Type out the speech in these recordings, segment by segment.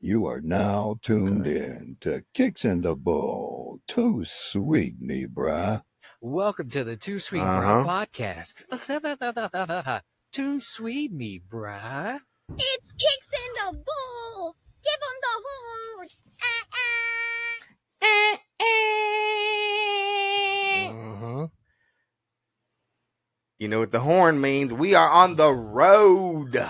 You are now tuned in to Kicks in the Bowl. Too sweet me, bruh. Welcome to the Too Sweet Bruh podcast. Too sweet me, bruh. It's Kicks in the Bowl. Give him the horn. You know what the horn means? We are on the road.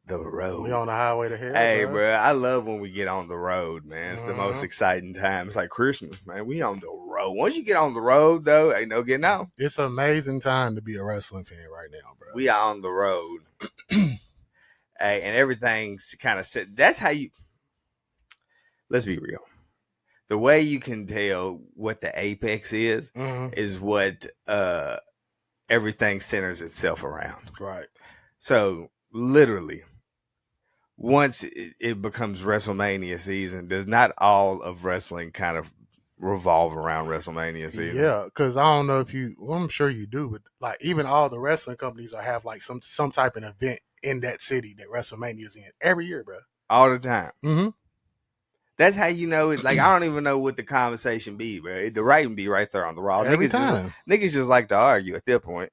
The road. We on the highway to hell. Hey, bro. bro, I love when we get on the road, man. It's the most exciting time. It's like Christmas, man. We on the road. Once you get on the road, though, ain't no getting out. It's an amazing time to be a wrestling fan right now, bro. We are on the road. Hey, and everything's kind of set. That's how you. Let's be real. The way you can tell what the apex is what everything centers itself around. Right. So literally, once it becomes WrestleMania season, does not all of wrestling kind of revolve around WrestleMania season? Yeah, because I don't know if you. Well, I'm sure you do, but like even all the wrestling companies will have like some type of event in that city that WrestleMania is in every year, bro. All the time. Mm-hmm. That's how you know it. Like, I don't even know what the conversation be, bro. The writing be right there on the wall. Every time. Niggas just like to argue at that point.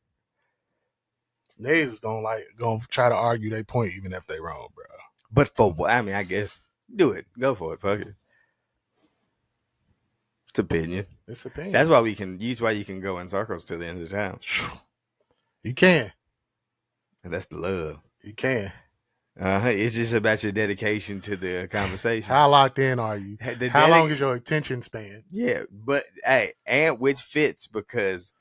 They just gonna try to argue their point even if they wrong, bro. But for what? I mean, I guess do it. Go for it. Fuck it. It's opinion. It's opinion. That's why you can go in circles to the end of town. You can. And that's the love. You can. It's just about your dedication to the conversation. How locked in are you? How long is your attention span? Yeah, but hey, and which fits because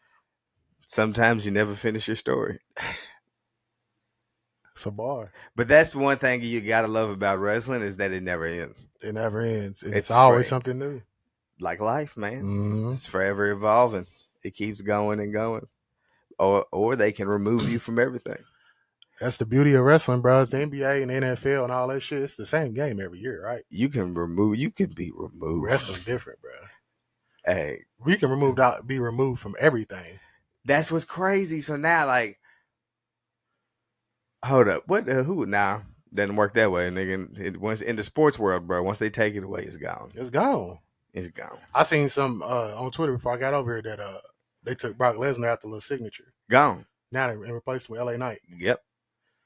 sometimes you never finish your story. It's a bar. But that's one thing you gotta love about wrestling is that it never ends. It never ends. It's always something new. Like life, man. Mm-hmm. It's forever evolving. It keeps going and going. Or they can remove you from everything. That's the beauty of wrestling, bro. It's the NBA and the NFL and all that shit. It's the same game every year, right? You can be removed. Wrestling different, bro. Hey, we can be removed from everything. That's what's crazy. So now, like, hold up, what? Who now? Doesn't work that way, nigga. Once in the sports world, bro, once they take it away, it's gone. It's gone. It's gone. I seen some on Twitter before I got over here that they took Brock Lesnar after the signature. Gone. Now they replaced him with LA Knight. Yep.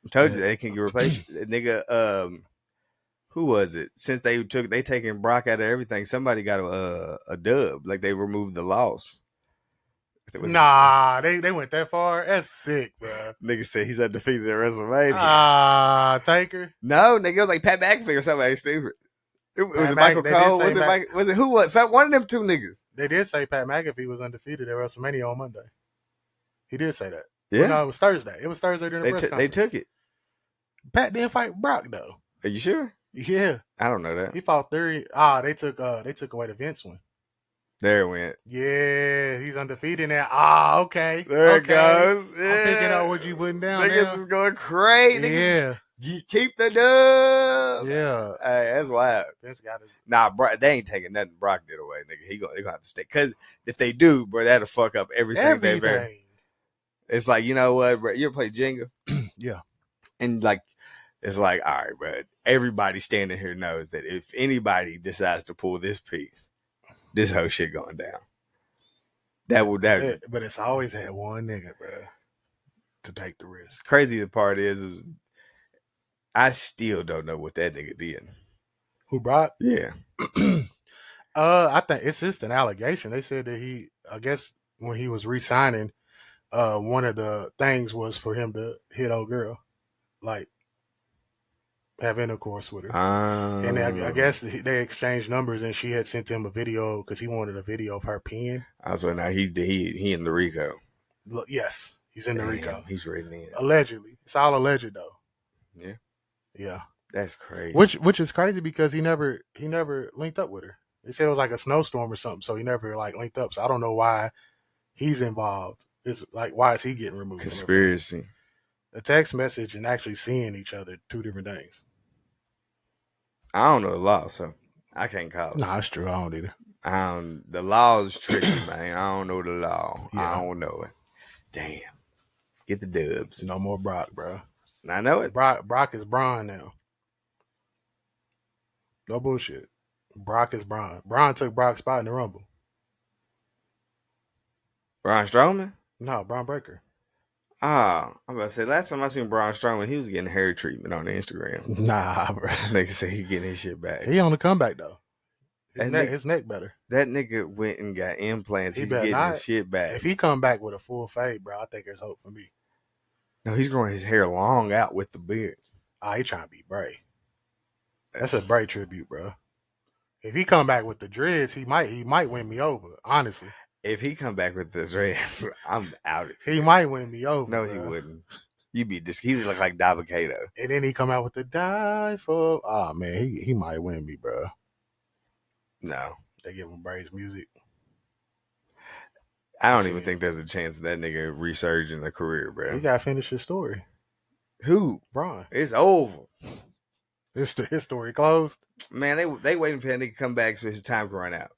I told you they can get replaced. Nigga, who was it? Since they taking Brock out of everything, somebody got a dub. Like they removed the loss. Nah, they went that far. That's sick, bro. Nigga said he's undefeated at WrestleMania. Taker? No, nigga, it was like Pat McAfee or somebody stupid. Was it Michael Cole? Was it who was? One of them two niggas. They did say Pat McAfee was undefeated at WrestleMania on Monday. He did say that. Yeah. Well, no, it was Thursday. It was Thursday during the press conference. They took it. Pat didn't fight Brock though. Are you sure? Yeah. I don't know that. He fought 30. They took away the Vince one. There it went. Yeah, he's undefeated now. Okay. There it goes. Yeah. I'm picking up what you putting down. Niggas is going crazy. Yeah. Keep the dub. Yeah. Hey, that's wild. Vince got his. Nah, bro, they ain't taking nothing Brock did away, nigga. They gonna have to stay. Because if they do, bro, that'll fuck up everything. They've ever. It's like, you know what, bro? You ever play Jenga? Yeah. And like, it's like, all right, bro. Everybody standing here knows that if anybody decides to pull this piece, this whole shit going down. But it's always had one nigga, bro, to take the risk. Crazy part is I still don't know what that nigga did. Who, Brock? Yeah. I think it's just an allegation. They said that I guess when he was re-signing, one of the things was for him to hit old girl, like have intercourse with her. And I guess they exchanged numbers, and she had sent him a video because he wanted a video of her peeing. So now he in the RICO. Yes, he's in the RICO. He's written in. Allegedly, it's all alleged though. Yeah, yeah, that's crazy. Which is crazy because he never linked up with her. They said it was like a snowstorm or something, so he never like linked up. So I don't know why he's involved. It's like, why is he getting removed? Conspiracy. A text message and actually seeing each other, two different things. I don't know the law, so I can't call it. No, that's true. I don't either. The law is tricky, man. I don't know the law. Yeah. I don't know it. Damn. Get the dubs. No more Brock, bro. I know it. Brock is Braun now. No bullshit. Brock is Braun. Braun took Brock's spot in the Rumble. Braun Strowman? No, Braun Breaker. I'm about to say, last time I seen Braun Strowman, he was getting hair treatment on Instagram. Nah, bro. Nigga say he getting his shit back. He on the comeback though. That His neck better. That nigga went and got implants. He He's better getting not. his shit back. If he come back with a full fade, bro, I think there's hope for me. No, he's growing his hair long out with the beard. He trying to be Bray. That's a Bray tribute, bro. If he come back with the dreads, he might win me over. Honestly, If he come back with the dress, I'm out of here. he might win me over. No, bro. he wouldn't. He would look like Dabba-Kato. And then he come out with the die for. Oh man, he might win me, bro. No. They give him Bray's music. I don't even think there's a chance that nigga resurge in the career, bro. He gotta finish his story. Who? Braun. It's over. His story closed. Man, they waiting for that nigga to come back so his time can run out.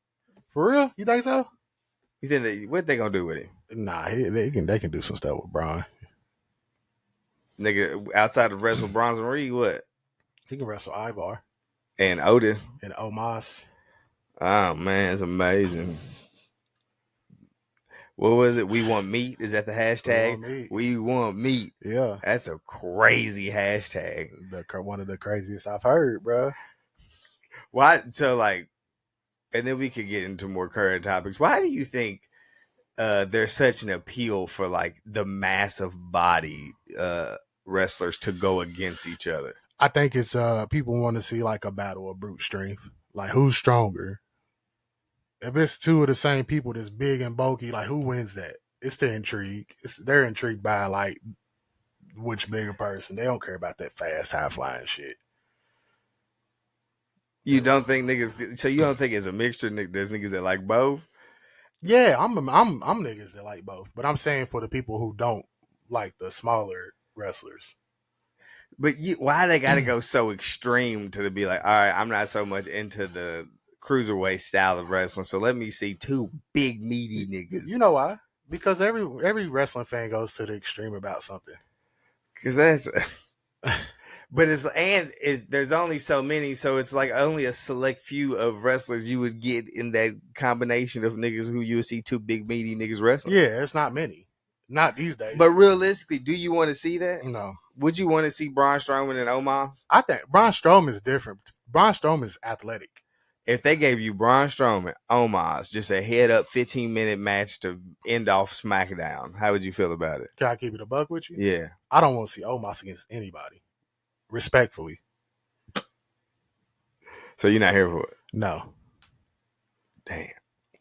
For real? You think so? You think what they gonna do with him? Nah, they can do some stuff with Braun. Nigga, outside of wrestle Bronson Reed, what? He can wrestle Ivar And Otis. and Omos. Oh man, it's amazing. What was it? We want meat? Is that the hashtag? We want meat. Yeah. That's a crazy hashtag. One of the craziest I've heard, bro. Why? So like, and then we could get into more current topics. Why do you think there's such an appeal for like the massive body wrestlers to go against each other? I think it's people want to see like a battle of brute strength. Like who's stronger? If it's two of the same people that's big and bulky, like who wins that? It's the intrigue. They're intrigued by like which bigger person. They don't care about that fast, high flying shit. You don't think niggas? So you don't think it's a mixture? There's niggas that like both. Yeah, I'm niggas that like both, but I'm saying for the people who don't like the smaller wrestlers. But why they got to go so extreme to be like, all right, I'm not so much into the cruiserweight style of wrestling, so let me see two big meaty niggas. You know why? Because every wrestling fan goes to the extreme about something. Because that's, but there's only so many, so it's like only a select few of wrestlers you would get in that combination of niggas who you would see two big meaty niggas wrestling. Yeah, it's not many, not these days. But realistically, do you want to see that? No. Would you want to see Braun Strowman and Omos? I think Braun Strowman is different. Braun Strowman is athletic. If they gave you Braun Strowman, Omos, just a head-up 15-minute match to end off SmackDown, how would you feel about it? Can I keep it a buck with you? Yeah. I don't want to see Omos against anybody. Respectfully. So you're not here for it? No. Damn.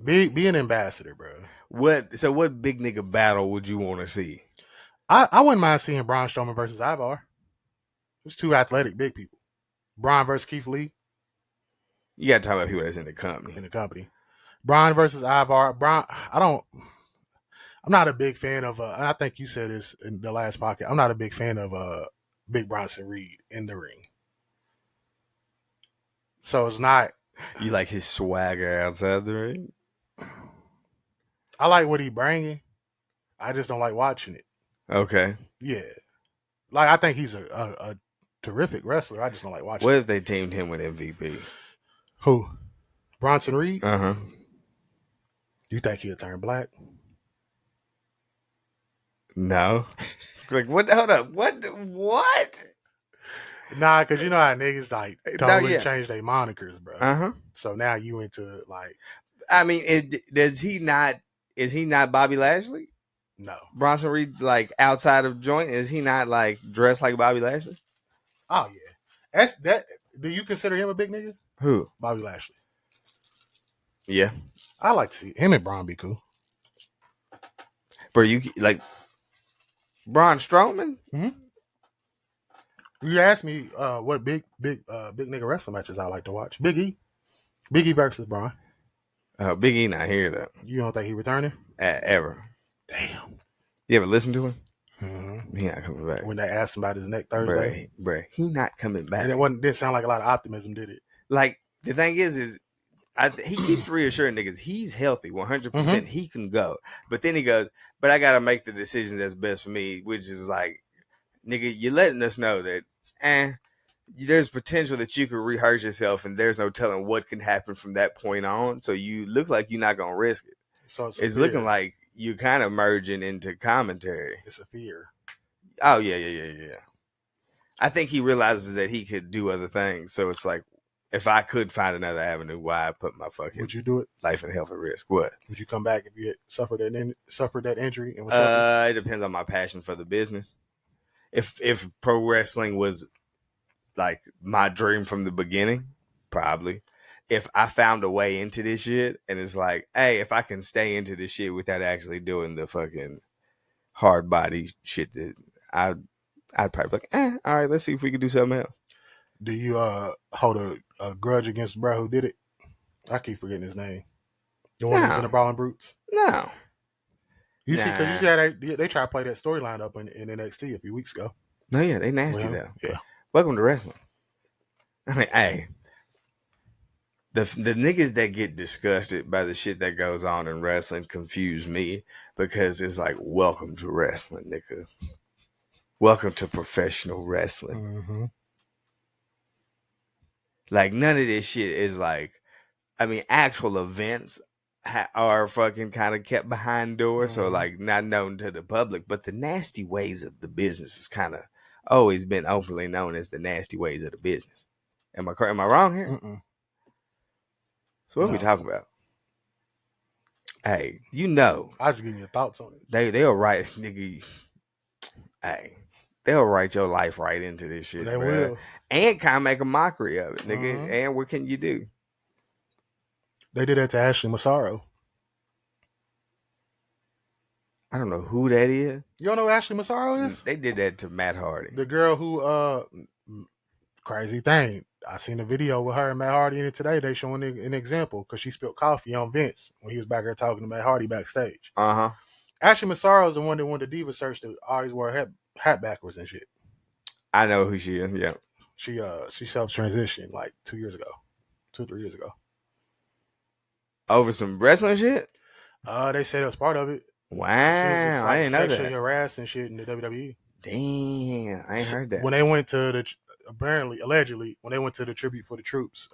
Be an ambassador, bro. What big nigga battle would you want to see? I wouldn't mind seeing Braun Strowman versus Ivar. There's two athletic big people. Braun versus Keith Lee. You got to talk about people that's in the company. Braun versus Ivar. I'm not a big fan of, I think you said this in the last podcast, I'm not a big fan of Big Bronson Reed in the ring. So it's not. You like his swagger outside the ring? I like what he bringing. I just don't like watching it. Okay. Yeah. Like, I think he's a terrific wrestler. I just don't like watching What it. if they teamed him with MVP? Who? Bronson Reed? Uh-huh. You think he'll turn black? No. Like, what? Hold up. What? Nah, because you know how niggas like totally change their monikers, bro. Uh-huh. So now you into like. I mean, is he not Bobby Lashley? No. Bronson Reed's like outside of joint. Is he not like dressed like Bobby Lashley? Oh yeah. That's that. Do you consider him a big nigga? Who? Bobby Lashley. Yeah. I like to see him and Braun be cool. Bro, you like Braun Strowman? Mm-hmm. You asked me what big nigga wrestling matches I like to watch. Big E versus Braun. Big E not here though. You don't think he returning? Ever. Damn. You ever listen to him? Mm-hmm. He not coming back. When they asked him about his neck Thursday, Bruh, he not coming back. and it didn't sound like a lot of optimism, did it? Like the thing is he keeps reassuring niggas he's healthy, 100%. He can go, but then he goes, but I gotta make the decision that's best for me, which is like, nigga, you're letting us know that, there's potential that you could rehurt yourself, and there's no telling what can happen from that point on. So you look like you're not gonna risk it. So It's looking like you kind of merging into commentary. It's a fear. Oh yeah. I think he realizes that he could do other things. So it's like, if I could find another avenue, why put my fucking Would you do it? life and health at risk? What? Would you come back if you had suffered that injury and was healthy? It depends on my passion for the business. If pro wrestling was like my dream from the beginning, probably. If I found a way into this shit and it's like, hey, if I can stay into this shit without actually doing the fucking hard body shit, that I'd probably be like, all right, let's see if we can do something else. Do you hold a grudge against the bro who did it? I keep forgetting his name. The one that's in the Brawling Brutes? No. You see, because you said they tried to play that storyline up in NXT a few weeks ago. No, yeah, they nasty though. Yeah. Welcome to wrestling. I mean, hey, the niggas that get disgusted by the shit that goes on in wrestling confuse me, because it's like, welcome to wrestling, nigga. Welcome to professional wrestling. Mm-hmm. Like, none of this shit is like, I mean, actual events are fucking kind of kept behind doors, so like not known to the public. But the nasty ways of the business is kind of always been openly known as the nasty ways of the business. Am I wrong here? Mm-mm. So what are we talking about? Hey, you know, I was just getting your thoughts on it. They'll write, nigga. Hey, they'll write your life right into this shit. They bro. will, and kind of make a mockery of it, nigga. And what can you do? They did that to Ashley Massaro. I don't know who that is. You don't know who Ashley Massaro is? They did that to Matt Hardy. The girl who, crazy thing. I seen a video with her and Matt Hardy in it today. They showing an example because she spilled coffee on Vince when he was back there talking to Matt Hardy backstage. Ashley Massaro is the one that won the Diva search that always wore a hat backwards and shit. I know who she is. Yeah, she self-transitioned like 2 years ago, 2 or 3 years ago. Over some wrestling shit? They said it was part of it. Wow, I didn't know that. Sexually harassed and shit in the WWE. Damn, I ain't heard that. When they went to the allegedly, when they went to the tribute for the troops,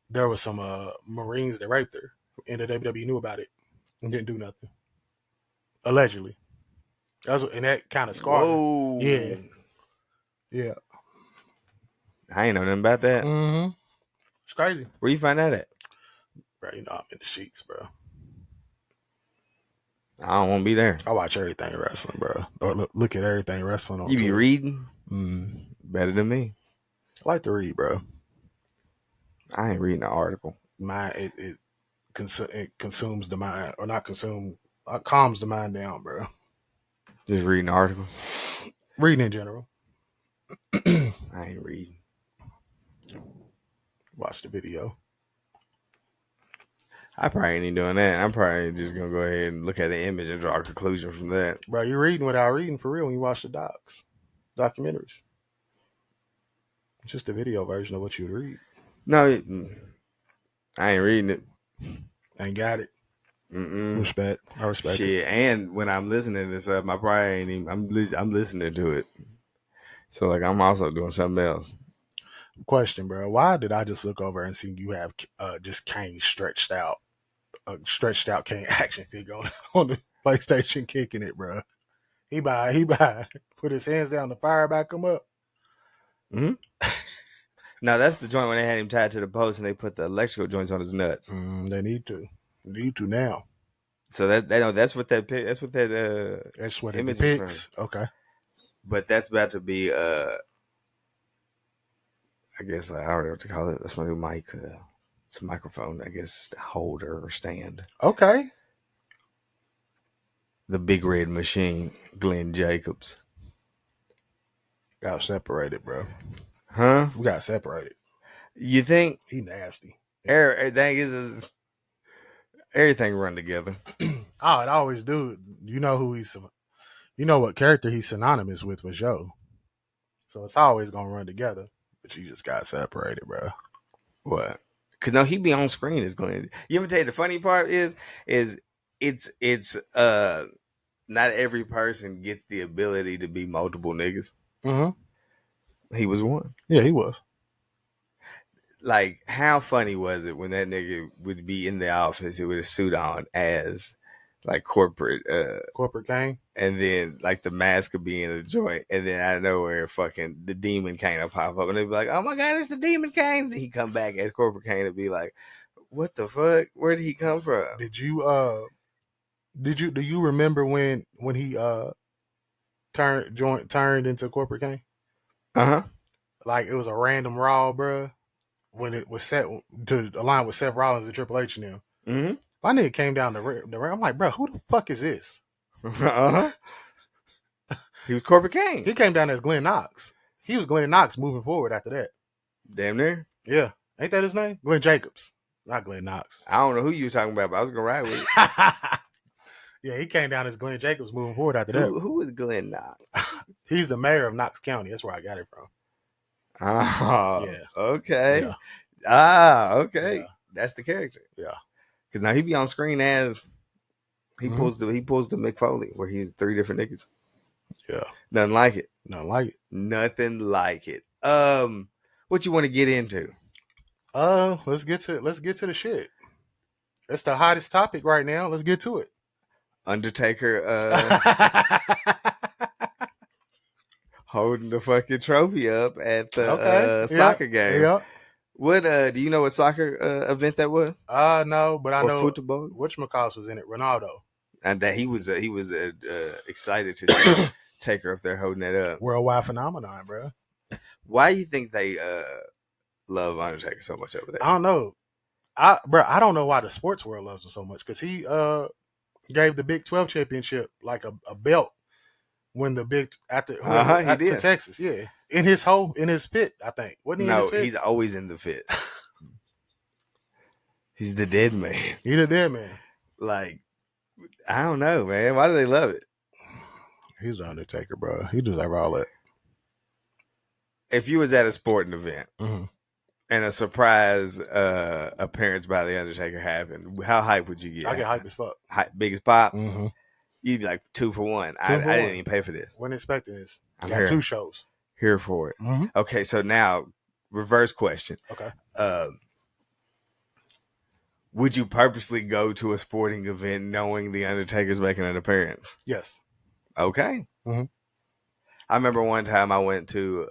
there was some Marines that raped her, and the WWE knew about it and didn't do nothing. Allegedly, and that kind of scarred her. Yeah. I ain't know nothing about that. Mm-hmm. It's crazy. Where you find that at? Bro, you know I'm in the sheets, bro. I don't want to be there. I watch everything wrestling, bro. Or look at everything wrestling on You be Twitter. reading? Mm-hmm. Better than me. I like to read, bro. I ain't reading an article. It consumes the mind, or not consume. Calms the mind down, bro. Just reading an article? Reading in general. I ain't reading. Watch the video. I probably ain't doing that. I'm probably just going to go ahead and look at the image and draw a conclusion from that. Bro, you're reading without reading for real when you watch the documentaries. It's just a video version of what you would read. No, I ain't reading it. Ain't got it. Mm-mm. Respect. I respect shit. it. And when I'm listening to stuff, I probably ain't even. I'm listening to it. So like I'm also doing something else. Question, bro. Why did I just look over and see you have just Kane stretched out Kane action figure on the PlayStation kicking it, bro? He by put his hands down, the fire back him up. Mm-hmm. Now that's the joint when they had him tied to the post and they put the electrical joints on his nuts. They need to now. So that's what that image depicts. Okay, but that's about to be I guess I don't know what to call it. That's my new mic. It's a microphone, I guess, holder or stand. Okay. The Big Red Machine, Glenn Jacobs. Got separated, bro. Huh? We got separated. You think? He nasty. Everything is everything run together. Oh, it always do. You know who you know what character he's synonymous with was Joe. So it's always gonna run together. But you just got separated, bro. What? Because no, he be on screen as Glenn. You ever tell you the funny part is it's not every person gets the ability to be multiple niggas. Mm-hmm. He was one. Yeah, he was. Like, how funny was it when that nigga would be in the office with a suit on as like corporate, Corporate gang. and then like the mask could be in the joint, and then out of nowhere, fucking the Demon Kane will pop up, and they'd be like, "Oh my god, it's the Demon Kane!" And he come back as Corporate Kane and be like, "What the fuck? Where did he come from?" Do you remember when he turned into Corporate gang? Uh-huh. Like it was a random Raw, bruh, when it was set to align with Seth Rollins and Triple H and them. Mm-hmm. My nigga came down the ring. I'm like, bro, who the fuck is this? Uh-huh. He was Corporate Kane. He came down as Glenn Knox. He was Glenn Knox moving forward after that. Damn near. Yeah. Ain't that his name? Glenn Jacobs. Not Glenn Knox. I don't know who you was talking about, but I was gonna ride with it. Yeah, he came down as Glenn Jacobs moving forward after that. Who was Glenn Knox? He's the mayor of Knox County. That's where I got it from. Oh, Yeah. Okay. Yeah. Okay. Yeah. That's the character. Yeah. Because now he be on screen as he Mhm. pulls the Mick Foley where he's three different niggas. Yeah. Nothing like it. Nothing like it. Nothing like it. What you want to get into? Let's get to the shit. That's the hottest topic right now. Let's get to it. Undertaker holding the fucking trophy up at the soccer game. Yeah. What do you know what soccer event that was? No, but I Or know football? whatchamacallit was in it. Ronaldo. And that he was excited to see Taker up there holding that up. Worldwide phenomenon, bro. Why do you think they love Undertaker so much over there? I don't know. I don't know why the sports world loves him so much because he gave the Big 12 championship like a belt when the big to Texas, yeah. In his fit, I think. Wasn't he in his fit? He's always in the fit. He's the dead man. He's the dead man. Like, I don't know, man. Why do they love it? He's the Undertaker, bro. He deserves all that. If you was at a sporting event Mm-hmm. and a surprise appearance by the Undertaker happened, how hype would you get? I get hype as fuck. Biggest pop? Mm-hmm. You'd be like 2 for 1. I didn't even pay for this. Wasn't expecting this. I'm Got here. 2 shows. Here for it. Mm-hmm. Okay, so now, reverse question. Okay. Would you purposely go to a sporting event knowing the Undertaker's making an appearance? Yes. Okay. Mm-hmm. I remember one time I went to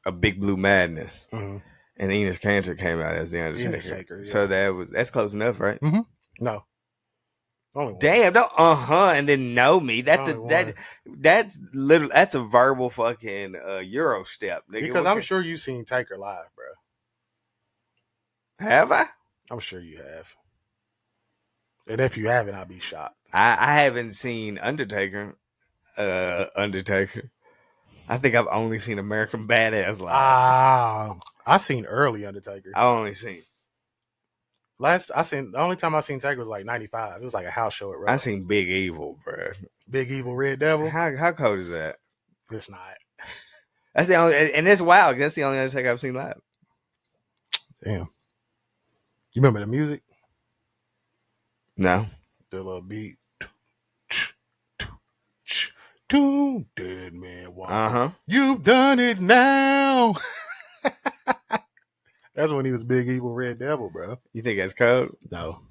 a Big Blue Madness, Mm-hmm. and Enos Cantor came out as the Undertaker. Yeah. So that's close enough, right? Mm-hmm. No. Only one. Damn! Don't and then know me. That's that's literally that's a verbal fucking Euro step, nigga. Because I'm sure you've seen Taker live, bro. Have I? I'm sure you have. And if you haven't, I'll be shocked. I haven't seen Undertaker. I think I've only seen American Badass live. I seen early Undertaker. I only seen. The only time I seen Taker was like 95. It was like a house show at Rose. I seen Big Evil, bro. Big Evil Red Devil. How cold is that? It's not. That's the only, and it's wild. That's the only Undertaker I've seen live. Damn. You remember the music? No. The little beat. Dead man walk. Uh-huh. You've done it now. That's when he was Big Evil Red Devil, bro. You think that's cold? No.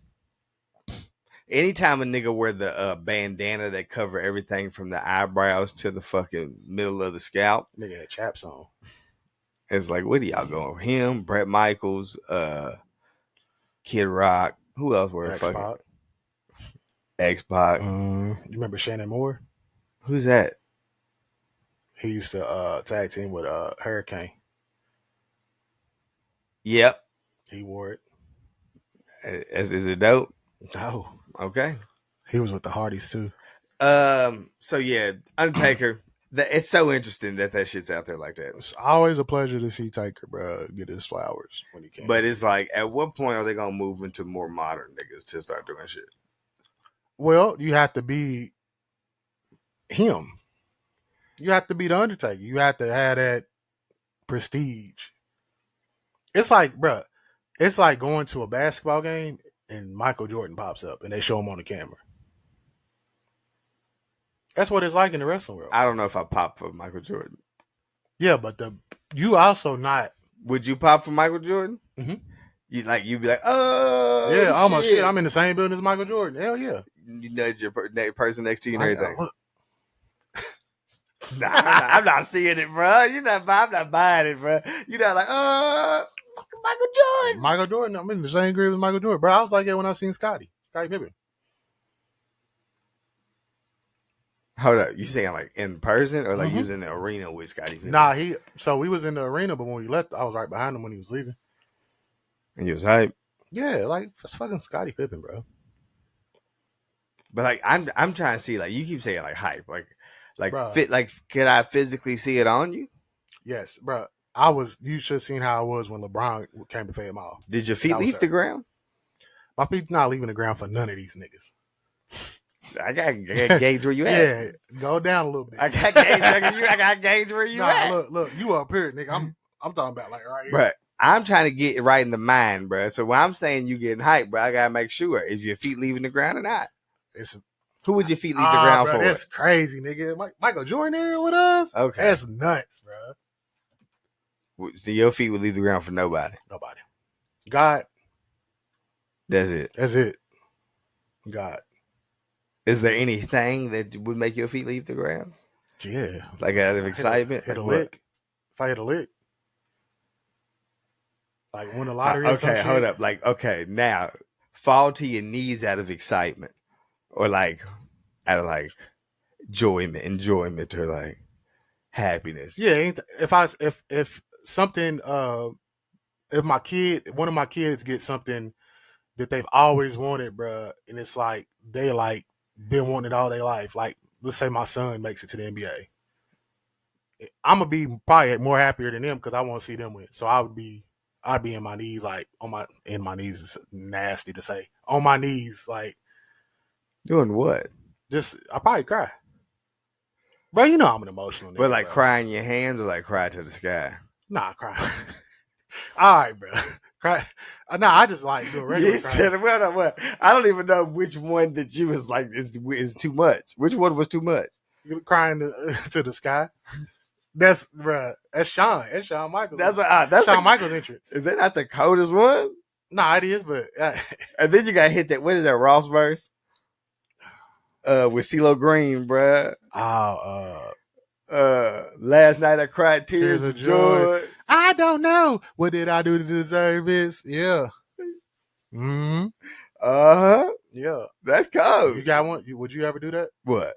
Anytime a nigga wear the bandana that cover everything from the eyebrows to the fucking middle of the scalp, Nigga had chaps on. It's like, what are y'all going? Him, Bret Michaels, Kid Rock. Who else were fucking X-Pac? You remember Shannon Moore? Who's that? He used to tag team with Hurricane. Yep. He wore it. Is it dope? No. Okay. He was with the Hardys too. So yeah, Undertaker. It's so interesting that shit's out there like that. It's always a pleasure to see Taker, bro, get his flowers when he can. But it's like, at what point are they gonna move into more modern niggas to start doing shit? Well, you have to be him. You have to be the Undertaker. You have to have that prestige. It's like, bro, it's like going to a basketball game and Michael Jordan pops up and they show him on the camera. That's what it's like in the wrestling world. I don't know if I pop for Michael Jordan. Yeah, but you also not. Would you pop for Michael Jordan? Mhm. You'd be like, oh Yeah, almost shit. shit. I'm in the same building as Michael Jordan. Hell yeah. You nudge your person next to you and I everything. look. Nah, I'm not seeing it, bro. I'm not buying it, bro. You're not like, Michael Jordan. Michael Jordan. I'm in the same grade with Michael Jordan, bro. I was like that when I seen Scottie Pippen. Hold up, you saying like in person or like you Mhm. was in the arena with Scottie Pippen? Nah, so we was in the arena, but when we left, I was right behind him when he was leaving. And you was hype. Yeah, like it's fucking Scottie Pippen, bro. But like I'm trying to see, like you keep saying like hype, like Bruh. fit, like could I physically see it on you? Yes, bro. You should have seen how I was when LeBron came to Fayette Mall. Did your feet That was leave the ground? My feet's not leaving the ground for none of these niggas. I got gauge where you at. Yeah, go down a little bit. I got gauge I got gauge where you at. Look, you up here, nigga. I'm talking about like right here. But I'm trying to get it right in the mind, bro. So when I'm saying you getting hyped, bro, I gotta make sure if your feet leaving the ground or not. Who would your feet leave the ground bro, for? That's crazy, nigga. Michael Jordan here with us? Okay. That's nuts, bro. So your feet would leave the ground for nobody. Nobody. God. That's it. That's it. God. Is there anything that would make your feet leave the ground? Yeah. Like out of excitement? Hit a Like lick. If I hit a lick. Like win a lottery or some okay, shit. hold up. Like, okay, now fall to your knees out of excitement. Or like out of like enjoyment or like happiness. Yeah, if something if one of my kids gets something that they've always wanted, bruh, and it's like they like been wanting it all their life. Like let's say my son makes it to the NBA. I'm gonna be probably more happier than them because I want to see them win. So I'd be in my knees, like in my knees is nasty to say. On my knees, like Doing what? I probably cry. Bro, you know I'm an emotional nigga. But like bro. cry in your hands or like cry to the sky? Nah, cry. All right, bro. Cry. Nah, I just like do a regular You cry. said, well, I don't even know which one that you was like is too much. Which one was too much? You crying to the sky. That's bruh. That's Shawn. That's Shawn Michaels. That's Shawn Michaels' entrance. Is that not the coldest one? Nah, it is, but And then you got hit that. What is that Ross verse? With CeeLo Green, bruh. Last night I cried tears of joy. I don't know. What did I do to deserve this? Yeah. Mm-hmm. Uh-huh. Yeah. That's cold. You got one? Would you ever do that? What?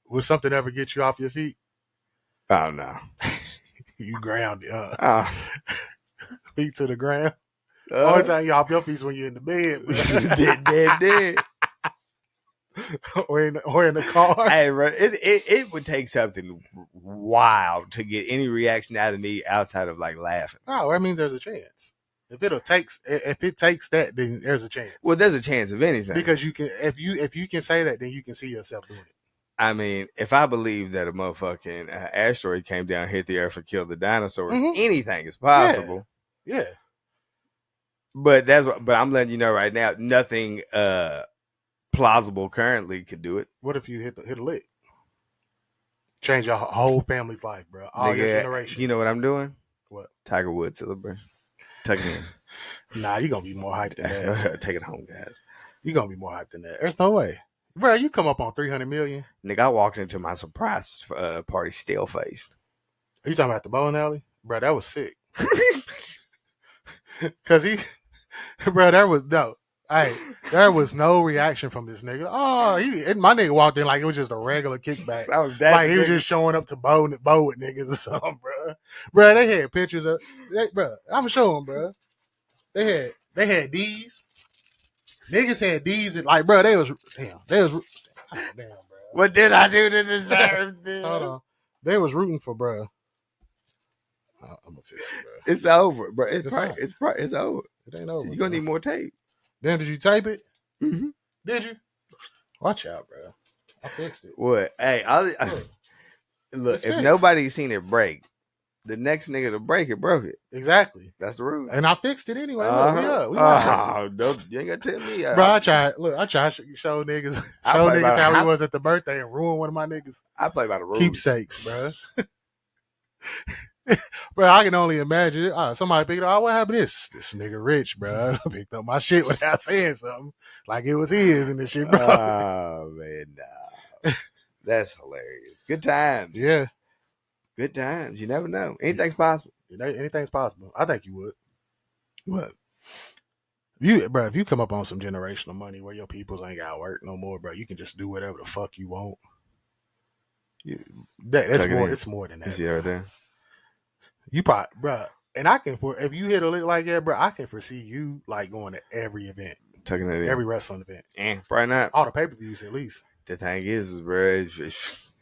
Would something ever get you off your feet? Oh, no. You grounded. Feet to the ground. Only time you off your feet is when you're in the bed. dead. or in the car. Hey, bro, it would take something wild to get any reaction out of me outside of like laughing. Oh, that means there's a chance. If it takes that, then there's a chance. Well, there's a chance of anything because you can if you can say that, then you can see yourself doing it. I mean, if I believe that a motherfucking asteroid came down, hit the earth, and killed the dinosaurs, anything is possible. Yeah. But I'm letting you know right now, nothing plausible currently could do it. What if you hit a lick? Change your whole family's life, bro. All your generations. You know what I'm doing? What? Tiger Woods celebration. Tuck it in. Nah, you're going to be more hyped than that. Take it home, guys. You're going to be more hyped than that. There's no way. Bro, you come up on 300 million. Nigga, I walked into my surprise party still faced. Are you talking about the bowling alley? Bro, that was sick. Because there was no reaction from this nigga. Oh, my nigga walked in like it was just a regular kickback. I was that like he was just showing up to bow with niggas or something, bro. Bro, they had pictures of, bro. I'm showing, bro. They had D's. Niggas had D's and like, bro, oh, damn, bro. What did I do to deserve this? Hold on. They was rooting for, bro. I'm gonna fix it, bro. It's over, bro. It's over. It ain't over. You're gonna need more tape. Then did you tape it? Mm-hmm. Did you? Watch out, bro. I fixed it. What? Hey, look. If nobody's seen it break, the next nigga to break it broke it. Exactly. That's the rule. And I fixed it anyway. Uh-huh. Look, we up. You ain't gotta tell me. Bro, I tried to show niggas how he was at the birthday and ruin one of my niggas. I play by the rules. Keepsakes, bro. Bro, I can only imagine. Somebody picked up. Oh, what happened to this? This nigga rich, bro. Picked up my shit without saying something. Like it was his and this shit, bro. Oh, man, nah. That's hilarious. Good times. Yeah. Good times. You never know. Anything's possible. Anything's possible. I think you would. What? If you come up on some generational money where your peoples ain't got to work no more, bro, you can just do whatever the fuck you want. That's more. It's more than that. You see right there? You probably, bro. And I can, if you hit a lick like that, bro, I can foresee you like going to every event, tucking it in. Every wrestling event. Probably not. All the pay-per-views at least. The thing is bro,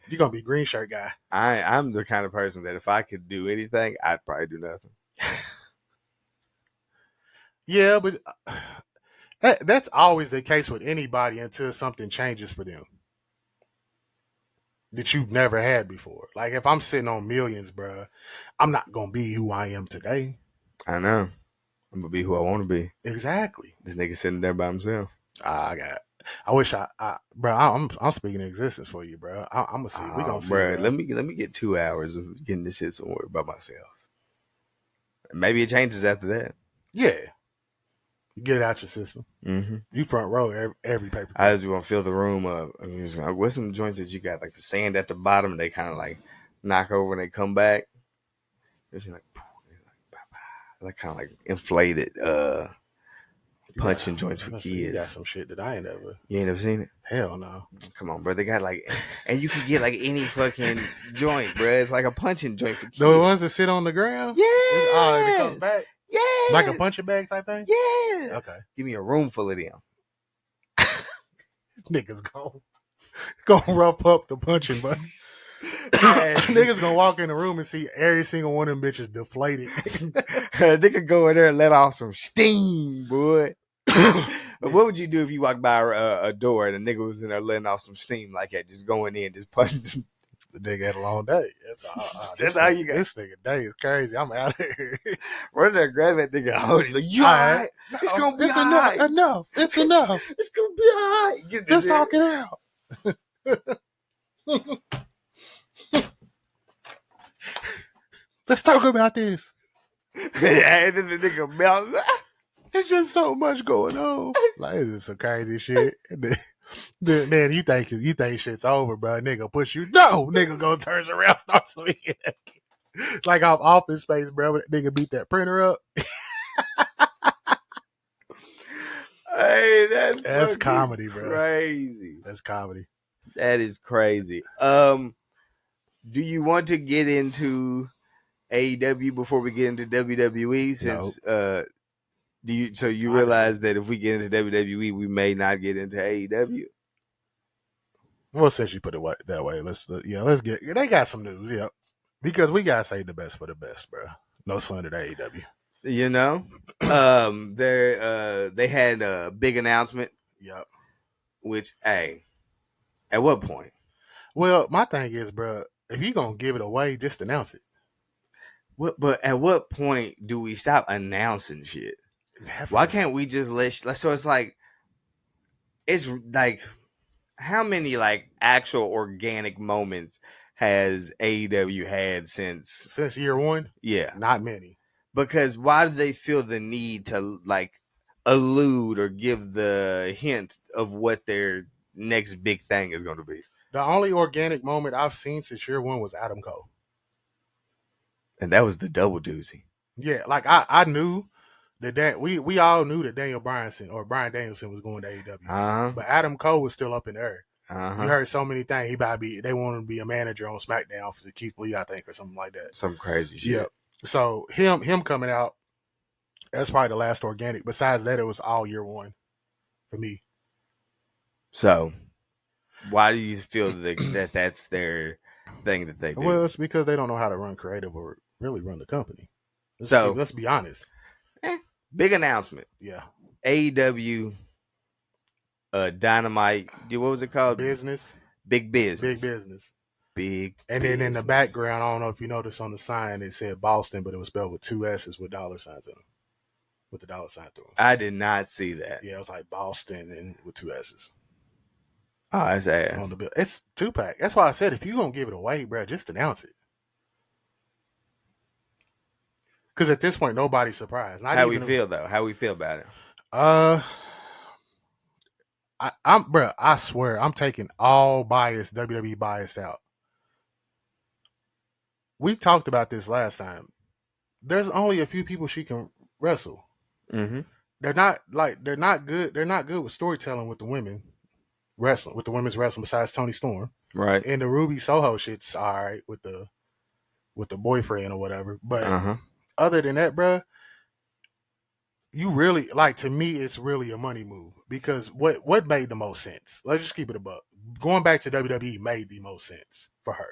you're gonna be green shirt guy. I'm the kind of person that if I could do anything, I'd probably do nothing. Yeah, but that's always the case with anybody until something changes for them that you've never had before. Like if I'm sitting on millions, bro, I'm not gonna be who I am today. I know. I'm gonna be who I want to be. Exactly. This nigga sitting there by himself. I wish bro. I'm speaking existence for you, bro. I'm gonna see. We gonna see, bro. Let me get 2 hours of getting this shit somewhere by myself. Maybe it changes after that. Yeah. You get it out your system. Mm-hmm. You front row every paper. I just want to fill the room up. What's some joints that you got? Like the sand at the bottom, and they kind of like knock over and they come back. It's like kind of like inflated punching joints for kids. You got some shit that I ain't ever. You ain't never seen it? Hell no. Come on, bro. They got like, and you can get like any fucking joint, bro. It's like a punching joint for kids. The ones that sit on the ground? Yeah. Oh, it comes back? Yeah. Like a punching bag type thing? Yeah. Okay. Give me a room full of them. Niggas gonna rough up the punching button. Niggas gonna walk in the room and see every single one of them bitches deflated. Nigga go in there and let off some steam, boy. What would you do if you walked by a door and a nigga was in there letting off some steam like that, just going in, just punching? The nigga had a long day. That's how you got. This nigga day is crazy. I'm out of here. Run there, grab that nigga. Hold it. Like, you all right? It's gonna be all right. Enough. It's enough. It's gonna be all right. Let's talk it out. Let's talk about this. And then the nigga melt. There's just so much going on. Like, this is some crazy shit. Then you think shit's over, bro. Nigga push you. No, nigga go turns around, starts swinging. Like off Office Space, bro. Nigga beat that printer up. Hey, that's comedy, bro. Crazy. That's comedy. That is crazy. Do you want to get into AEW before we get into WWE? Since nope. You realize that if we get into WWE, we may not get into AEW? Well, since you put it that way, let's get. They got some news, yeah, because we gotta say the best for the best, bro. No slander to AEW. You know, they had a big announcement. Yep. Which, at what point? Well, my thing is, bro, if you gonna give it away, just announce it. But at what point do we stop announcing shit? Never. Why can't we just so it's like how many like actual organic moments has AEW had since year one? Yeah, not many. Because why do they feel the need to like allude or give the hint of what their next big thing is going to be? The only organic moment I've seen since year one was Adam Cole, and that was the double doozy. Yeah, like I knew that we all knew that Bryan Danielson was going to AEW, but Adam Cole was still up in the air. You heard so many things. They wanted to be a manager on SmackDown for the Keith Lee, I think, or something like that. Some crazy shit. Yeah. So him coming out, that's probably the last organic. Besides that, it was all year one for me. So why do you feel that that's their thing that they do? Well, it's because they don't know how to run creative or really run the company. Let's be honest. Big announcement. Yeah. AEW Dynamite. What was it called? Business. Big Business. Big Business. Big And then in the background, I don't know if you noticed on the sign, it said Boston, but it was spelled with 2 S's with dollar signs in them. With the dollar sign through them. I did not see that. Yeah, it was like Boston and with 2 S's. Oh, that's ass. On the bill. It's 2-pack. That's why I said if you're going to give it away, bro, just announce it. Because at this point, nobody's surprised. Not How we even feel though? How we feel about it? Bruh, I swear, I'm taking all bias, WWE bias out. We talked about this last time. There's only a few people she can wrestle. Mm-hmm. They're not good. They're not good with storytelling with the women wrestling, with the women's wrestling. Besides Tony Storm, Right. and the Ruby Soho shit's all right with the boyfriend or whatever. But other than that, bruh, you really like, to me, it's really a money move because what made the most sense? Let's just keep it a buck. Going back to WWE made the most sense for her.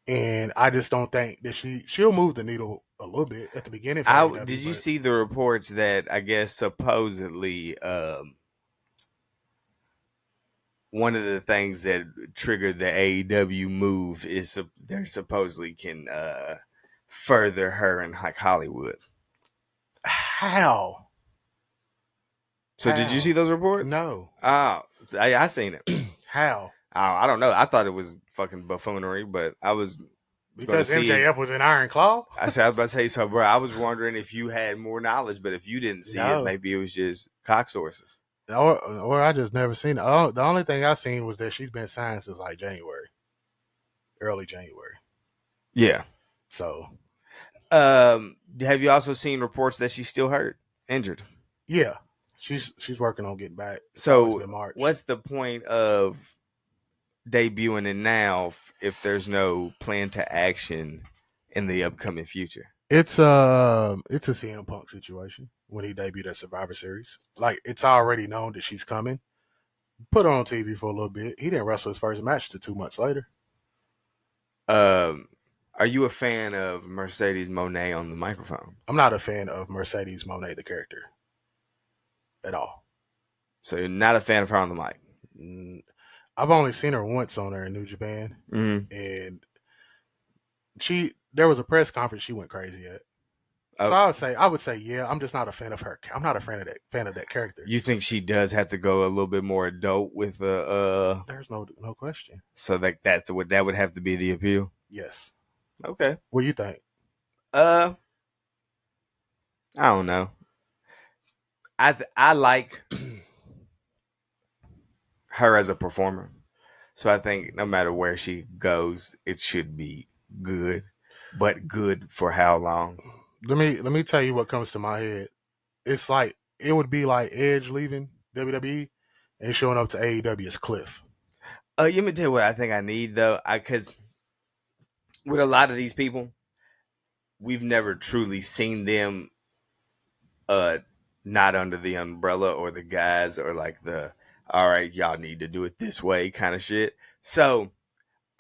And I just don't think that she'll move the needle a little bit at the beginning. For AEW, Did you see the reports that I guess supposedly one of the things that triggered the AEW move is they supposedly can further her in like Hollywood. How? So did you see those reports? No. Oh, I seen it. How? I don't know. I thought it was fucking buffoonery, but I was because gonna see MJF was in Iron Claw. I was about to say so, bro. I was wondering if you had more knowledge, but if you didn't see it, maybe it was just cock sources. Or I just never seen it. The only thing I seen was that she's been signed since like early January. Yeah. So, have you also seen reports that she's still injured? Yeah, she's working on getting back. So, what's the point of debuting it now if there's no plan to action in the upcoming future? It's a CM Punk situation when he debuted at Survivor Series. Like, it's already known that she's coming. Put her on TV for a little bit. He didn't wrestle his first match till 2 months later. Are you a fan of Mercedes Moné on the microphone? I'm not a fan of Mercedes Moné, the character, at all. So you're not a fan of her on the mic? I've only seen her once on there in New Japan, and there was a press conference she went crazy at. So I would say, yeah. I'm just not a fan of her. I'm not a fan of that character. You think she does have to go a little bit more adult with There's no question. So that would have to be the appeal. Yes. Okay. What do you think? I don't know. I like her as a performer, so I think no matter where she goes, it should be good. But good for how long? Let me tell you what comes to my head. It's like it would be like Edge leaving WWE and showing up to AEW as Cliff. Let me tell you what I think I need though, because with a lot of these people, we've never truly seen them not under the umbrella or the guys or like the all right, y'all need to do it this way kind of shit. So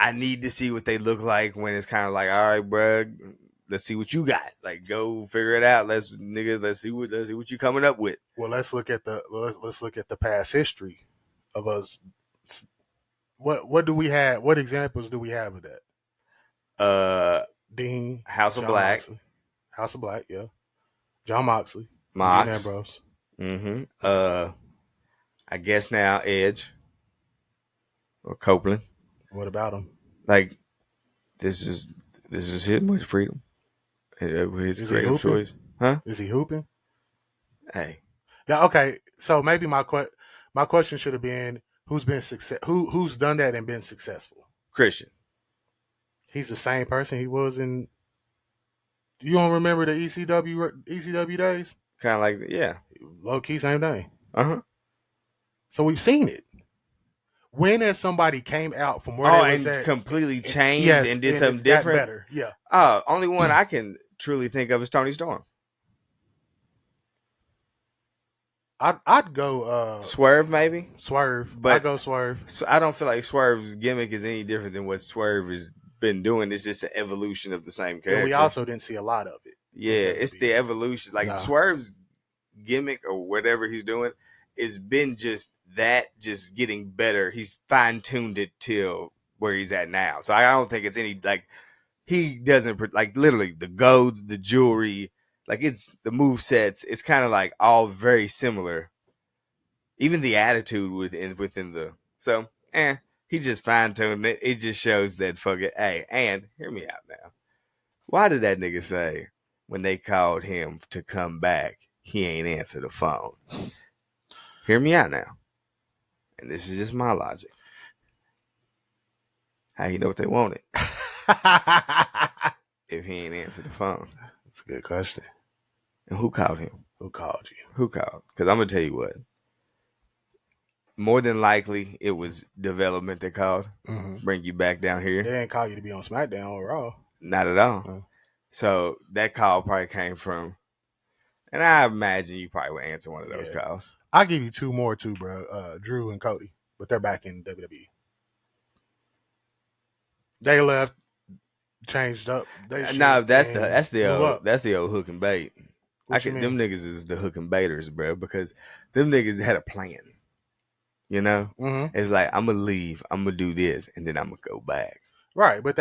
I need to see what they look like when it's kind of like, all right, bro, let's see what you got. Like, go figure it out. Let's see what you coming up with. Well, let's look at the past history of us. What do we have? What examples do we have of that? Dean, House of Black, Moxley. House of Black, yeah. John Moxley, Mox, Ambrose. I guess now Edge or Copeland. What about him? Like, this is him with freedom. His creative choice, huh? Is he hooping? Hey, yeah. Okay, so maybe my question should have been who's done that and been successful. Christian. He's the same person he was in. You don't remember the ECW days? Kind of like, yeah, low key same thing. So we've seen it. When has somebody came out from where they was at, completely changed and did something different? Better, yeah. Only one I can truly think of is Tony Storm. I'd go Swerve, maybe. But I'd go Swerve. So I don't feel like Swerve's gimmick is any different than what Swerve has been doing. It's just an evolution of the same character. And we also didn't see a lot of it. Yeah, it's the evolution. Like Swerve's gimmick or whatever he's doing has been just getting better. He's fine-tuned it till where he's at now. So I don't think it's any, like, he doesn't, like, literally the goads, the jewelry, like, it's the move sets. It's kind of like all very similar. Even the attitude within the, so, he just fine-tuned it. It just shows that fuck it. Hey, and hear me out now. Why did that nigga say, when they called him to come back, he ain't answer the phone. Hear me out now. And this is just my logic. How you know what they wanted if he ain't answer the phone? That's a good question. And who called him? Who called you? Who called? Because I'm going to tell you what. More than likely, it was development that called. Bring you back down here. They didn't call you to be on SmackDown or Raw. Not at all. So that call probably came from, and I imagine you probably would answer one of those calls. I'll give you two more too, bro. Drew and Cody, but they're back in WWE. They left, changed up. No, that's the old hook and bait. Them niggas is the hook and baiters, bro, because them niggas had a plan. You know, it's like I'm gonna leave, I'm gonna do this, and then I'm gonna go back. Right, but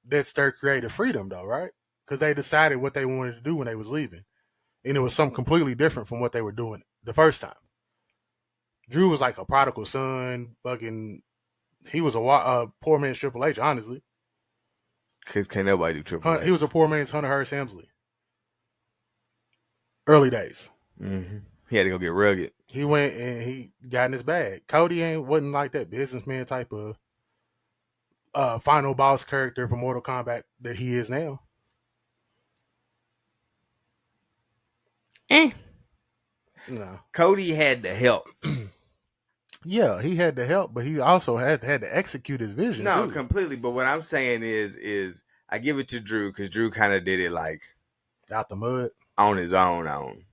that's their creative freedom, though, right? Because they decided what they wanted to do when they was leaving, and it was something completely different from what they were doing the first time. Drew was like a prodigal son, fucking. He was a poor man's Triple H, honestly. Because can't nobody do Triple H. He was a poor man's Hunter Hearst Helmsley. Early days. He had to go get rugged. He went and he got in his bag. Cody wasn't like that businessman type of final boss character for Mortal Kombat that he is now. No. Cody had the help. Yeah, he had the help, but he also had to execute his vision. No, too. completely. But what I'm saying is I give it to Drew because Drew kind of did it like out the mud on his own.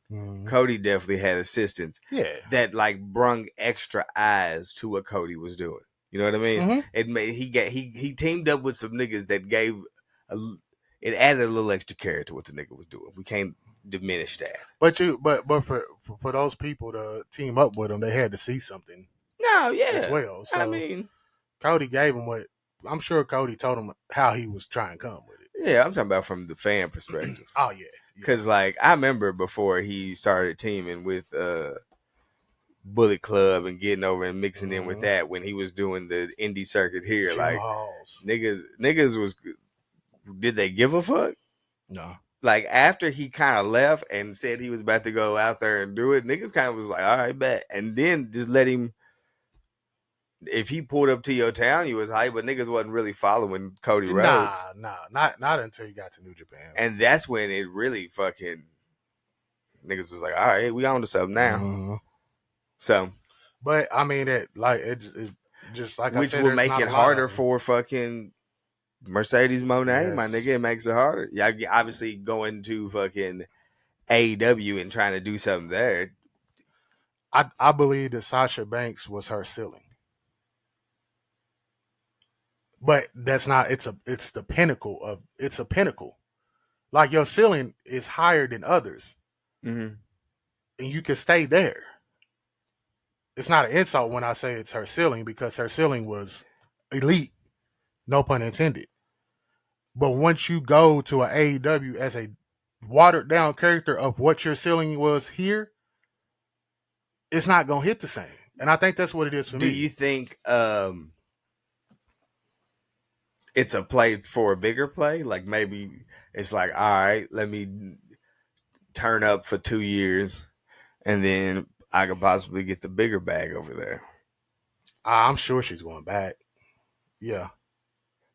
Cody definitely had assistance. Yeah, that like brung extra eyes to what Cody was doing. You know what I mean? It made he teamed up with some niggas that gave it added a little extra character to what the nigga was doing. We can't diminish that. But for those people to team up with him, they had to see something. No, yeah, as well. So I mean, Cody gave him what I'm sure Cody told him how he was trying to come with it. Yeah, I'm talking about from the fan perspective. Oh yeah, because like I remember before he started teaming with Bullet Club and getting over and mixing in with that when he was doing the indie circuit here, Jim like Halls. niggas was. Did they give a fuck? No. Like after he kind of left and said he was about to go out there and do it, niggas kind of was like, all right, bet. And then just let him. If he pulled up to your town, you was hype, but niggas wasn't really following Cody Rhodes. Nah, not until he got to New Japan. And that's when it really fucking niggas was like, all right, we on to something now. So, but I mean, it just like which I said, will make it harder for fucking Mercedes Moné, my nigga. It makes it harder. Yeah, obviously going to fucking AEW and trying to do something there. I believe that Sasha Banks was her ceiling. But that's not. It's the pinnacle of. It's a pinnacle. Like your ceiling is higher than others, and you can stay there. It's not an insult when I say it's her ceiling because her ceiling was elite, no pun intended. But once you go to an AEW as a watered down character of what your ceiling was here, it's not gonna hit the same. And I think that's what it is for me. Do you think? It's a play for a bigger play. Like maybe it's like, all right, let me turn up for 2 years and then I could possibly get the bigger bag over there. I'm sure she's going back. Yeah.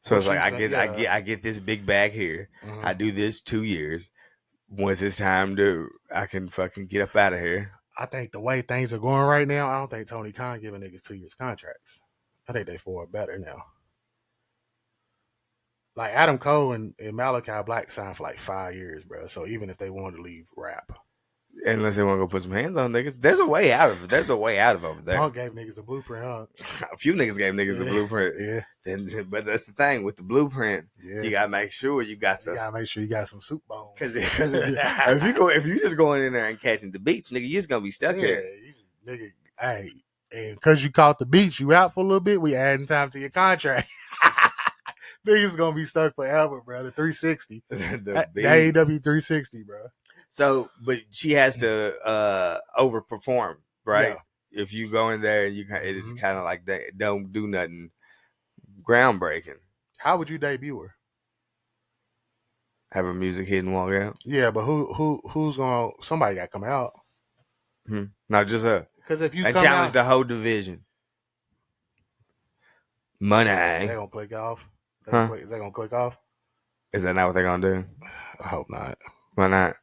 So it's like I get this big bag here. I do this 2 years. Once it's time to, I can fucking get up out of here. I think the way things are going right now, I don't think Tony Khan giving niggas 2 years contracts. I think they for it better now. Like Adam Cole and Malachi Black signed for like 5 years, bro. So even if they wanted to leave rap, unless they want to go put some hands on niggas, there's a way out of it. There's a way out of over there. Punk gave niggas the blueprint, huh? A few niggas gave niggas the blueprint. Yeah. But that's the thing with the blueprint. Yeah. You gotta make sure you got some soup bones. Because if you just going in there and catching the beats, nigga, you just gonna be stuck here. Nigga, hey, and because you caught the beats, you out for a little bit. We adding time to your contract. Niggas gonna be stuck forever, bro. The 360, the AEW 360, bro. So, but she has to overperform, right? Yeah. If you go in there, it is kind of like don't do nothing groundbreaking. How would you debut her? Have her music hit and walk out. Yeah, but who's gonna? Somebody got to come out. Not just her. Because if you And come challenge out, the whole division. they Money. gonna click off. Huh? Is they gonna click off? Is that not what they're gonna do? I hope not. Why not?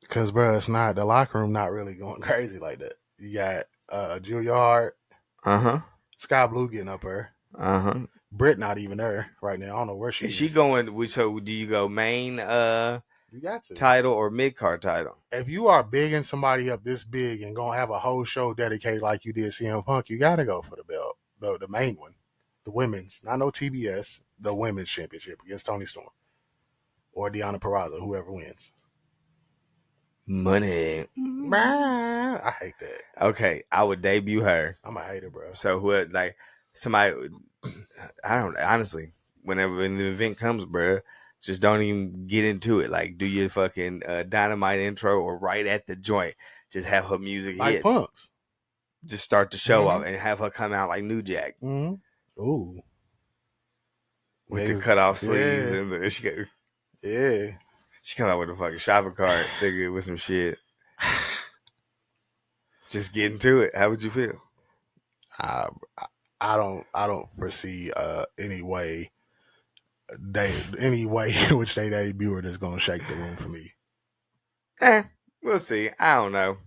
Because bro, it's not the locker room. Not really going crazy like that. You got Julia Hart, Uh-huh. Sky Blue getting up her. Uh-huh. Britt not even there right now. I don't know where she Is is. she going? So do you go main You got to. title or mid card title? If you are bigging somebody up this big and gonna have a whole show dedicated like you did CM Punk, you gotta go for the belt, the main one, the women's, not no TBS, the women's championship against Tony Storm or Deonna Purrazzo, whoever wins. Money. I hate that. Okay, I would debut her. I'm a hater, bro. So who like somebody? I don't honestly. Whenever when the event comes, bro, just don't even get into it. Like, do your fucking dynamite intro or right at the joint. Just have her music Like hit. Punks. Just start the show off and have her come out like New Jack Ooh. with the cut off sleeves yeah. and Yeah. she come out with a fucking shopping cart, nigga, with some shit. Just get into it. How would you feel? I don't foresee any way in which they debut it is gonna shake the room for me. We'll see. I don't know.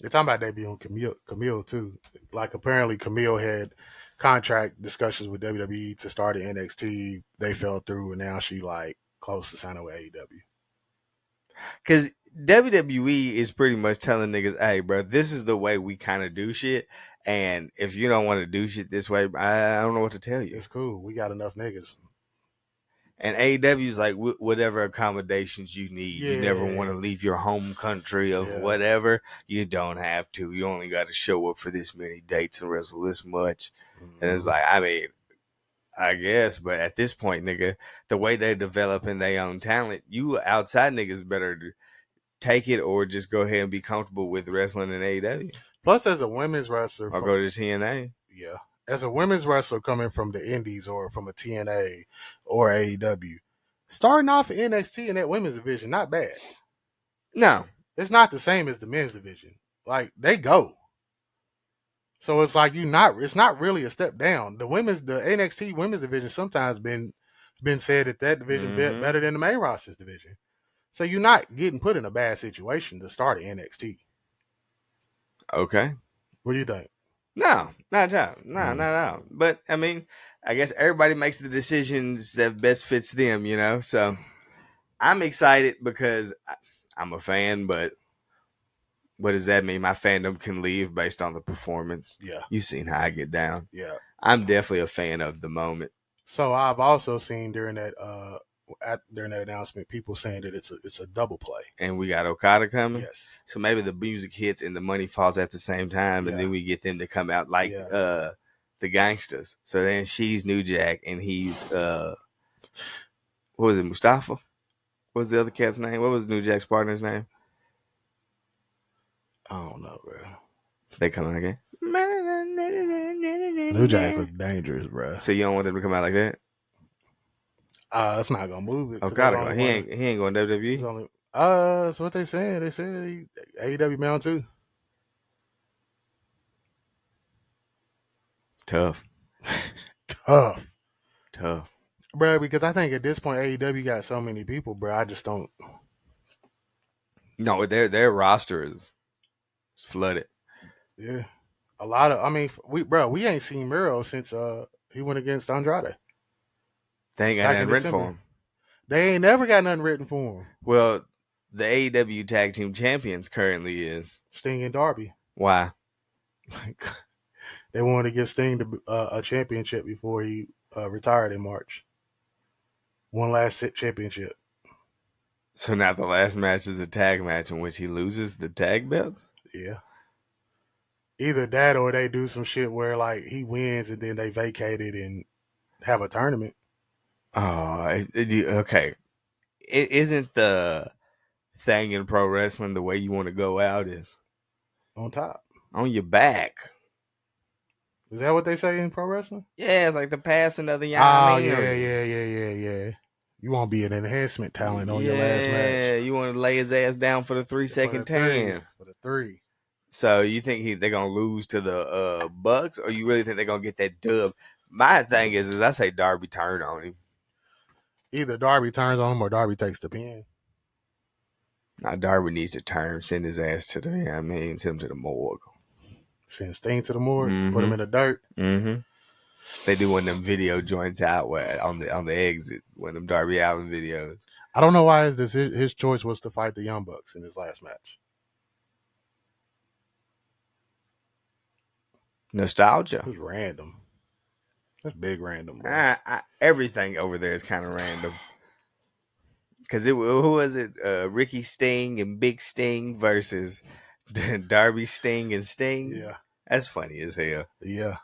They're talking about debuting Camille too. Like apparently Camille had contract discussions with WWE to start at NXT. They fell through, and now she like close to signing with AEW. Because WWE is pretty much telling niggas, hey, bro, this is the way we kind of do shit. And if you don't want to do shit this way, I don't know what to tell you. It's cool. We got enough niggas. And AEW is like, whatever accommodations you need. You never want to leave your home country of whatever. You don't have to. You only got to show up for this many dates and wrestle this much. And it's like, I mean, I guess, but at this point, nigga, the way they're developing their own talent, you outside niggas better take it or just go ahead and be comfortable with wrestling in AEW. Plus, as a women's wrestler, or go to TNA. Yeah, as a women's wrestler coming from the Indies or from a TNA or AEW, starting off in NXT in that women's division, not bad. No, it's not the same as the men's division. Like they go. So it's like it's not really a step down. The NXT women's division sometimes been said that division better than the main roster's division. So you're not getting put in a bad situation to start at NXT. Okay. What do you think? No, not at all. No, not at all. But I mean, I guess everybody makes the decisions that best fits them, you know? So I'm excited because I'm a fan, but what does that mean? My fandom can leave based on the performance. Yeah. You've seen how I get down. Yeah. I'm definitely a fan of the moment. So I've also seen during that announcement, people saying that it's a double play. And we got Okada coming. Yes. So maybe the music hits and the money falls at the same time, and then we get them to come out like the gangsters. So then she's New Jack, and he's what was it, Mustafa? What was the other cat's name? What was New Jack's partner's name? I don't know, bro. They come out again. New Jack was dangerous, bro. So you don't want them to come out like that? It's not gonna move it. Okada, he ain't going WWE. So what they saying? They said AEW bound too. Tough, bro. Because I think at this point AEW got so many people, bro. I just don't. No, their roster is flooded. Yeah, a lot of. I mean, we ain't seen Miro since he went against Andrade. They ain't got nothing written for him. They ain't never got nothing written for him. Well, the AEW Tag Team Champions currently is Sting and Darby. Why? They wanted to give Sting a championship before he retired in March. One last championship. So now the last match is a tag match in which he loses the tag belts? Yeah. Either that or they do some shit where like he wins and then they vacate it and have a tournament. Oh, okay. Isn't the thing in pro wrestling the way you want to go out is on top, on your back? Is that what they say in pro wrestling? Yeah, it's like the passing of the yeah. You won't be an enhancement talent on your last match. Yeah, you want to lay his ass down for the 3-second tan. For the 3. So you think they're gonna lose to the Bucks, or you really think they're gonna get that dub? My thing is I say Darby turn on him. Either Darby turns on him or Darby takes the pin. Now Darby needs to turn, send his ass to the send him to the morgue. Send Sting to the morgue, put him in the dirt. Mm-hmm. They do one of them video joints out where on the exit, one of them Darby Allin videos. I don't know why his choice was to fight the Young Bucks in his last match. Nostalgia. It's random. That's big random. Everything over there is kind of random. Because who was it? Ricky Sting and Big Sting versus Darby Sting and Sting. Yeah, that's funny as hell. Yeah.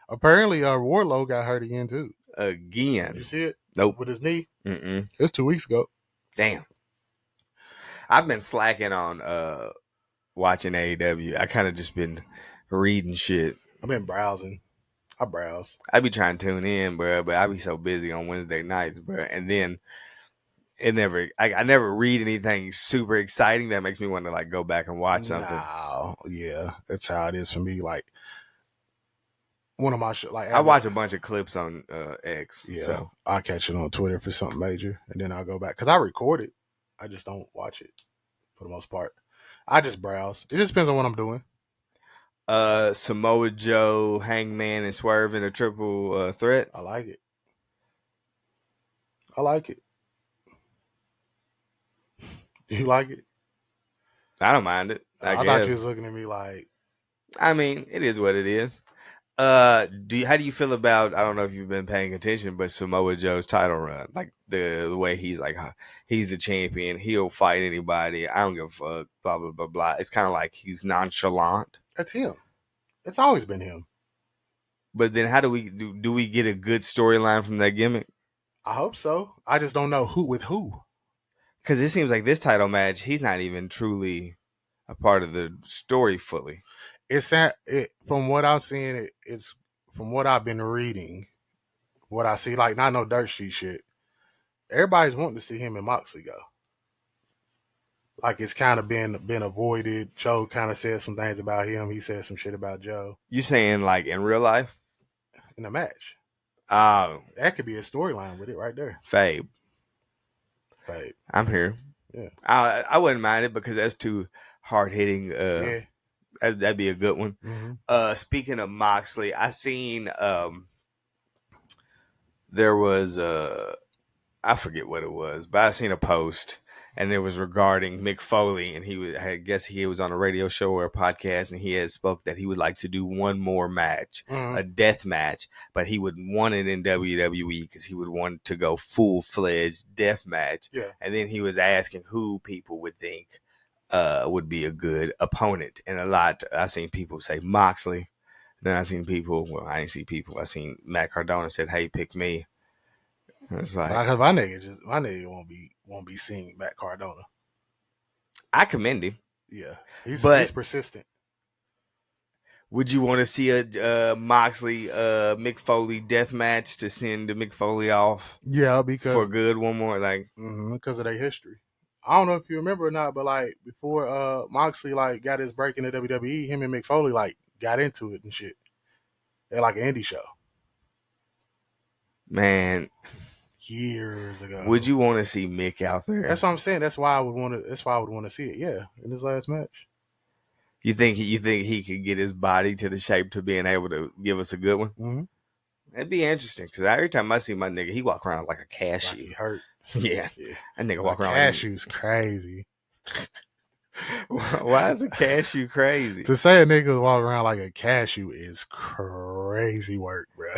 Apparently, Warlow got hurt again too. Again. Did you see it? Nope. With his knee. Mm-mm. It's 2 weeks ago. Damn. I've been slacking on watching AEW. I kind of just been reading shit. I've been browsing. I browse. I be trying to tune in, bro, but I be so busy on Wednesday nights, bro. And then I never read anything super exciting that makes me want to like go back and watch something. Yeah, that's how it is for me. Like one of my I watch a bunch of clips on X. Yeah, so I'll catch it on Twitter for something major, and then I'll go back because I record it. I just don't watch it for the most part. I just browse. It just depends on what I'm doing. Samoa Joe, Hangman, and Swerve in a triple threat. I like it. I like it. You like it? I don't mind it. I thought you was looking at me like. I mean, it is what it is. How do you feel about? I don't know if you've been paying attention, but Samoa Joe's title run, like the way he's like, he's the champion. He'll fight anybody. I don't give a fuck. Blah blah blah blah. It's kind of like he's nonchalant. That's him. It's always been him. But then, how do we get a good storyline from that gimmick? I hope so. I just don't know who with who. Because it seems like this title match, he's not even truly a part of the story fully. From what I'm seeing, it's from what I've been reading, what I see, like not no dirt sheet shit. Everybody's wanting to see him and Moxley go. Like it's kind of been avoided. Joe kind of said some things about him. He said some shit about Joe. You saying like in real life? In a match. That could be a storyline with it right there. Fabe. I'm here. Yeah. I wouldn't mind it because that's too hard hitting. Yeah. That'd be a good one. Mm-hmm. Speaking of Moxley, I seen there was I forget what it was, but I seen a post and it was regarding Mick Foley, and I guess he was on a radio show or a podcast, and he had spoke that he would like to do one more match, a death match, but he would want it in WWE because he would want to go full-fledged death match. Yeah. And then he was asking who people would think would be a good opponent, and I seen people say Moxley. Then I seen people. Well, I didn't see people. I seen Matt Cardona said, "Hey, pick me." It's like because my nigga won't be seeing Matt Cardona. I commend him. Yeah, he's persistent. Would you want to see a Moxley Mick Foley death match to send Mick Foley off? Yeah, because for good one more because of their history. I don't know if you remember or not, but like before Moxley like got his break in the WWE, him and Mick Foley like got into it and shit. They're like an indie show. Man, years ago. Would you want to see Mick out there? That's what I'm saying. That's why I would want to see it. Yeah, in his last match. You think he could get his body to the shape to being able to give us a good one? Mm-hmm. That'd be interesting because every time I see my nigga, he walk around like a cashew. Like he hurt. Yeah. That nigga walk around. Cashew's crazy. Why is a cashew crazy? To say a nigga walk around like a cashew is crazy work, bro.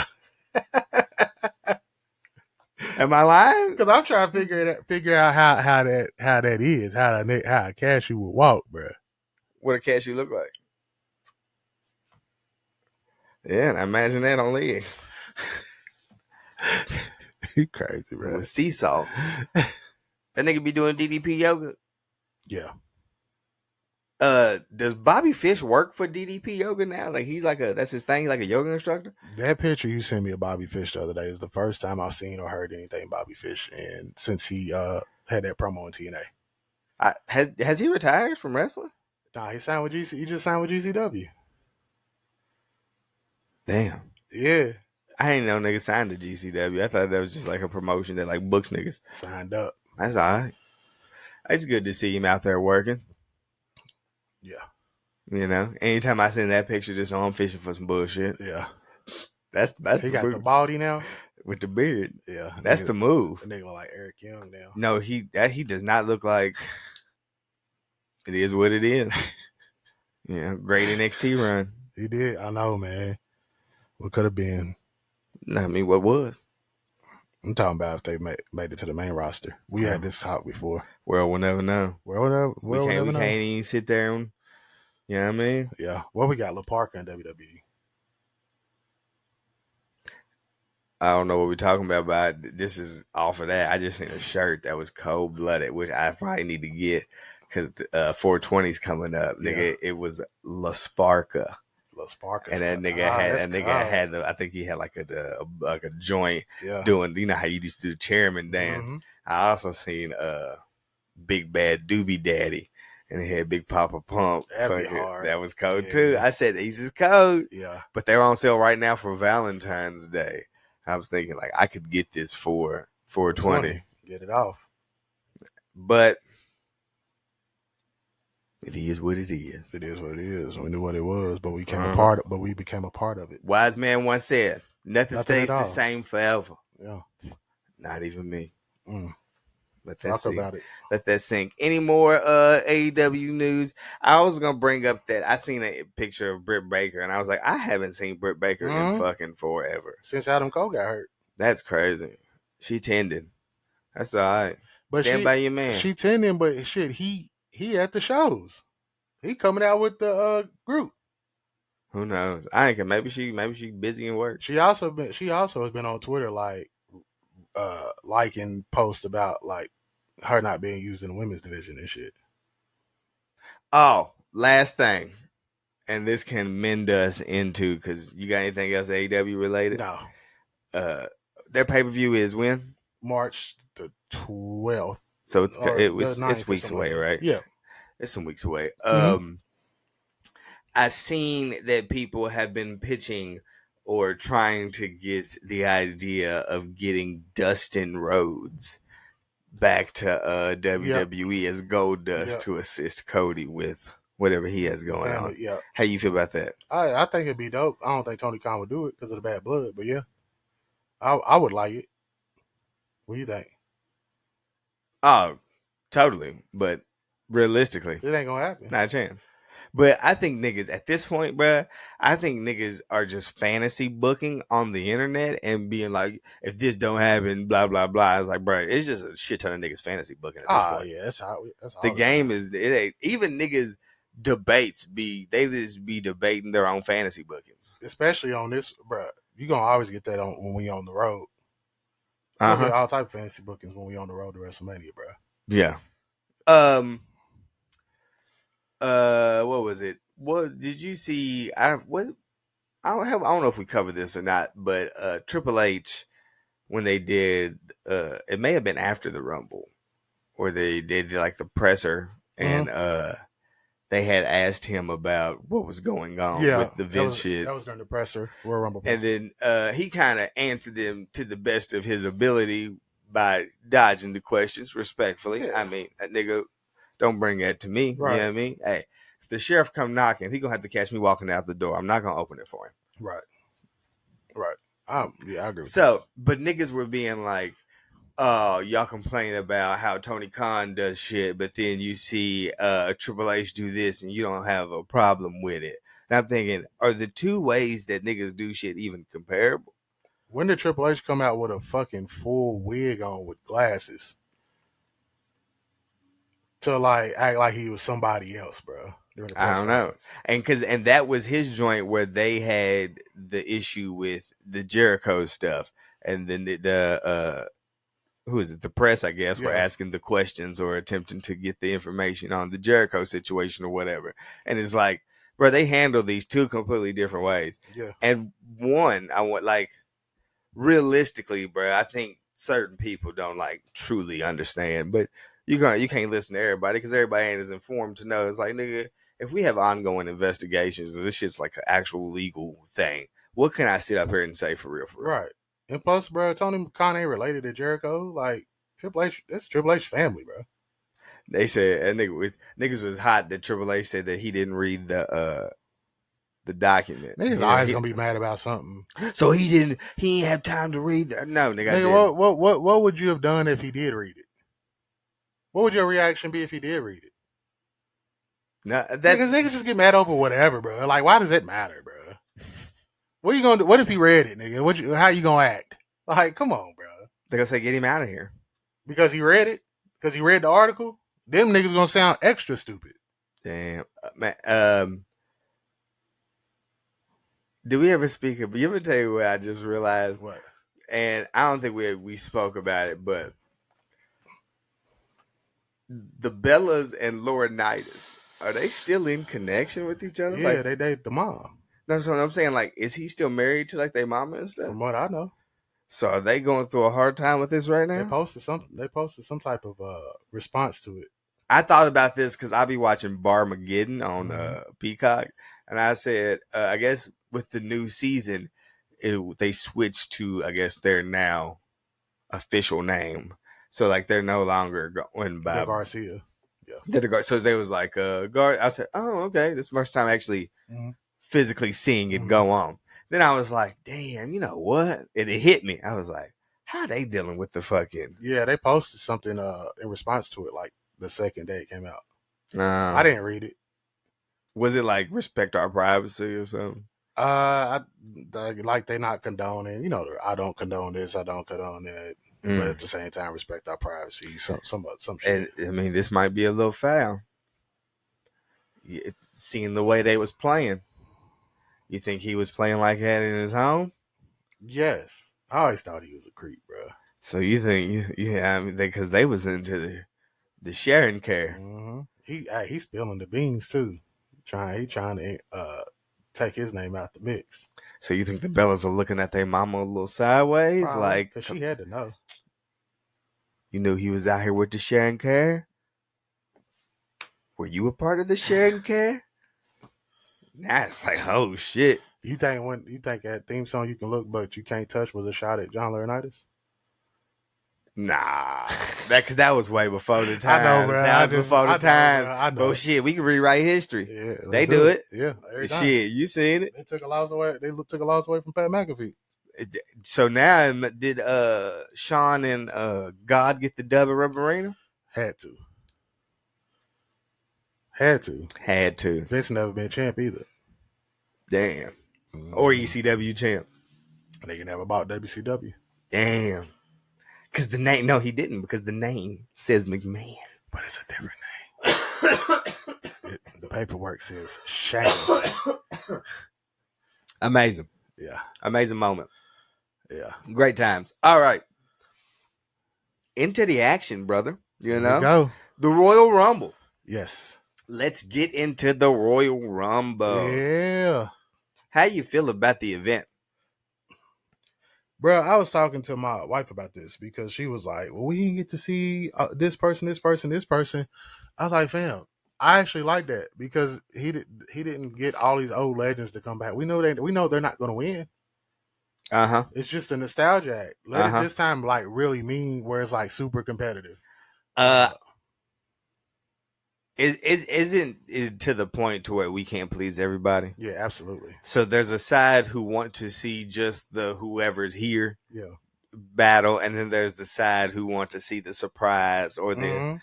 Am I lying? Because I'm trying to figure out how that is, how a cashew would walk, bro. What a cashew look like? Yeah, I imagine that on legs. He crazy, bro. With sea salt. That nigga be doing DDP yoga. Yeah. Does Bobby Fish work for DDP Yoga now? Like he's like that's his thing, like a yoga instructor. That picture you sent me of Bobby Fish the other day is the first time I've seen or heard anything Bobby Fish, and since he had that promo in TNA. Has he retired from wrestling? Nah, he signed with GC. He just signed with GCW. Damn. Yeah, I didn't know niggas signed to GCW. I thought that was just like a promotion that like books niggas. signed up. That's all right. It's good to see him out there working. Yeah, You know, anytime I send that picture, just know I'm fishing for some bullshit. yeah. That's He the got move. the baldy now. With the beard. Yeah, That's the move. The nigga look like Eric Young now. No, he does not look like. It is what it is. Yeah, great NXT run. He did. I know, man. What could have been? I mean, what was? I'm talking about if they made it to the main roster. We had this talk before. World will never know. We can't even sit there and, you know what I mean? Yeah. Well, we got La Parka in WWE. I don't know what we're talking about, but this is off of that. I just seen a shirt that was cold blooded, which I probably need to get because 420's coming up. Yeah. Nigga, it was La Sparka. La Sparka. And that nigga had I think he had like a joint doing, you know how you used to do the chairman dance. Mm-hmm. I also seen Big Bad Doobie Daddy, and he had Big Papa Pump. That'd be hard. That was cold too. I said these is cold. Yeah. But they're on sale right now for Valentine's Day. I was thinking like I could get this for 420. Get it off. But it is what it is. It is what it is. We knew what it was, but we became a part of it. Wise man once said, nothing stays the same forever. Yeah. Not even me. Talk about it. Let that sink. Any more AEW news? I was gonna bring up that I seen a picture of Britt Baker, and I was like, I haven't seen Britt Baker in fucking forever since Adam Cole got hurt. That's crazy. She tending. That's all right. But stand by your man. She tending, but shit, he at the shows. He coming out with the group. Who knows? I ain't. Maybe she busy in work. She also has been on Twitter like liking posts about like her not being used in the women's division and shit. Oh, last thing, and this can mend us into because you got anything else AEW related? No. Their pay-per-view is when? March the 12th. So it's weeks away, right? Yeah, it's some weeks away. I've seen that people have been pitching or trying to get the idea of getting Dustin Rhodes back to WWE as Goldust to assist Cody with whatever he has going on. Yeah. How you feel about that? I think it'd be dope. I don't think Tony Khan would do it because of the bad blood, but yeah, I would like it. What do you think? Oh, totally. But realistically, it ain't gonna happen. Not a chance. But I think niggas at this point, bruh, I think niggas are just fantasy booking on the internet and being like, if this don't happen, blah, blah, blah. It's like, bruh, it's just a shit ton of niggas fantasy booking at this point. Yeah, that's how the game is. It ain't even niggas debates they just be debating their own fantasy bookings. Especially on this, bruh. You gonna always get that on when we on the road. Get all type of fantasy bookings when we on the road to WrestleMania, bruh. Yeah. What was it? What did you see? I don't know if we covered this or not, but Triple H, when they did, it may have been after the Rumble, or they did like the presser, and they had asked him about what was going on with the Vince shit. That was during the presser, Royal Rumble presser. And then he kind of answered them to the best of his ability by dodging the questions respectfully. Yeah. I mean, that nigga, don't bring that to me. Right. You know what I mean? Hey, if the sheriff come knocking, he gonna have to catch me walking out the door. I'm not gonna open it for him. Right. Yeah, I agree with that. But niggas were being like, oh, y'all complain about how Tony Khan does shit, but then you see Triple H do this and you don't have a problem with it. And I'm thinking, are the two ways that niggas do shit even comparable? When did Triple H come out with a fucking full wig on with glasses? To like act like he was somebody else, bro. I don't know. And that was his joint where they had the issue with the Jericho stuff. And then who is it? The press, I guess, were Yeah. asking the questions or attempting to get the information on the Jericho situation or whatever. And it's like, bro, they handle these two completely different ways. Yeah. And one, I want like realistically, bro, I think certain people don't like truly understand, but you can't listen to everybody because everybody ain't as informed to know. It's like, nigga, if we have ongoing investigations and this shit's like an actual legal thing, what can I sit up here and say for real? Right. And plus, bro, Tony Khan ain't related to Jericho. Like Triple H, that's Triple H family, bro. They said niggas was hot that Triple H said that he didn't read the document. Niggas always gonna be mad about something. So he ain't have time to read that. No, nigga, I Nigga, didn't. what would you have done if he did read it? What would your reaction be if he did read it? No, Because niggas just get mad over whatever, bro. Like, why does it matter, bro? What you gonna do? What if he read it, nigga? How you gonna act? Like, come on, bro. they're gonna say get him out of here. Because he read it? Because he read the article? Them niggas gonna sound extra stupid. Damn, man. Did we ever speak of? You ever tell you what I just realized? What? And I don't think we spoke about it, but the Bellas and Laurinaitis, are they still in connection with each other? Yeah, like, they date the mom. That's what I'm saying. Like, is he still married to like their mama and stuff? From what I know. So are they going through a hard time with this right now? They posted some type of response to it. I thought about this because I be watching Barmageddon on Peacock, and I said, I guess with the new season, they switched to, I guess, their now official name. So like they're no longer going by Garcia. Yeah. So they was like I said, oh, okay, this is the first time actually physically seeing it go on. Then I was like, damn, you know what? And it hit me. I was like, how are they dealing with the fucking? Yeah, they posted something in response to it, like the second day it came out. I didn't read it. Was it like respect our privacy or something? Like they not condoning. You know, I don't condone this. I don't condone that. But at the same time, respect our privacy. Some shit. And I mean, this might be a little foul. Seeing the way they was playing, you think he was playing like that in his home? Yes, I always thought he was a creep, bro. So you think, yeah? I mean, because they was into the sharing care. Mm-hmm. He's spilling the beans too. He trying to take his name out the mix. So you think the Bellas are looking at their mama a little sideways? Probably, like, because she had to know. You knew he was out here with the sharing care? Were you a part of the sharing care? Now it's like, oh shit. You think that theme song you can look but you can't touch was a shot at John Laurinaitis? Nah, because that was way before the time. I know, bro. That was before the time. I know. Bro, shit, we can rewrite history. Yeah, they do it. Yeah, shit, you seen it? They took a loss away. They took a loss away from Pat McAfee. So now, did Sean and God get the dub at Rubber Arena? Had to. Had to. Vince never been champ either. Damn. Or ECW champ. They can never bought WCW. Damn. Because the name, no, he didn't, because the name says McMahon. But it's a different name. The paperwork says Shane. Amazing. Yeah. Amazing moment. Yeah. Great times. All right. Into the action, brother. You know? Go. The Royal Rumble. Yes. Let's get into the Royal Rumble. Yeah. How you feel about the event? Bro, I was talking to my wife about this because she was like, well, we didn't get to see this person. I was like, fam, I actually like that because he didn't get all these old legends to come back. We know they're not going to win. Uh-huh. It's just a nostalgia act. Let it this time like really mean where it's like super competitive. Isn't to the point to where we can't please everybody? Yeah, absolutely. So there's a side who want to see just the whoever's here battle, and then there's the side who want to see the surprise or the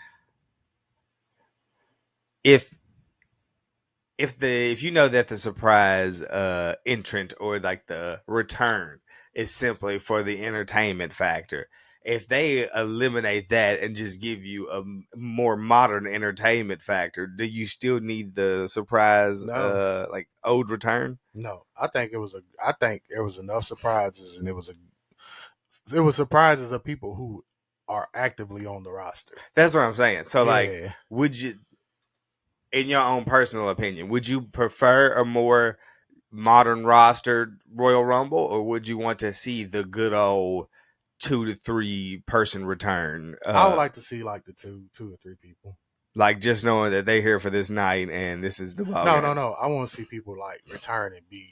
if you know that the surprise entrant or like the return is simply for the entertainment factor. If they eliminate that and just give you a more modern entertainment factor, do you still need the surprise, like old return? No, I think there was enough surprises, and it was surprises of people who are actively on the roster. That's what I'm saying. So, like, Yeah. would you, in your own personal opinion, would you prefer a more modern roster Royal Rumble, or would you want to see the good old 2 to 3 person return? I would like to see like the two or three people. Like just knowing that they're here for this night and this is the ball game. No. I want to see people like return and be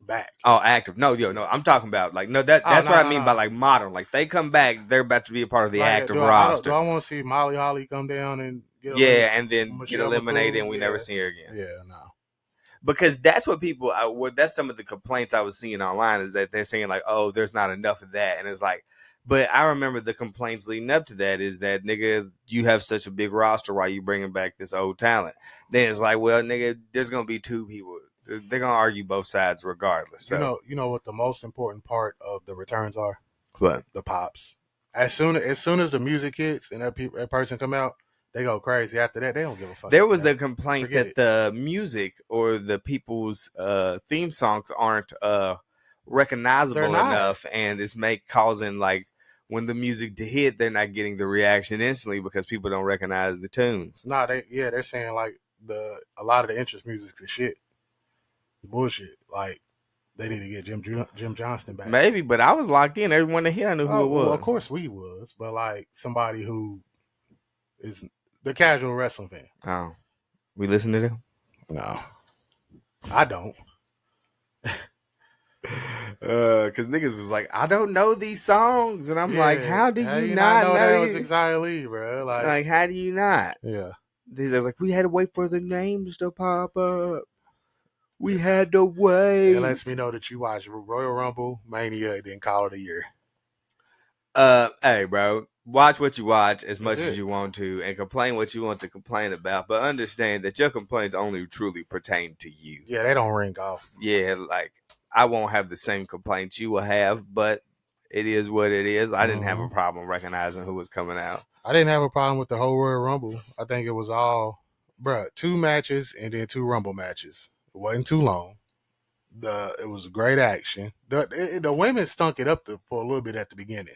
back. Oh, active. No, I'm talking about like that's what I mean by like modern. Like they come back, they're about to be a part of the like, active roster. Do I want to see Molly Holly come down and and then get Michelle eliminated McCool? and we never see her again? Yeah, no. Because that's what people. That's some of the complaints I was seeing online is that they're saying like, oh, there's not enough of that, and it's like. But I remember the complaints leading up to that is that, nigga, you have such a big roster. Why you bringing back this old talent? Then it's like, well, nigga, there's going to be two people. They're going to argue both sides regardless. So. You know what the most important part of the returns are? What? The pops. As soon as the music hits and that person come out, they go crazy. After that, they don't give a fuck. There was the complaint that the music or the people's theme songs aren't recognizable enough, and it's causing like when the music to hit, they're not getting the reaction instantly because people don't recognize the tunes. Nah, they're saying like a lot of the interest music is shit, bullshit. Like they need to get Jim Johnston back. Maybe, but I was locked in. Everyone that hit, I knew who it was. Well, of course we was, but like somebody who is the casual wrestling fan. Oh, we listen to them? No, I don't. Because niggas was like, I don't know these songs, and I'm like, how do you not know that was Xia Li, bro? Like, how do you not? Yeah. These are like, we had to wait for the names to pop up. We had to wait. It lets me know that you watch Royal Rumble, Mania, and then call it a year. Hey, bro, watch what you watch as much as you want to, and complain what you want to complain about. But understand that your complaints only truly pertain to you. Yeah, they don't ring off. Yeah, like I won't have the same complaints you will have, but it is what it is. I didn't have a problem recognizing who was coming out. I didn't have a problem with the whole Royal Rumble. I think it was all, 2 matches and then 2 Rumble matches. It wasn't too long. It was great action. The women stunk it up for a little bit at the beginning.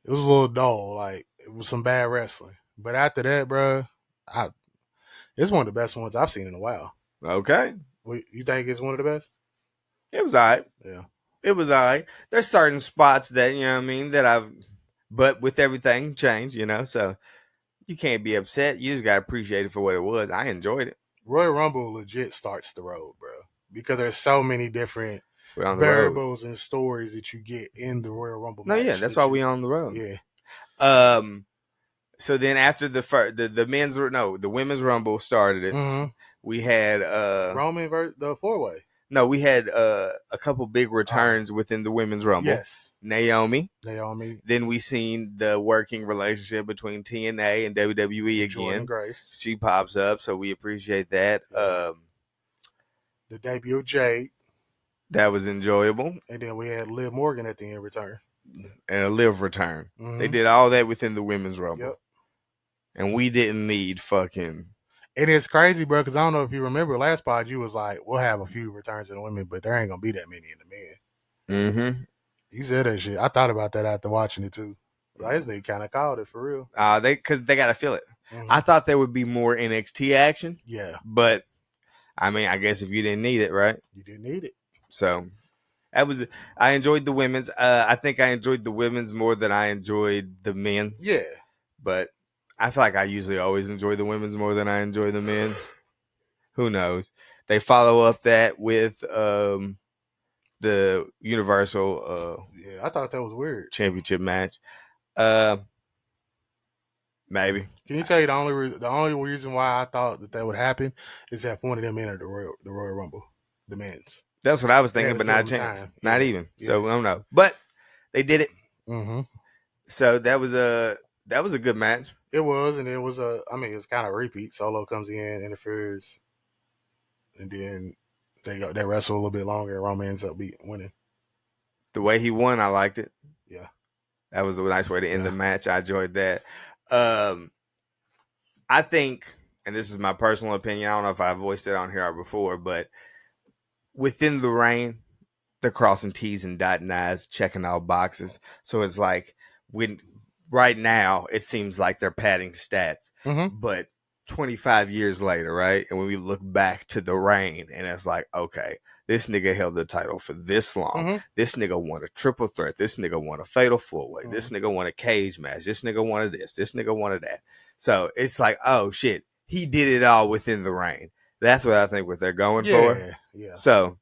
It was a little dull. Like it was some bad wrestling. But after that, bro, it's one of the best ones I've seen in a while. Okay. You think it's one of the best? It was all right. Yeah. It was all right. There's certain spots that, you know what I mean, but with everything changed, so you can't be upset. You just got to appreciate it for what it was. I enjoyed it. Royal Rumble legit starts the road, bro, because there's so many different variables and stories that you get in the Royal Rumble match. No, yeah, that's why we on the road. Yeah. So then after the women's Rumble started it. Mm-hmm. We had Roman the 4-way. No, we had a couple big returns within the women's Rumble. Yes. Naomi. Then we seen the working relationship between TNA and WWE again. Jordan Grace. She pops up, so we appreciate that. Yeah. The debut of Jade. That was enjoyable. And then we had Liv Morgan at the end return. And a Liv return. Mm-hmm. They did all that within the women's Rumble. Yep. And we didn't need fucking... It is crazy, bro, because I don't know if you remember last pod, you was like, we'll have a few returns in the women, but there ain't going to be that many in the men. Mm-hmm. You said that shit. I thought about that after watching it, too. Like, this nigga kind of called it, for real. Because they got to feel it. Mm-hmm. I thought there would be more NXT action. Yeah. But, I mean, I guess if you didn't need it, right? You didn't need it. So, I enjoyed the women's. I think I enjoyed the women's more than I enjoyed the men's. Yeah. But I feel like I usually always enjoy the women's more than I enjoy the men's. Who knows? They follow up that with the Universal yeah, I thought that was weird. Championship match. Maybe. Can you tell you the only reason why I thought that would happen is if one of them entered the Royal Rumble, the men's. That's what I was thinking, but not a chance. Not even. Yeah. So I don't know. But they did it. Mm-hmm. So that was a good match. It was, and it was it's kind of a repeat. Solo comes in, interferes, and then they wrestle a little bit longer, and Roman ends up winning. The way he won, I liked it. Yeah. That was a nice way to end the match. I enjoyed that. I think, and this is my personal opinion, I don't know if I voiced it on here before, but within the reign, they're crossing T's and dotting I's, checking all boxes. So it's like, when right now it seems like they're padding stats, but 25 years later, right? And when we look back to the reign, and it's like, okay, this nigga held the title for this long. This nigga won a triple threat. This nigga won a fatal four-way. This nigga won a cage match. This nigga wanted this. This nigga wanted that. So it's like, oh shit, he did it all within the reign. That's what I think what they're going for. Yeah. So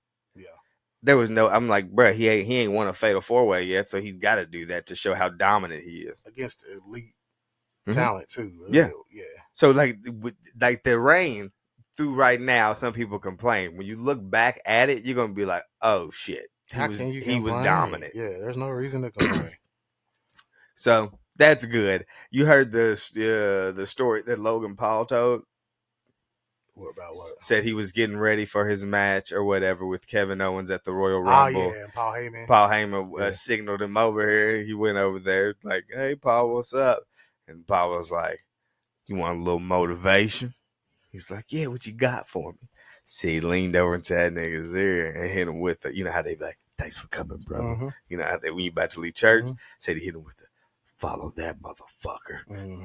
there was no. I'm like, bro, he ain't won a fatal four-way yet, so he's got to do that to show how dominant he is against elite talent too. Yeah. Yeah. So like the reign through right now, some people complain. When you look back at it, you're gonna be like, oh shit, he was dominant. Yeah, there's no reason to complain. So that's good. You heard the story that Logan Paul told. What about what? Said he was getting ready for his match or whatever with Kevin Owens at the Royal Rumble. Oh yeah, and Paul Heyman. Paul Heyman signaled him over here. He went over there like, hey Paul, what's up? And Paul was like, you want a little motivation? He's like, yeah, what you got for me? See, he leaned over into that nigga's ear and hit him with the, you know how they be like, thanks for coming, brother. You know how they, when you about to leave church, said he hit him with the, follow that motherfucker.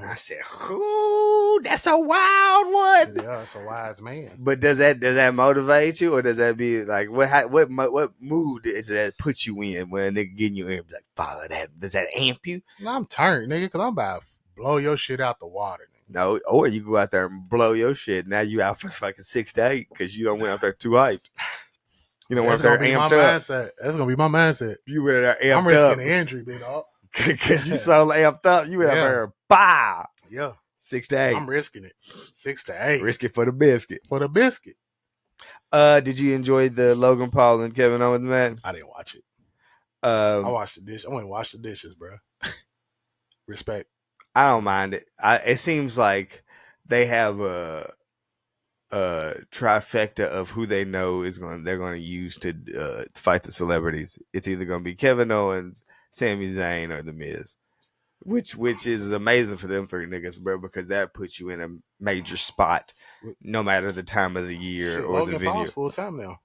I said, ooh, that's a wild one. Yeah, that's a wise man. But does that motivate you, or does that be like what mood does that put you in when a nigga getting you in like follow that? Does that amp you? No, I'm turned, nigga, because I'm about to blow your shit out the water. No, or you go out there and blow your shit. Now you out for fucking 6 to 8 because you don't went out there too hyped. You don't went out there amped up. Mindset. That's gonna be my mindset. You went out there amped up. I'm risking the injury, big dog. Because you so amped up. You went out there, bah. Yeah. 6 to 8. I'm risking it. 6 to 8. Risk it for the biscuit. For the biscuit. Did you enjoy the Logan Paul and Kevin Owens match? I didn't watch it. I watched the dish. I went and washed the dishes, bro. Respect. I don't mind it. It seems like they have a trifecta of who they know they're going to use to fight the celebrities. It's either going to be Kevin Owens, Sami Zayn, or The Miz, which is amazing for them three niggas, bro, because that puts you in a major spot, no matter the time of the year or Logan the venue. Paul's full time now.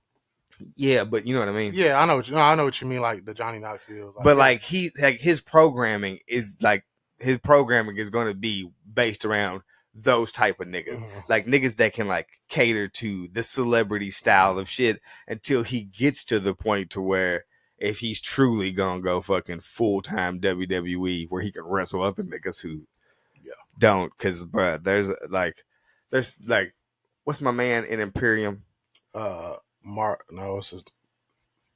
Yeah, but you know what I mean. Yeah, I know what you mean, like the Johnny Knoxville. But like his programming is going to be based around those type of niggas, like niggas that can like cater to the celebrity style of shit until he gets to the point to where if he's truly gonna go fucking full time WWE where he can wrestle other niggas who don't, because bruh, there's like what's my man in Imperium? It's just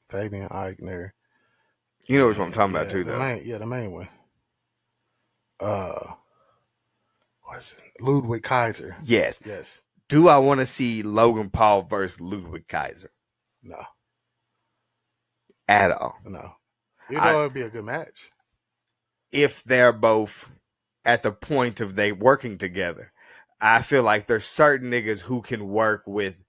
Fabian Eichner. You know what I'm talking about too, though. The main one. What is it? Ludwig Kaiser. Yes. Yes. Do I want to see Logan Paul versus Ludwig Kaiser? No. At all. No. You know it'd be a good match. If they're both at the point of they working together. I feel like there's certain niggas who can work with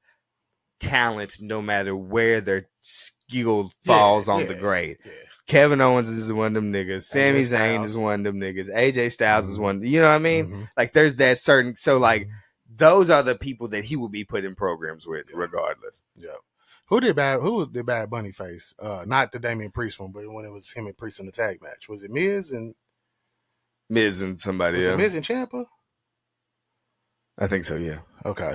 talent no matter where their skill falls on the grade. Yeah. Kevin Owens is one of them niggas. Sami Zayn is one of them niggas. AJ Styles is one. You know what I mean? Like there's that certain. So like those are the people that he will be put in programs with, regardless. Yeah. Who did Bad Bunny face? Not the Damian Priest one, but when it was him and Priest in the tag match. Was it Miz and somebody else? Miz and Ciampa? I think so. Yeah. Okay.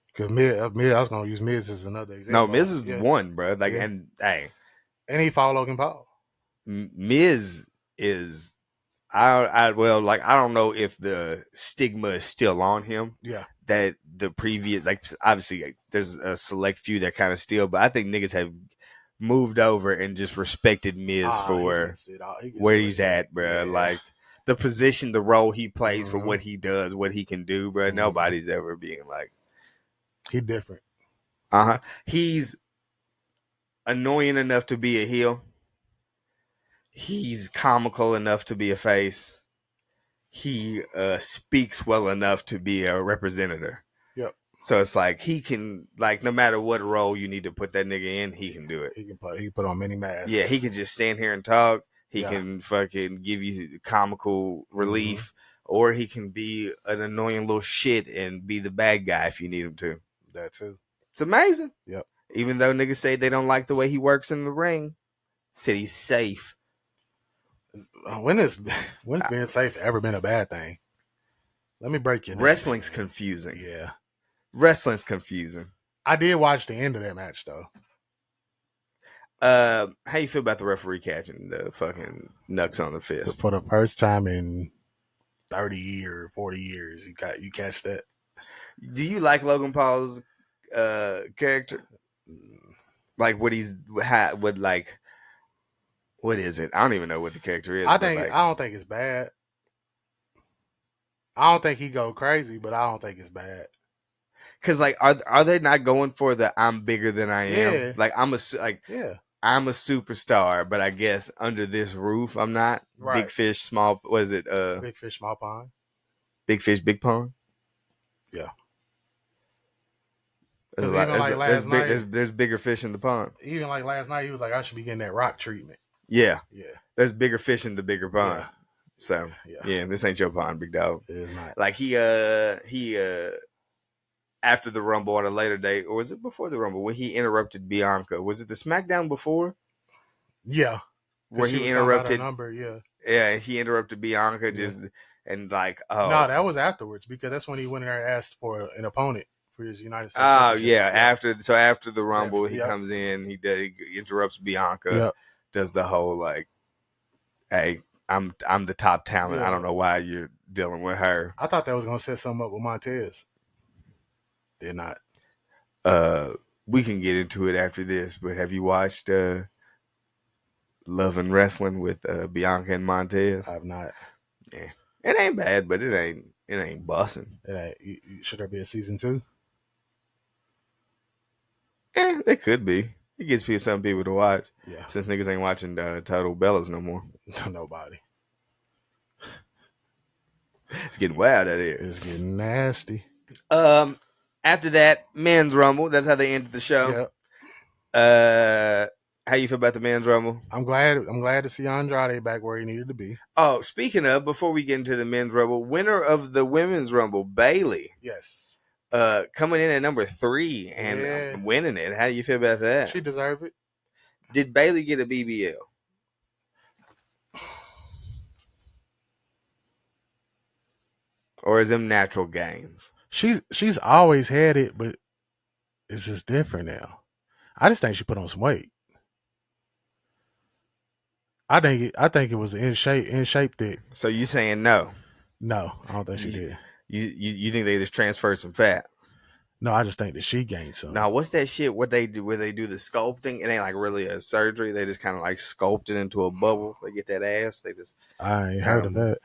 Because Miz, I was gonna use Miz as another example. No, Miz is one, bro. Like, and hey, and he fought Logan Paul. Miz is, I don't know if the stigma is still on him. Yeah. That the previous, like, obviously there's a select few that kind of still, but I think niggas have moved over and just respected Miz for where he's at, bro. Yeah. Like the position, the role he plays for what he does, what he can do, bro. Nobody's ever being like, he different. He's annoying enough to be a heel. He's comical enough to be a face. He speaks well enough to be a representative. Yep. So it's like he can, like, no matter what role you need to put that nigga in, he can do it. He can put on many masks. Yeah, he can just stand here and talk. He can fucking give you comical relief, or he can be an annoying little shit and be the bad guy if you need him to. That too. It's amazing. Yep. Even though niggas say they don't like the way he works in the ring, said he's safe. When is being safe ever been a bad thing? Let me break your neck. Wrestling's confusing. Yeah. Wrestling's confusing. I did watch the end of that match though. How you feel about the referee catching the fucking knucks on the fist? For the first time in 30 years, 40 years, you catch that. Do you like Logan Paul's character? Like what is it? I don't even know what the character is. I don't think it's bad. I don't think he go crazy, but I don't think it's bad. Cause like, are they not going for the I'm bigger than I am? Yeah. Like I'm a superstar, but I guess under this roof I'm not. Right. Big fish, small. What is it? Big fish, small pond. Big fish, big pond. Yeah. There's, there's bigger fish in the pond. Even like last night, he was like, I should be getting that rock treatment. Yeah. Yeah. There's bigger fish in the bigger pond. Yeah. So yeah, this ain't your pond, big dog. It is not. Like he after the Rumble on a later date, or was it before the Rumble when he interrupted Bianca? Was it the SmackDown before? Yeah. Where he interrupted number, yeah. Yeah, he interrupted Bianca and like no, that was afterwards because that's when he went in there and asked for an opponent for his United States. Oh yeah, after the Rumble, he comes in, he interrupts Bianca, does the whole like, hey, I'm the top talent. I don't know why you're dealing with her. I thought that was gonna set something up with Montez. They're not. We can get into it after this, but have you watched Love and Wrestling with Bianca and Montez? I have not. Yeah, it ain't bad, but it ain't busting. It ain't. Should there be a season 2? Yeah, there could be. It gets some people to watch. Yeah, since niggas ain't watching Total Bellas no more. Nobody. It's getting wild out here. It's getting nasty. After that, Men's Rumble. That's how they ended the show. Yep. How you feel about the Men's Rumble? I'm glad to see Andrade back where he needed to be. Oh, speaking of, before we get into the Men's Rumble, winner of the Women's Rumble, Bayley. Yes. Coming in at number 3 and winning it. How do you feel about that? She deserved it. Did Bayley get a BBL? Or is them natural gains? She's always had it, but it's just different now. I just think she put on some weight. I think it was in shape that. So you saying no? No, I don't think she did. You think they just transferred some fat? No, I just think that she gained some. Now, what's that shit? What they do? Where they do the sculpting? It ain't like really a surgery. They just kind of like sculpt it into a bubble. They get that ass. They just. I ain't heard of that.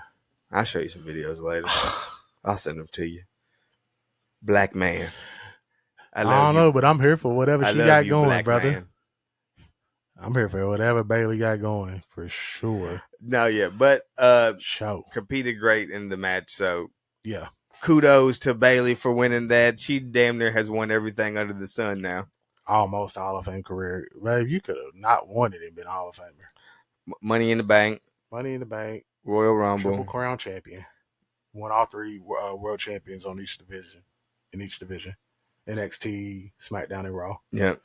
I'll show you some videos later. I'll send them to you. Black man. I don't know, but I'm here for whatever she got going, brother. Man. I'm here for whatever Bayley got going for sure. No, yeah, but show competed great in the match. So yeah, kudos to Bayley for winning that. She damn near has won everything under the sun now. Almost Hall of Fame career, babe. You could have not won it and been Hall of Famer. Money in the Bank, Royal Rumble, Triple Crown champion. Won all 3 world champions on each division. NXT, SmackDown, and Raw. Yep.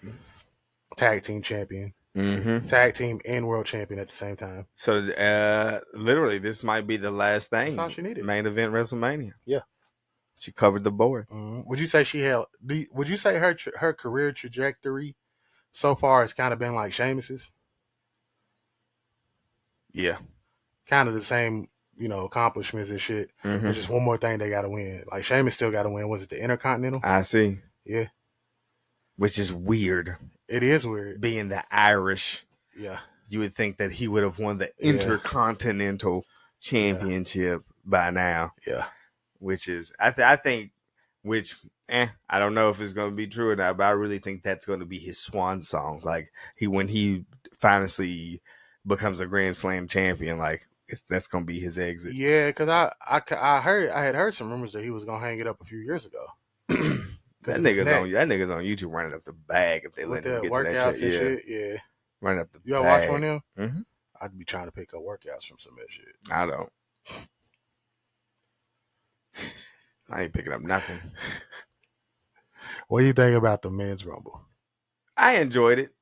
Tag team champion. Mm-hmm. Tag team and world champion at the same time. So, literally, this might be the last thing. That's all she needed. Main event WrestleMania. Yeah. She covered the board. Mm-hmm. Would you say would you say her career trajectory so far has kind of been like Sheamus's? Yeah. Kind of the same, accomplishments and shit. Mm-hmm. There's just one more thing they got to win. Like Sheamus still got to win. Was it the Intercontinental? I see. Yeah. Which is weird. It is weird. Being the Irish. Yeah. You would think that he would have won the Intercontinental Championship by now. Yeah. Which is, I think, I don't know if it's going to be true or not, but I really think that's going to be his swan song. Like, when he finally becomes a Grand Slam champion, like, that's going to be his exit. Yeah, because I had heard some rumors that he was going to hang it up a few years ago. That nigga's on YouTube running up the bag if they let him get to that shit. Yeah. Running up the bag. You ever watch one of them? Mm-hmm. I'd be trying to pick up workouts from some of that shit. I don't. I ain't picking up nothing. What do you think about the Men's Rumble? I enjoyed it.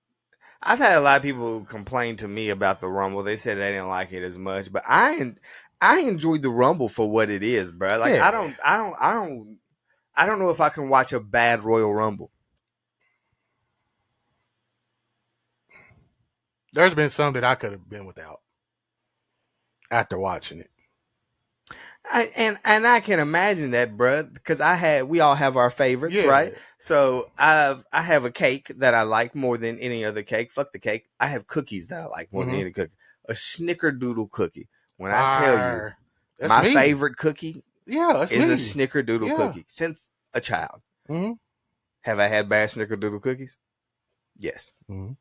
I've had a lot of people complain to me about the Rumble. They said they didn't like it as much, but I enjoyed the Rumble for what it is, bro. Like Yeah. I don't know if I can watch a bad Royal Rumble. There's been some that I could have been without after watching it. And I can imagine that, bro, because we all have our favorites, Yeah. right? So I have a cake that I like more than any other cake. Fuck the cake. I have cookies that I like more than any cookie. A snickerdoodle cookie. When I tell you, That's my me. favorite cookie that's is me. a snickerdoodle Yeah. cookie since a child. Mm-hmm. Have I had bad snickerdoodle cookies? Yes. Mm-hmm.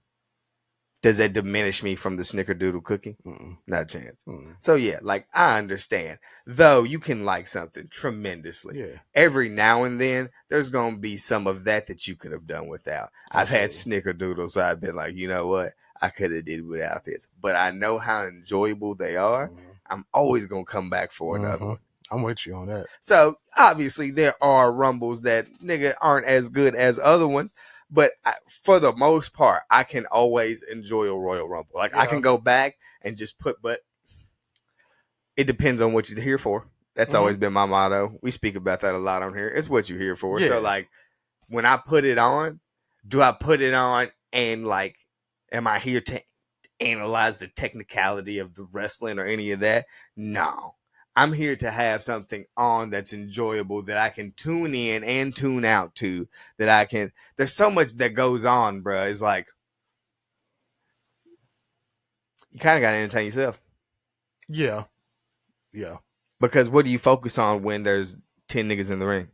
Does that diminish me from the snickerdoodle cookie? Mm-mm. Not a chance. Mm-mm. So yeah, like I understand. Though you can like something tremendously. Yeah. Every now and then there's gonna be some of that you could have done without. I've had snickerdoodles, so I've been like, you know what? I could have did without this. But I know how enjoyable they are. Mm-hmm. I'm always gonna come back for another one. I'm with you on that. So obviously there are rumbles that nigga aren't as good as other ones. But for the most part, I can always enjoy a Royal Rumble. Like I can go back and just but it depends on what you're here for. That's always been my motto. We speak about that a lot on here. It's what you're here for. Yeah. So like when I put it on, do I put it on and like, am I here to analyze the technicality of the wrestling or any of that? No. I'm here to have something on that's enjoyable that I can tune in and tune out to. That I can. There's so much that goes on, bro. It's like you kind of got to entertain yourself. Yeah. Yeah. Because what do you focus on when there's 10 niggas in the ring?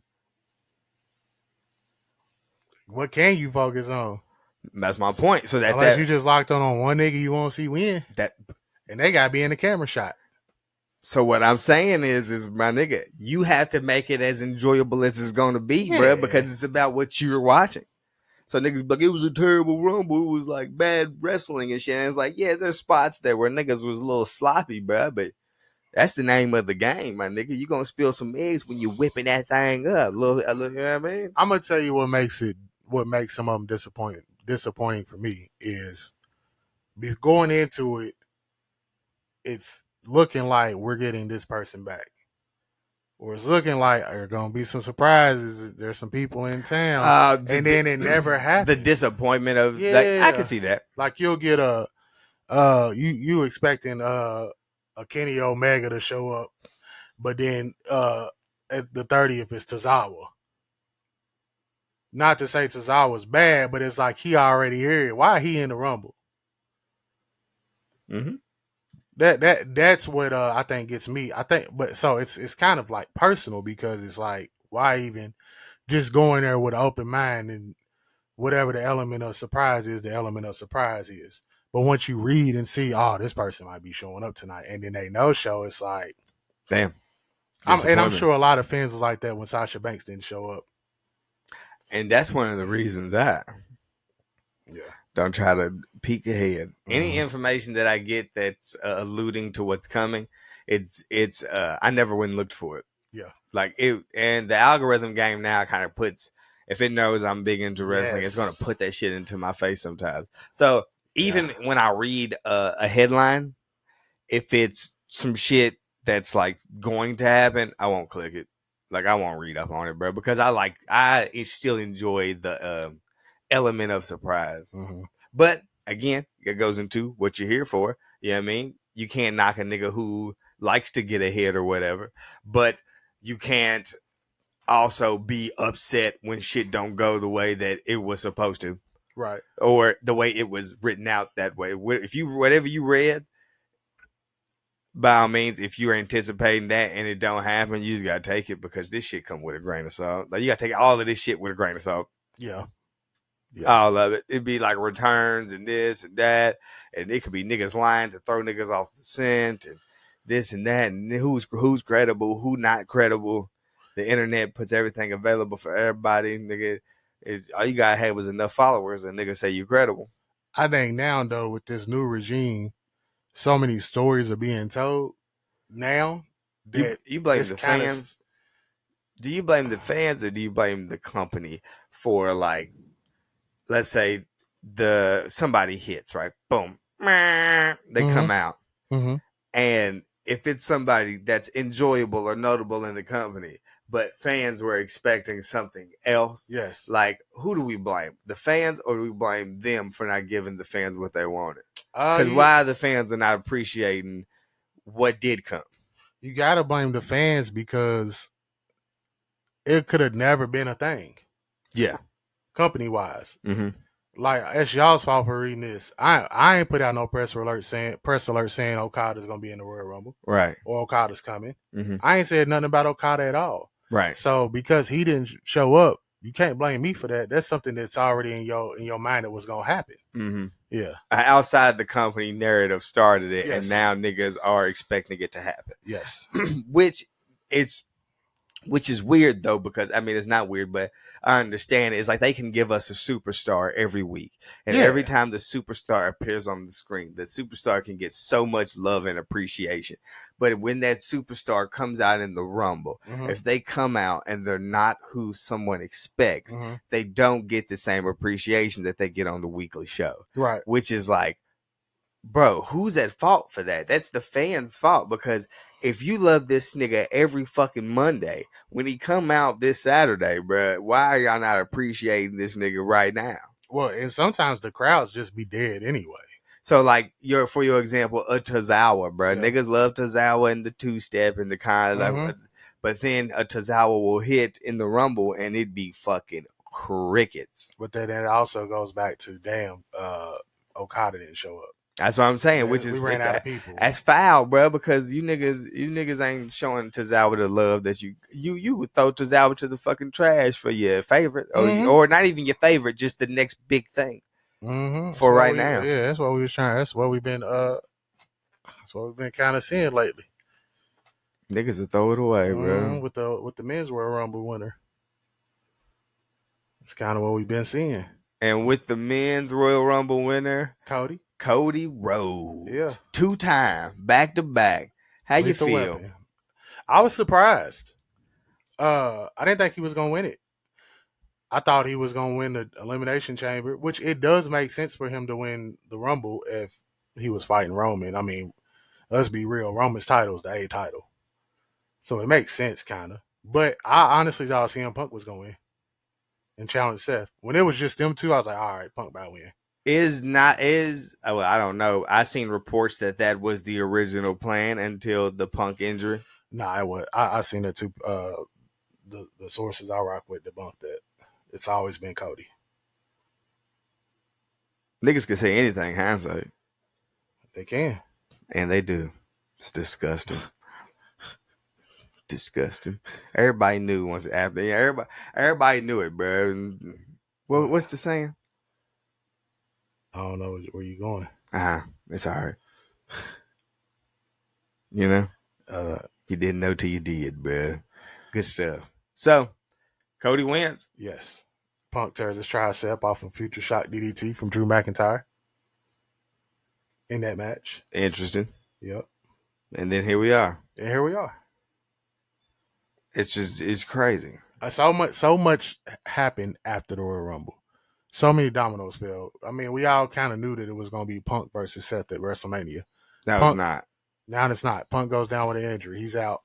What can you focus on? That's my point. So unless you just locked on one nigga you won't see win, and they gotta be in the camera shot. So what I'm saying is my nigga, you have to make it as enjoyable as it's gonna be, bro, because it's about what you're watching. So niggas be like, it was a terrible rumble, it was like bad wrestling and shit. And it's like, yeah, there's spots there where niggas was a little sloppy, bro, but that's the name of the game, my nigga. You gonna spill some eggs when you whipping that thing up. You know what I mean? I'm gonna tell you what makes some of them disappointing for me is going into it, it's looking like we're getting this person back. Or it's looking like there are gonna be some surprises. There's some people in town, and then it never happens. The disappointment of like, I can see that. Like you'll get you expecting a Kenny Omega to show up, but then at the 30th it's Tozawa. Not to say Tozawa's bad, but it's like he already here. Why he in the Rumble? Mm-hmm. That's what I think gets me. I think, but so it's kind of like personal because it's like why even just going there with an open mind and whatever the element of surprise is, the element of surprise is. But once you read and see, oh, this person might be showing up tonight, and then they no show, it's like, damn. I'm sure a lot of fans was like that when Sasha Banks didn't show up. And that's one of the reasons don't try to peek ahead. Any information that I get that's alluding to what's coming, it's I never went and looked for it. Yeah. Like it, and the algorithm game now kind of puts, if it knows I'm big into wrestling, it's going to put that shit into my face sometimes. So even when I read a headline, if it's some shit that's like going to happen, I won't click it. Like I won't read up on it, bro, because I still enjoy the element of surprise. Mm-hmm. But again, it goes into what you're here for. You know what I mean? You can't knock a nigga who likes to get ahead or whatever, but you can't also be upset when shit don't go the way that it was supposed to. Right. Or the way it was written out that way. If you, whatever you read, by all means, if you're anticipating that and it don't happen, you just gotta take it because this shit come with a grain of salt. Like you gotta take all of this shit with a grain of salt. Yeah. All of it. It'd be like returns and this and that, and it could be niggas lying to throw niggas off the scent and this and that, and who's credible, who not credible. The internet puts everything available for everybody. Nigga, is all you gotta have was enough followers, and niggas say you credible. I think now though with this new regime, so many stories are being told now that you blame the fans. Do you blame the fans or do you blame the company for, like, let's say somebody hits, right? Boom. They come out. Mm-hmm. And if it's somebody that's enjoyable or notable in the company, but fans were expecting something else, Yes. like who do we blame? The fans, or do we blame them for not giving the fans what they wanted? Because why the fans are not appreciating what did come? You gotta blame the fans because it could have never been a thing. Yeah. Company wise. Mm-hmm. Like, it's y'all's fault for reading this. I ain't put out no press alert saying Okada's gonna be in the Royal Rumble. Right. Or Okada's coming. Mm-hmm. I ain't said nothing about Okada at all. Right. So because he didn't show up, you can't blame me for that. That's something that's already in your mind that was gonna happen. Mm-hmm. Yeah. Outside the company narrative started it, Yes. and now niggas are expecting it to happen. Yes. Which is weird though, because I mean it's not weird, but I understand it's like they can give us a superstar every week, and every time the superstar appears on the screen, the superstar can get so much love and appreciation. But when that superstar comes out in the Rumble, if they come out and they're not who someone expects, they don't get the same appreciation that they get on the weekly show. Right. Which is like, bro, who's at fault for that? That's the fans' fault, because if you love this nigga every fucking Monday, when he come out this Saturday, bro, why are y'all not appreciating this nigga right now? Well, and sometimes the crowds just be dead anyway. So, like, for your example, a Tozawa, bro. Yeah. Niggas love Tozawa in the two-step and the kind of, but then a Tozawa will hit in the Rumble and it'd be fucking crickets. But then it also goes back to, damn, Okada didn't show up. That's what I'm saying, which is we ran out of people. That's foul, bro, because you niggas ain't showing Tozawa the love that you would throw Tozawa to the fucking trash for your favorite, or not even your favorite, just the next big thing for right now. Yeah, that's what we was trying. That's what we've been. That's what we've been kind of seeing lately. Niggas will throw it away, bro. With the men's Royal Rumble winner, it's kind of what we've been seeing. And with the men's Royal Rumble winner, Cody Rhodes. Yeah. 2-time, back to back. How you feel? Weapon. I was surprised. I didn't think he was gonna win it. I thought he was gonna win the Elimination Chamber, which it does make sense for him to win the Rumble if he was fighting Roman. I mean, let's be real, Roman's title is the A title. So it makes sense, kind of. But I honestly thought CM Punk was gonna win and challenge Seth. When it was just them two, I was like, all right, Punk by win. I don't know. I seen reports that was the original plan until the Punk injury. Nah, it was. I seen that too. The sources I rock with debunked that. It's always been Cody. Niggas can say anything hindsight. They can. And they do. It's disgusting. Disgusting. Everybody knew once it happened. Everybody knew it, bro. What's the saying? I don't know where you going. It's all right. You know? You didn't know till you did, bro. Good stuff. So, Cody wins. Yes. Punk tears his tricep off a future shock DDT from Drew McIntyre in that match. Interesting. Yep. And then here we are. It's crazy. So much happened after the Royal Rumble. So many dominoes fell. I mean, we all kind of knew that it was going to be Punk versus Seth at WrestleMania. It's not. Now it's not. Punk goes down with an injury. He's out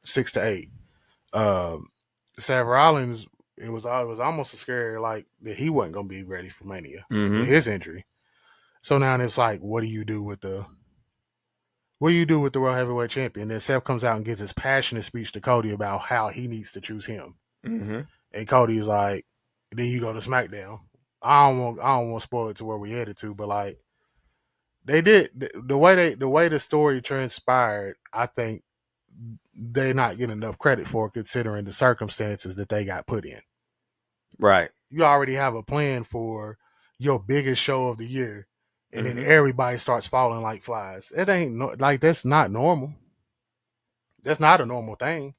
6 to 8. Seth Rollins, it was almost a scary like that he wasn't going to be ready for Mania with his injury. So now it's like, what do you do with the World Heavyweight Champion? Then Seth comes out and gives his passionate speech to Cody about how he needs to choose him. And Cody's like, then you go to SmackDown. I don't want to spoil it to where we headed to, but like they did the way the story transpired. I think they're not getting enough credit for, considering the circumstances that they got put in. Right. You already have a plan for your biggest show of the year, and then everybody starts falling like flies. It ain't like that's not normal. That's not a normal thing.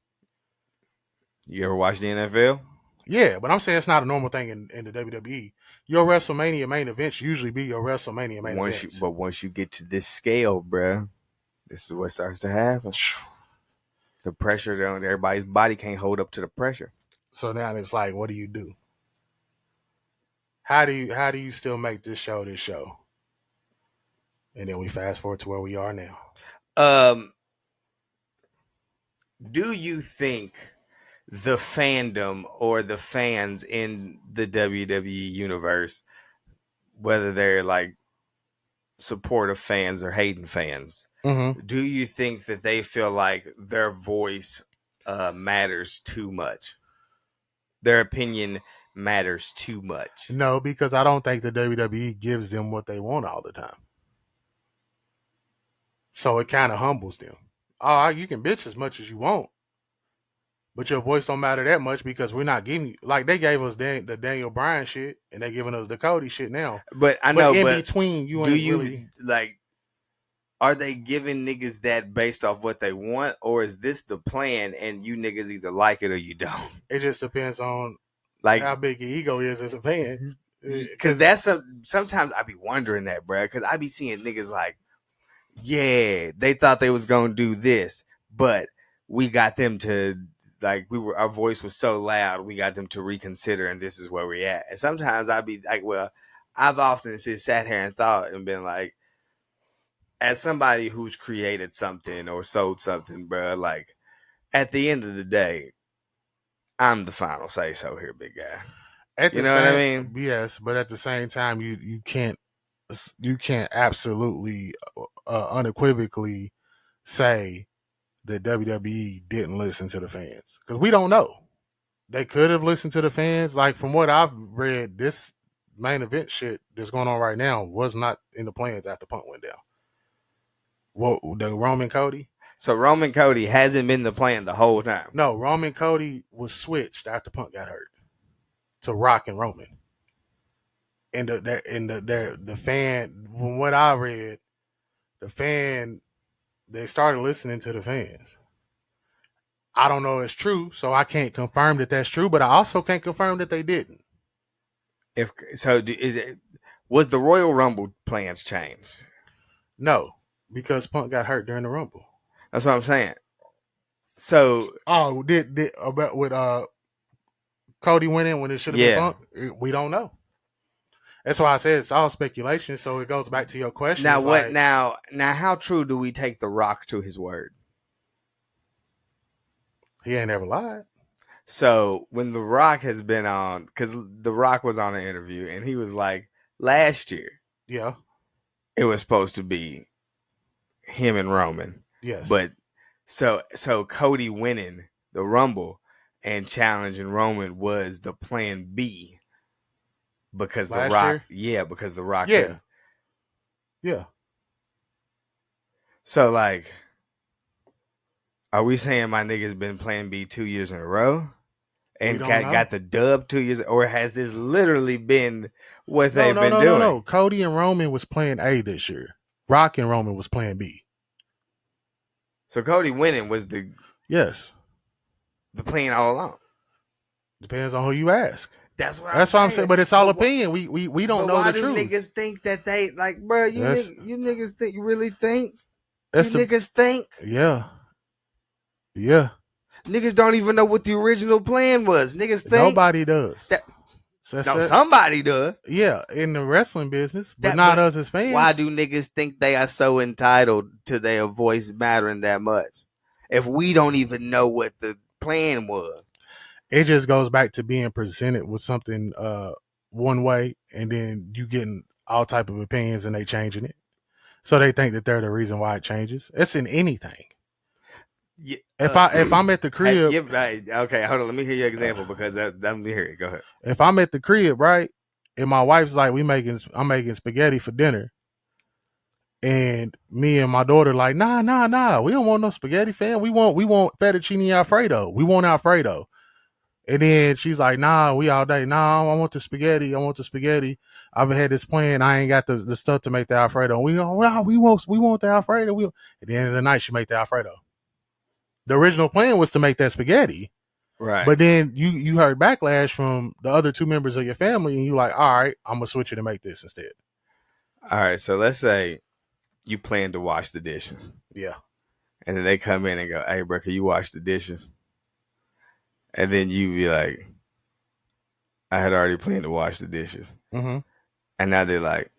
You ever watch the NFL? Yeah, but I'm saying it's not a normal thing in the WWE. Your WrestleMania main events usually be your WrestleMania main events. But once you get to this scale, bruh, this is what starts to happen. The pressure on everybody's body can't hold up to the pressure. So now it's like, what do you do? How do you still make this show? And then we fast forward to where we are now. Do you think the fandom or the fans in the WWE universe, whether they're like supportive fans or hating fans, do you think that they feel like their voice matters too much? Their opinion matters too much? No, because I don't think the WWE gives them what they want all the time. So it kind of humbles them. Oh, you can bitch as much as you want, but your voice don't matter that much because we're not giving you, like they gave us the Daniel Bryan shit and they giving us the Cody shit now. But I know, in but between, you do ain't you really. like? Are they giving niggas that based off what they want, or is this the plan and you niggas either like it or you don't? It just depends on Like how big your ego is as a fan. Because that's sometimes I be wondering that, bro. Because I be seeing niggas like, yeah, they thought they was gonna do this, but we got them to like our voice was so loud, we got them to reconsider, and this is where we at. And sometimes I be like, well, I've often sat here and thought and been like, as somebody who's created something or sold something, bro, like at the end of the day, I'm the final say so here, big guy. You know what I mean? Yes, but at the same time, you can't absolutely unequivocally say that WWE didn't listen to the fans because we don't know. They could have listened to the fans. Like from what I've read, this main event shit that's going on right now was not in the plans after Punk went down. What, the Roman Cody? So Roman Cody hasn't been the plan the whole time. No, Roman Cody was switched after Punk got hurt to Rock and Roman. And the fan, from what I read, the fan, they started listening to the fans. I don't know if it's true, so I can't confirm that that's true, but I also can't confirm that they didn't. If so, was the Royal Rumble plans changed? No, because Punk got hurt during the Rumble. That's what I'm saying. So, did about with Cody winning when it should have been Punk? We don't know. That's why I said it's all speculation. So it goes back to your question. Now what? Like, now how true do we take The Rock to his word? He ain't ever lied. So when The Rock has been on, because The Rock was on an interview and he was like, last year, yeah, it was supposed to be him and Roman. Yes, but so Cody winning the Rumble and challenging Roman was the plan B because last The Rock, year? Because The Rock, yeah. So like, are we saying my nigga's been plan B 2 years in a row? And got the dub 2 years, or has this literally been what they've been doing? No. Cody and Roman was plan A this year. Rock and Roman was plan B. So Cody winning was the plan all along. Depends on who you ask. That's what I'm saying. But it's all opinion. We don't know the truth. Why do niggas think that they like, bro? You niggas think you really think? Niggas think? Yeah. Niggas don't even know what the original plan was. Niggas think nobody does. Somebody does. Yeah, in the wrestling business, but not us as fans. Why do niggas think they are so entitled to their voice mattering that much if we don't even know what the plan was? It just goes back to being presented with something one way, and then you getting all type of opinions, and they changing it. So they think that they're the reason why it changes. It's in anything. Yeah, if I'm at the crib, okay, hold on. Let me hear your example because let me hear it. Go ahead. If I'm at the crib, right, and my wife's like, I'm making spaghetti for dinner, and me and my daughter like, nah, we don't want no spaghetti, fam. We want fettuccine Alfredo. We want Alfredo. And then she's like, nah, we all day. Nah, I want the spaghetti. I've had this plan. I ain't got the stuff to make the Alfredo. We want the Alfredo. At the end of the night, she make the Alfredo. The original plan was to make that spaghetti. Right. But then you heard backlash from the other two members of your family, and you like, all right, I'm going to switch it and make this instead. All right. So let's say you plan to wash the dishes. Yeah. And then they come in and go, hey, bro, can you wash the dishes? And then you be like, I had already planned to wash the dishes. Mm-hmm. And now they're like,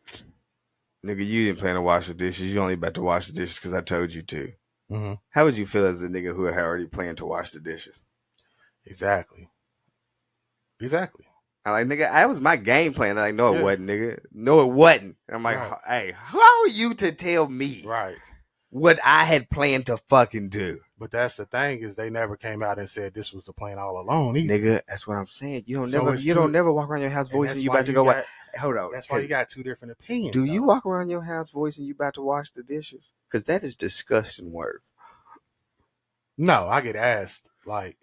nigga, you didn't plan to wash the dishes. You only about to wash the dishes because I told you to. Mm-hmm. How would you feel as the nigga who had already planned to wash the dishes? Exactly. I'm like, nigga, that was my game plan. They're like, no, it Yeah. wasn't, nigga. No, it wasn't. I'm like, Right. hey, how are you to tell me Right. what I had planned to fucking do? But that's the thing, is they never came out and said this was the plan all along either. Nigga, that's what I'm saying. You don't So never walk around your house voicing you about to go wash. Hold on. That's why you got two different opinions. Do you walk around your house voicing you about to wash the dishes? Because that is disgusting work. No, I get asked like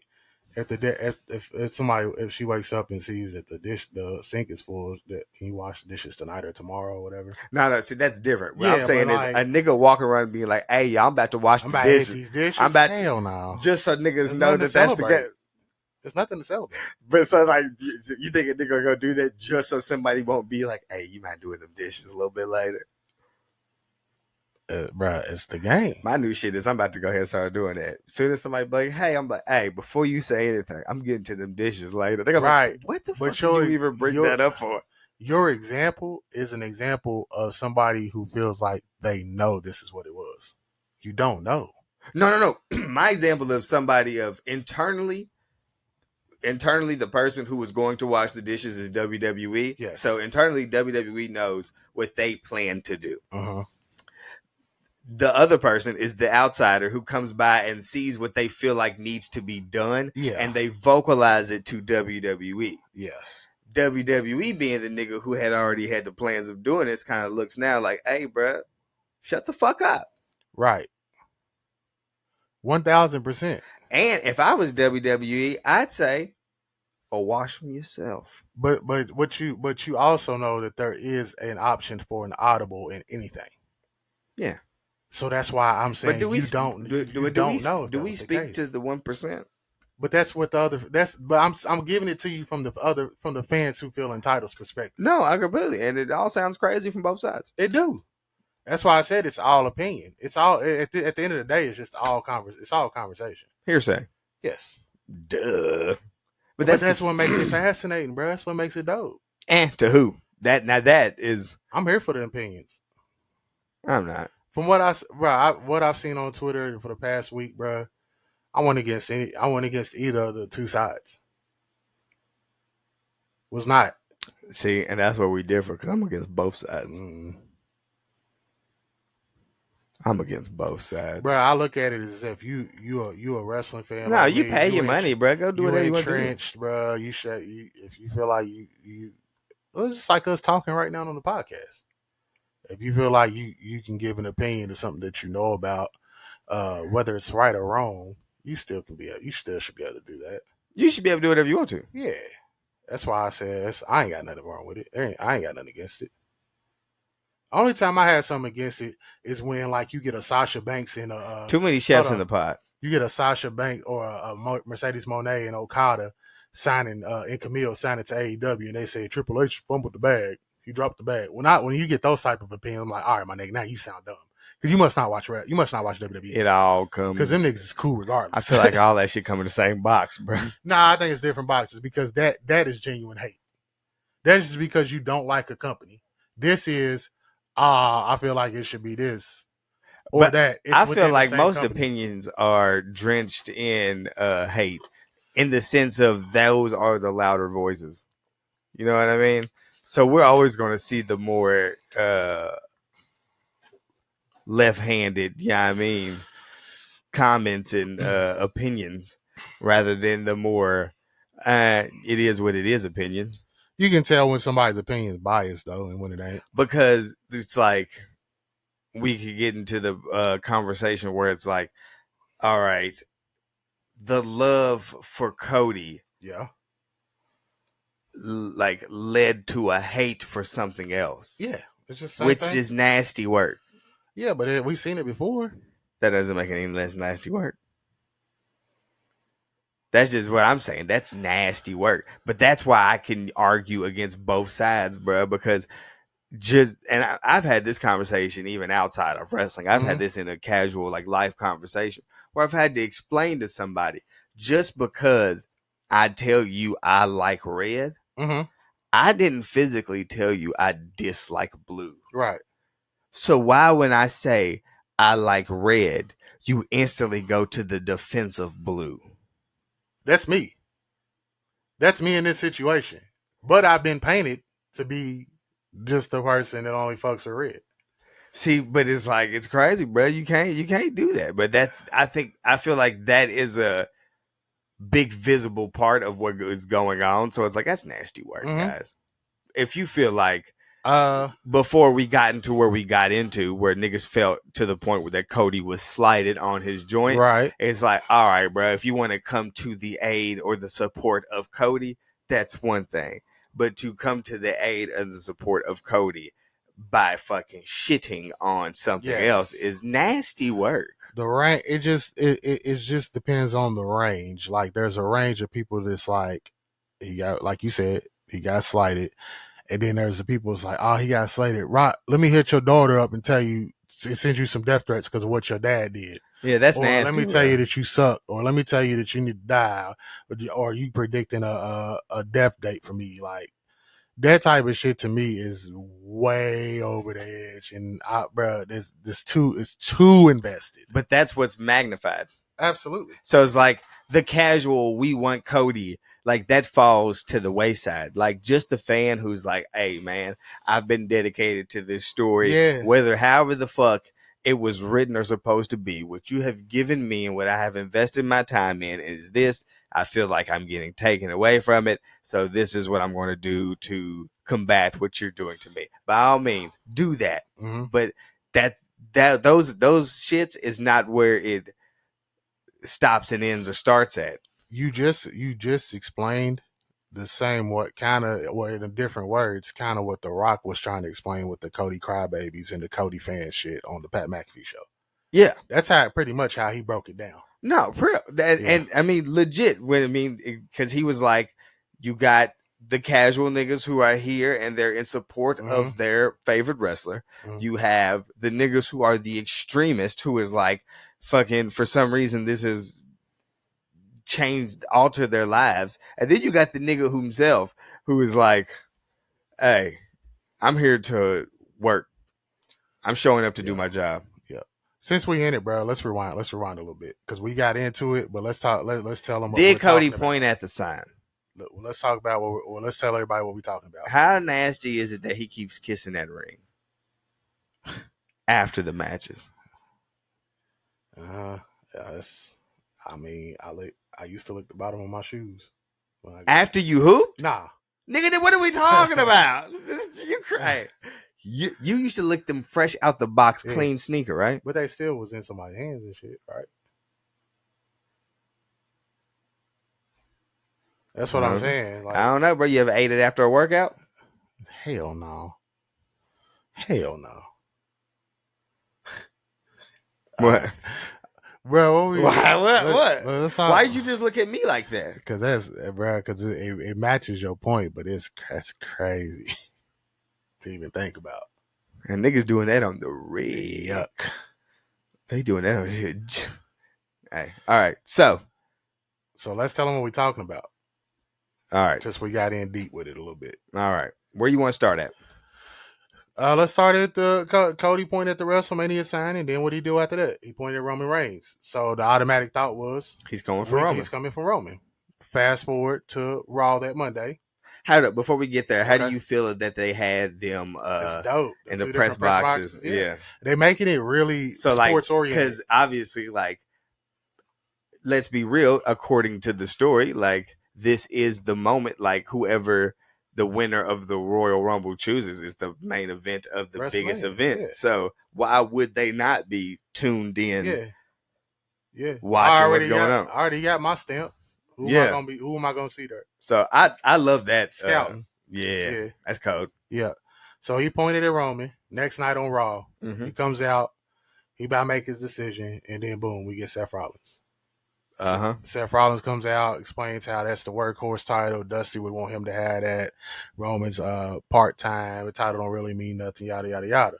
if somebody, if she wakes up and sees that the sink is full, that can you wash the dishes tonight or tomorrow or whatever. No, see, that's different. What Yeah, I'm saying but is like, a nigga walking around being like, hey, y'all, I'm about to wash I'm the about to hit dishes. these dishes. I'm about Hell no. just so niggas There's know nothing to that that's the celebrate. game. There's nothing to celebrate. But so like, you think a nigga gonna go do that just so somebody won't be like, hey, you might doing them dishes a little bit later? Bruh, it's the game. My new shit is I'm about to go ahead and start doing that. As soon as somebody be like, hey, I'm like, hey, before you say anything, I'm getting to them dishes later. They're Right. like, what the But fuck did you even bring that up for? Your example is an example of somebody who feels like they know this is what it was. You don't know. No. My example of somebody of internally, the person who was going to wash the dishes is WWE. Yes. So internally, WWE knows what they plan to do. Uh-huh. The other person is the outsider who comes by and sees what they feel like needs to be done, and they vocalize it to WWE. Yes. WWE being the nigga who had already had the plans of doing this kind of looks now like, hey, bro, shut the fuck up. Right. 1000%. And if I was WWE, I'd say, wash them yourself. But you also know that there is an option for an audible in anything. Yeah. So that's why I'm saying Do we know. Do we speak to the 1%? But that's what but I'm giving it to you from the fans who feel entitled perspective. No, I completely, and it all sounds crazy from both sides. It do. That's why I said it's all opinion. It's all at the end of the day. It's just all It's all conversation. Hearsay. Yes. Duh. But that's what makes it fascinating, bro. That's what makes it dope. And to who? That is. I'm here for the opinions. I'm not. From what I've seen on Twitter for the past week, bro, I went against either of the two sides. Was not. See, and that's where we differ, because I'm against both sides. I'm against both sides, bro. I look at it as if you a wrestling fan. No, like you me, pay your money, bro. Go do whatever you want to do. Entrenched, bro. You should. If you feel like you, it's just like us talking right now on the podcast. If you feel like you can give an opinion to something that you know about, whether it's right or wrong, you still should be able to do that. You should be able to do whatever you want to. Yeah, that's why I said I ain't got nothing wrong with it. I ain't got nothing against it. Only time I had something against it is when like you get a Sasha Banks and a too many chefs in the pot. You get a Sasha Banks or a Mercedes Moné and Okada signing and Camille signing to AEW, and they say Triple H fumbled the bag. He dropped the bag. When you get those type of opinions, I'm like, all right, my nigga, now you sound dumb because you must not watch WWE. It all comes because them niggas is cool regardless. I feel like all that shit come in the same box, bro. Nah, I think it's different boxes because that is genuine hate. That's just because you don't like a company. This is, I feel like it should be this or but that. I feel like most company. opinions are drenched in hate, in the sense of those are the louder voices. You know what I mean? So we're always going to see the more left-handed, I mean, comments and opinions, rather than the more it is what it is opinions. You can tell when somebody's opinion is biased though, and when it ain't, because it's like we could get into the conversation where it's like, all right, the love for Cody, like led to a hate for something else. Yeah, it's just which is nasty work. Yeah, but we've seen it before. That doesn't make it any less nasty work. That's just what I'm saying. That's nasty work. But that's why I can argue against both sides, bro, because I've had this conversation even outside of wrestling. I've had this in a casual, like, life conversation where I've had to explain to somebody, just because I tell you I like red Mm-hmm. I didn't physically tell you I dislike blue. Right. So why, when I say I like red, you instantly go to the defense of blue? That's me. That's me in this situation. But I've been painted to be just the person that only fucks with red. See, but it's like, it's crazy, bro. You can't do that. But I feel like that is a big visible part of what is going on. So it's like, that's nasty work, guys. If you feel like before we got into where we got into, where niggas felt to the point where that Cody was slighted on his joint, right? It's like, all right, bro, if you want to come to the aid or the support of Cody, that's one thing. But to come to the aid and the support of Cody by fucking shitting on something else is nasty work. The range, it just depends on the range. Like, there's a range of people that's like, he got, like you said, he got slighted. And then there's the people that's like, oh, he got slighted. Right, let me hit your daughter up and tell you, send you some death threats because of what your dad did. Yeah, that's or nasty. Let me tell you that you suck. Or let me tell you that you need to die. Or you predicting a death date for me. Like, that type of shit to me is way over the edge. And bro, it's too invested. But that's what's magnified. Absolutely. So it's like the casual, we want Cody, like that falls to the wayside. Like, just the fan who's like, hey man, I've been dedicated to this story, whether however the fuck it was written or supposed to be. What you have given me and what I have invested my time in is this. I feel like I'm getting taken away from it. So this is what I'm going to do to combat what you're doing to me. By all means, do that. Mm-hmm. But those shits is not where it stops and ends or starts at. You just explained the same, what kind of, well, in different words, kind of what The Rock was trying to explain with the Cody crybabies and the Cody fan shit on the Pat McAfee show. Yeah, that's how pretty much how he broke it down. No, and I mean legit. Because he was like, you got the casual niggas who are here and they're in support of their favorite wrestler. You have the niggas who are the extremist, who is like, fucking, for some reason this has altered their lives. And then you got the nigga himself who is like, hey, I'm here to work. I'm showing up to do my job. Yeah. Since we in it, bro, let's rewind a little bit because we got into it. But let's talk. Let's tell them. Did Cody point at the sign? Let's talk about let's tell everybody what we're talking about. How nasty is it that he keeps kissing that ring after the matches? I mean, I used to lick the bottom of my shoes after you hooped. Nah, nigga, then what are we talking about? You cry. You used to lick them fresh out the box, clean sneaker, right? But they still was in somebody's hands and shit, right? That's what I'm saying. Like, I don't know, bro. You ever ate it after a workout? Hell no. Hell no. What? Bro, what? Why did you just look at me like that? Because it matches your point, but that's crazy to even think about. And niggas doing that on the rig. Yuck. They doing that on shit. Hey, all right. So let's tell them what we're talking about. All right. Just we got in deep with it a little bit. All right. Where you want to start at? Let's start at the Cody pointed at the WrestleMania sign, and then what he do after that? He pointed at Roman Reigns. So the automatic thought was he's coming from Roman. He's coming from Roman. Fast forward to Raw that Monday. Before we get there, how do you feel that they had them dope. In the press boxes? Yeah. They're making it really sports oriented. Because obviously, like, let's be real, according to the story, like, this is the moment, like, whoever the winner of the Royal Rumble chooses is the main event of the biggest event. Yeah. So why would they not be tuned in? Yeah. Watching what's going on. I already got my stamp. Who am I gonna see there? So I love that. Scouting. Yeah. That's code. Yeah. So he pointed at Roman. Next night on Raw, he comes out, he about to make his decision, and then boom, we get Seth Rollins. Seth Rollins comes out, explains how that's the workhorse title. Dusty would want him to have that. Roman's part-time. The title don't really mean nothing, yada, yada, yada.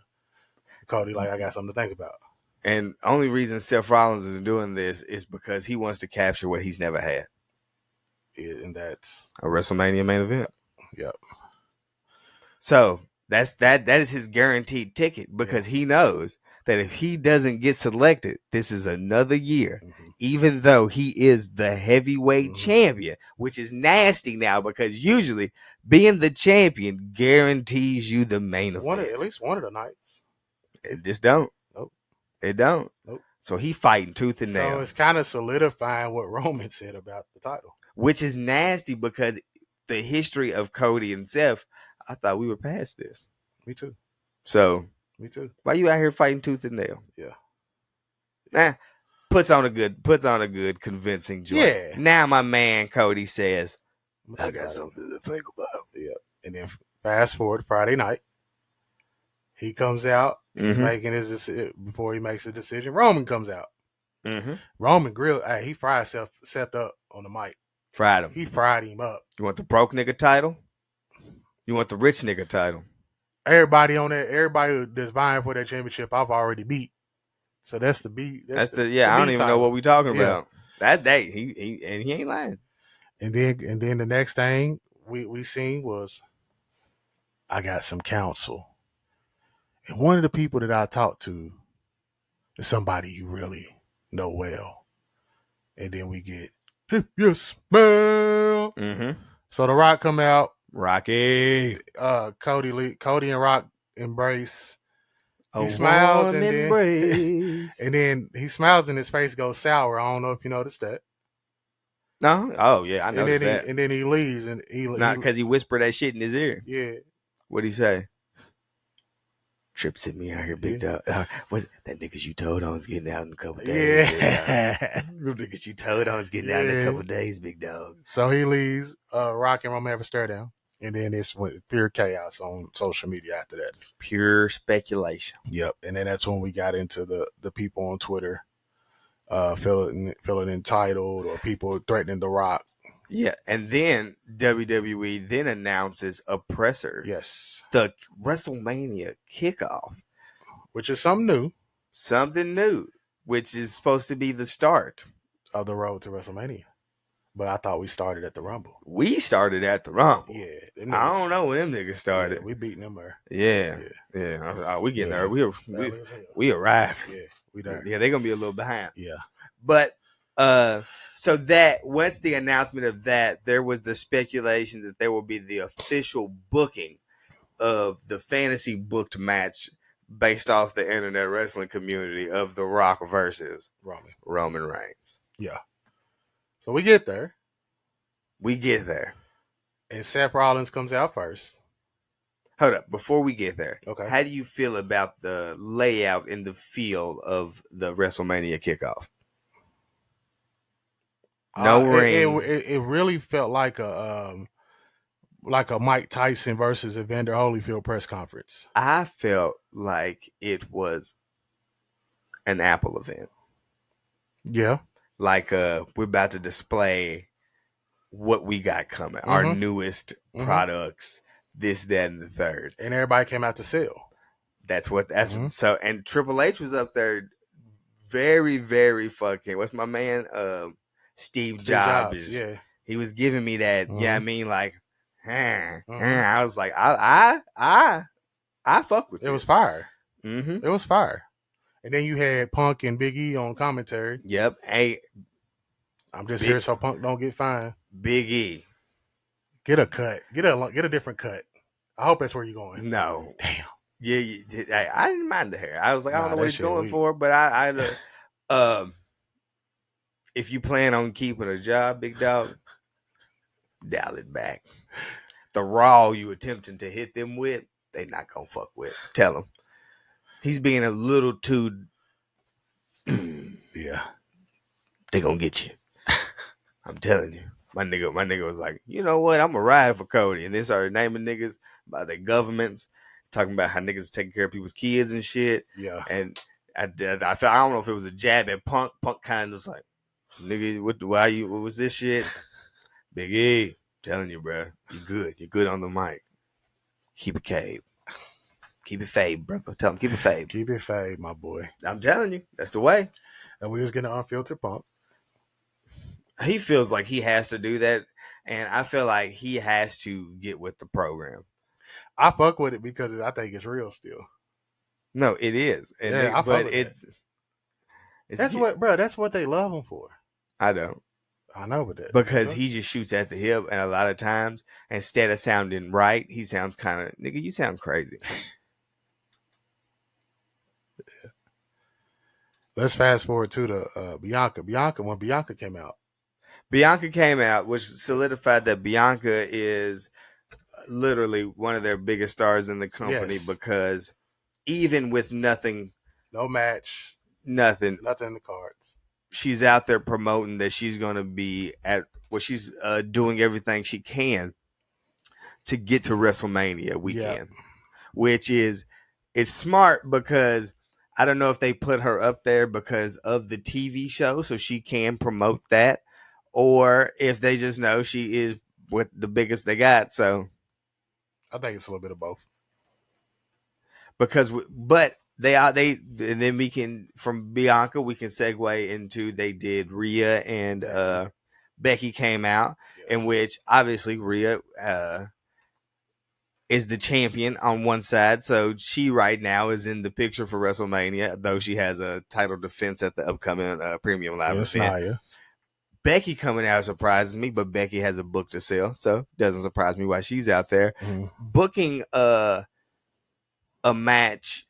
Cody, like, I got something to think about. And only reason Seth Rollins is doing this is because he wants to capture what he's never had. Yeah, and that's a WrestleMania main event. Yep. So that is his guaranteed ticket because he knows that if he doesn't get selected, this is another year. Mm-hmm. Even though he is the heavyweight Mhm. champion, which is nasty now because usually being the champion guarantees you the main event. At least one of the nights. This don't. Nope. It don't. Nope. So he fighting tooth and So nail, it's kind of solidifying what Roman said about the title. which is nasty because the history of Cody himself, I thought we were past this. Me too. So Me too. why you out here fighting tooth and nail? Yeah. Nah, puts on a good convincing joint. Yeah. Now my man Cody says, I I got something to think about. Yeah. And then fast forward Friday night, he comes out. He's Mhm. making his decision. Before he makes a decision, Roman comes out. Mm-hmm. Roman grilled. Hey, he fried Seth up on the mic. Fried him. He fried him up. You want the broke nigga title? You want the rich nigga title? Everybody on that, everybody that's vying for that championship, I've already beat. So that's the beat. That's the I don't B even know title. what we talking Yeah. about. That day, he ain't lying. And then the next thing we seen was I got some counsel. And one of the people that I talked to is somebody you really know well. And then we get, if you smell. Mm-hmm. So The Rock come out. Rocky. Cody and Rock embrace. He smiles and embrace. then he smiles and his face goes sour. I don't know if you noticed that. No? Oh, yeah, I noticed that. And then he leaves and Not because he whispered that shit in his ear. Yeah. What'd he say? Trip sent me out here, big dog. Was that niggas you told on was getting out in a couple days? Yeah. Niggas you told on was getting out in a couple days, big dog. So he leaves. Rock and Roman have a stare down. And then it's pure chaos on social media after that. Pure speculation. Yep. And then that's when we got into the people on Twitter feeling entitled or people threatening The Rock. Yeah. And then WWE then announces a presser. Yes. The WrestleMania kickoff. Which is something new. Something new, which is supposed to be the start of the road to WrestleMania. But I thought we started at the Rumble. We started at the Rumble. Yeah. I don't know when them niggas started. Yeah, we beating them there. Yeah. We getting there. We arrived. Yeah, we there. Yeah, they're gonna be a little behind. Yeah. But so that once the announcement of that, there was the speculation that there will be the official booking of the fantasy booked match based off the internet wrestling community of The Rock versus Roman Reigns. Yeah. So we get there. And Seth Rollins comes out first. Hold up. Before we get there, okay. How do you feel about the layout and the feel of the WrestleMania kickoff? No ring. It really felt like a Mike Tyson versus Evander Holyfield press conference. I felt like it was an Apple event. Yeah. Like we're about to display what we got coming, our newest products, this, that, and the third. And everybody came out to sell. That's so. And Triple H was up there, very, very fucking. What's my man? Steve Jobs. Yeah, he was giving me that. Yeah, I mean, like, I was like, I fuck with it. It was fire. Mm-hmm. It was fire. And then you had Punk and Big E on commentary. Yep. Hey, I'm just here so Punk don't get fined. Big E, get a cut. Get a different cut. I hope that's where you're going. No. Damn. Yeah, I didn't mind the hair. I was like, I don't know what he's going for, but I if you plan on keeping a job, big dog, dial it back. The Raw you attempting to hit them with, they not gonna fuck with. Tell him he's being a little too. Yeah, they gonna get you. I'm telling you. My nigga was like, you know what? I'm gonna ride for Cody, and they started naming niggas by their governments, talking about how niggas are taking care of people's kids and shit. Yeah, and I felt, I don't know if it was a jab at Punk. Punk kind of was like, nigga, what was this shit? Big E, telling you, bro, you good. You're good on the mic. Keep it cave. Keep it fade, brother. Tell him, keep it fade. Keep it fade, my boy. I'm telling you, that's the way. And we was getting an unfiltered Punk. He feels like he has to do that. And I feel like he has to get with the program. I fuck with it because I think it's real still. No, it is. And Yeah, I fuck but with it's that's what, bro. That's what they love him for. I don't. I know, but that Because he just shoots at the hip, and a lot of times, instead of sounding right, he sounds kind of nigga. You sound crazy. Let's fast forward to the Bianca. When Bianca came out. Bianca came out, which solidified that Bianca is literally one of their biggest stars in the company Yes. because even with nothing, No match, nothing in the cards. She's out there promoting that she's going to be at she's doing everything she can to get to WrestleMania weekend, which is it's smart because I don't know if they put her up there because of the TV show so she can promote that, or if they just know she is with the biggest they got. So I think it's a little bit of both. But and then we can from Bianca we can segue into they did Rhea and Becky came out, in which obviously Rhea is the champion on one side, so she right now is in the picture for WrestleMania, though she has a title defense at the upcoming Premium Live event. Naya. Becky coming out surprises me, but Becky has a book to sell, so doesn't surprise me why she's out there booking a match.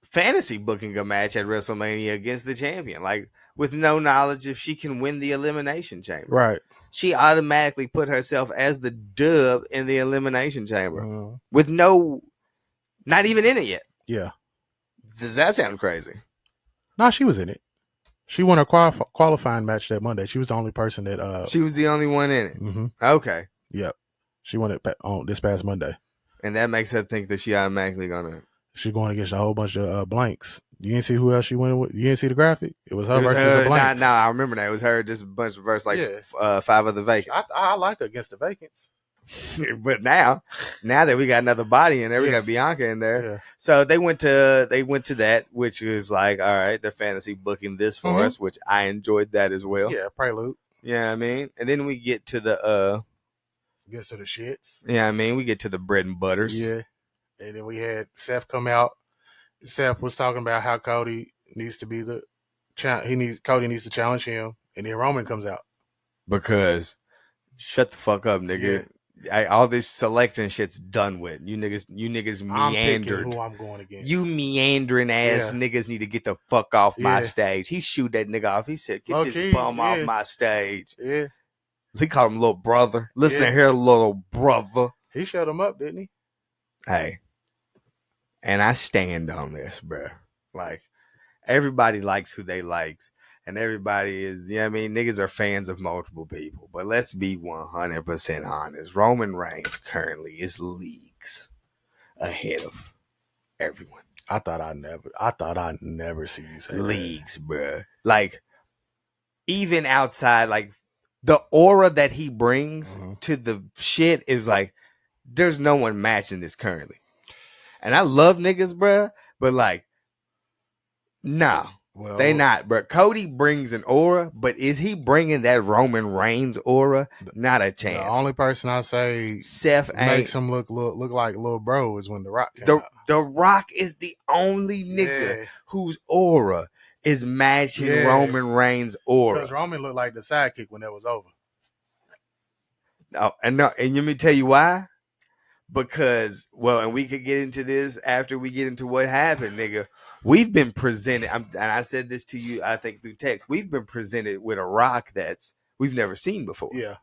Fantasy booking a match at WrestleMania against the champion, like with no knowledge if she can win the Elimination Chamber. Right. She automatically put herself as the dub in the Elimination Chamber with not even in it yet. Yeah. Does that sound crazy? No, she was in it. She won her qualifying match that Monday. She was the only person that. She was the only one in it. Okay. Yep. She won it on this past Monday. And that makes her think that she automatically gonna. She's going against a whole bunch of blanks. You didn't see who else she went with? You didn't see the graphic? It was her versus the blanks. No, I remember that. It was her, just a bunch of versus five other vacants. I liked her against the vacants. But now that we got another body in there, we got Bianca in there. Yeah. So they went to that, which was like, all right, they're fantasy booking this for us, which I enjoyed that as well. Yeah, prelude. Yeah, I mean, and then we get to the gets to the shits. Yeah, I mean, we get to the bread and butters. Yeah. And then we had Seth come out. Seth was talking about how Cody needs to be Cody needs to challenge him, and then Roman comes out. Because shut the fuck up, nigga. Yeah. All this selection shit's done with. You niggas meandered. I'm who I'm going against. You meandering ass niggas need to get the fuck off my stage. He shoot that nigga off. He said, "Get this bum off my stage." Yeah. He called him little brother. Listen here, little brother. He shut him up, didn't he? Hey. And I stand on this, bro. Like, everybody likes who they likes. And everybody is, you know what I mean? Niggas are fans of multiple people. But let's be 100% honest. Roman Reigns currently is leagues ahead of everyone. I thought I'd never see you say leagues, bro. Like, even outside, like, the aura that he brings to the shit is like, there's no one matching this currently. And I love niggas, bro, but like, no, they not, bro. Cody brings an aura, but is he bringing that Roman Reigns aura? Not a chance. The only person I say Seth makes him look like little bro is when The Rock came out. The Rock is the only nigga whose aura is matching Roman Reigns' aura. Because Roman looked like the sidekick when that was over. No, and let me tell you why. Because, and we could get into this after we get into what happened, nigga. We've been presented, and I said this to you, I think, through text. We've been presented with a Rock that's we've never seen before. Yeah.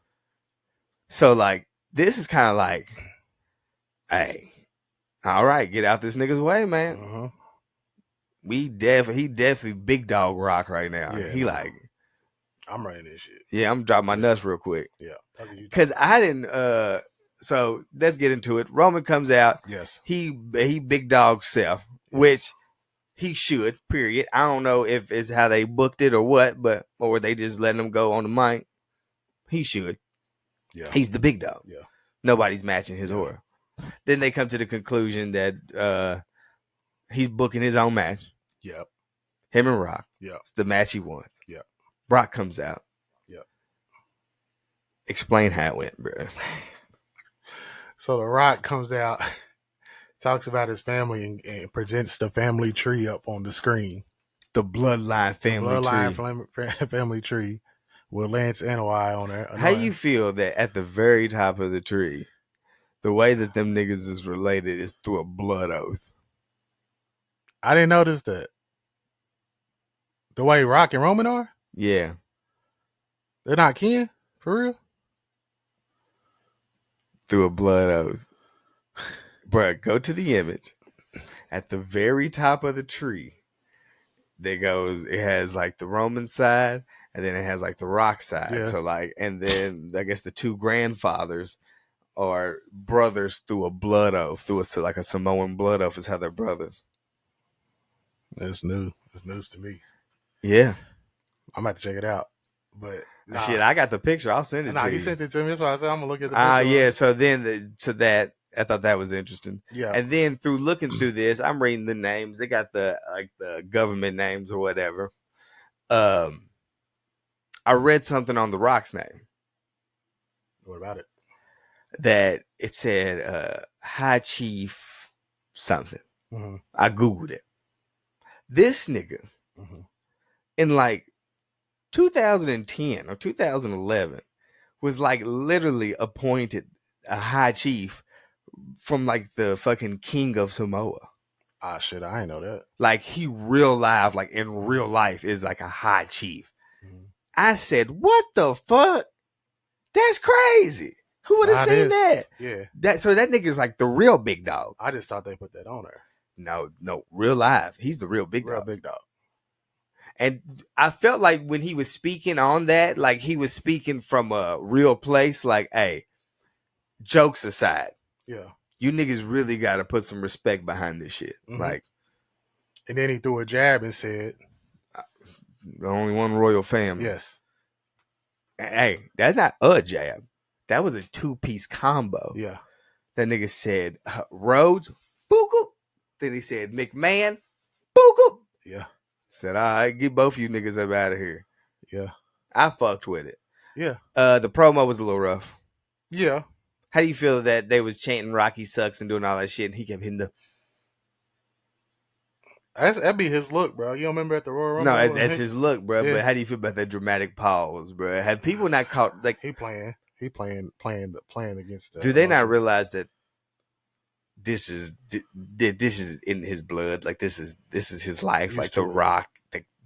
So, like, this is kind of like, hey, all right, get out this nigga's way, man. He definitely big dog Rock right now. Yeah, he like, I'm running this shit. Yeah, I'm dropping my nuts real quick. Yeah. Because I didn't, so let's get into it. Roman comes out. Yes. He big dog Seth, which he should, period. I don't know if it's how they booked it or what, or they just letting him go on the mic. He should. Yeah. He's the big dog. Yeah. Nobody's matching his aura. Then they come to the conclusion that he's booking his own match. Yep. Him and Rock. Yep. It's the match he wants. Yep. Rock comes out. Yep. Explain how it went, bro. So The Rock comes out, talks about his family, and presents the family tree up on the screen. The bloodline family tree. Family tree with Lance Anoa'i on there. How you feel that at the very top of the tree, the way that them niggas is related is through a blood oath? I didn't notice that. The way Rock and Roman are? Yeah. They're not kin? For real? Through a blood oath. Bruh, go to the image. At the very top of the tree, it has like the Roman side, and then it has like the Rock side. Yeah. So like, and then I guess the two grandfathers are brothers through a blood oath, like a Samoan blood oath is how they're brothers. That's new. That's news to me. Yeah. I'm about to check it out. But Shit, I got the picture. I'll send it to you. you sent it to me. That's why I said I'm gonna look at the picture. Yeah. So then I thought that was interesting. Yeah. And then through looking through this, I'm reading the names. They got the government names or whatever. I read something on the Rock's name. What about it? That it said High Chief something. Mm-hmm. I Googled it. This nigga in like 2010 or 2011 was like literally appointed a high chief from like the fucking king of Samoa. Ah, shit, I ain't know that. Like he in real life is like a high chief. Mm-hmm. I said, what the fuck? That's crazy. Who would have seen that? Yeah. So that nigga's like the real big dog. I just thought they put that on there. No, real life. He's the real big dog. Big dog. And I felt like when he was speaking on that, like he was speaking from a real place, like, hey, jokes aside. Yeah. You niggas really got to put some respect behind this shit. Mm-hmm. Like, and then he threw a jab and said, the only one royal family. Yes. Hey, that's not a jab. That was a 2-piece combo. Yeah. That nigga said, Rhodes, book. Then he said, McMahon, book. Yeah. Said, all right, get both of you niggas up out of here. Yeah. I fucked with it. Yeah. The promo was a little rough. Yeah. How do you feel that they was chanting Rocky sucks and doing all that shit and he kept hitting the... That'd be his look, bro. You don't remember at the Royal Rumble? No, that's his look, bro. Yeah. But how do you feel about that dramatic pause, bro? Have people not caught... like He playing against... do they not realize that this is in his blood? Like, this is his life. Like, The Rock...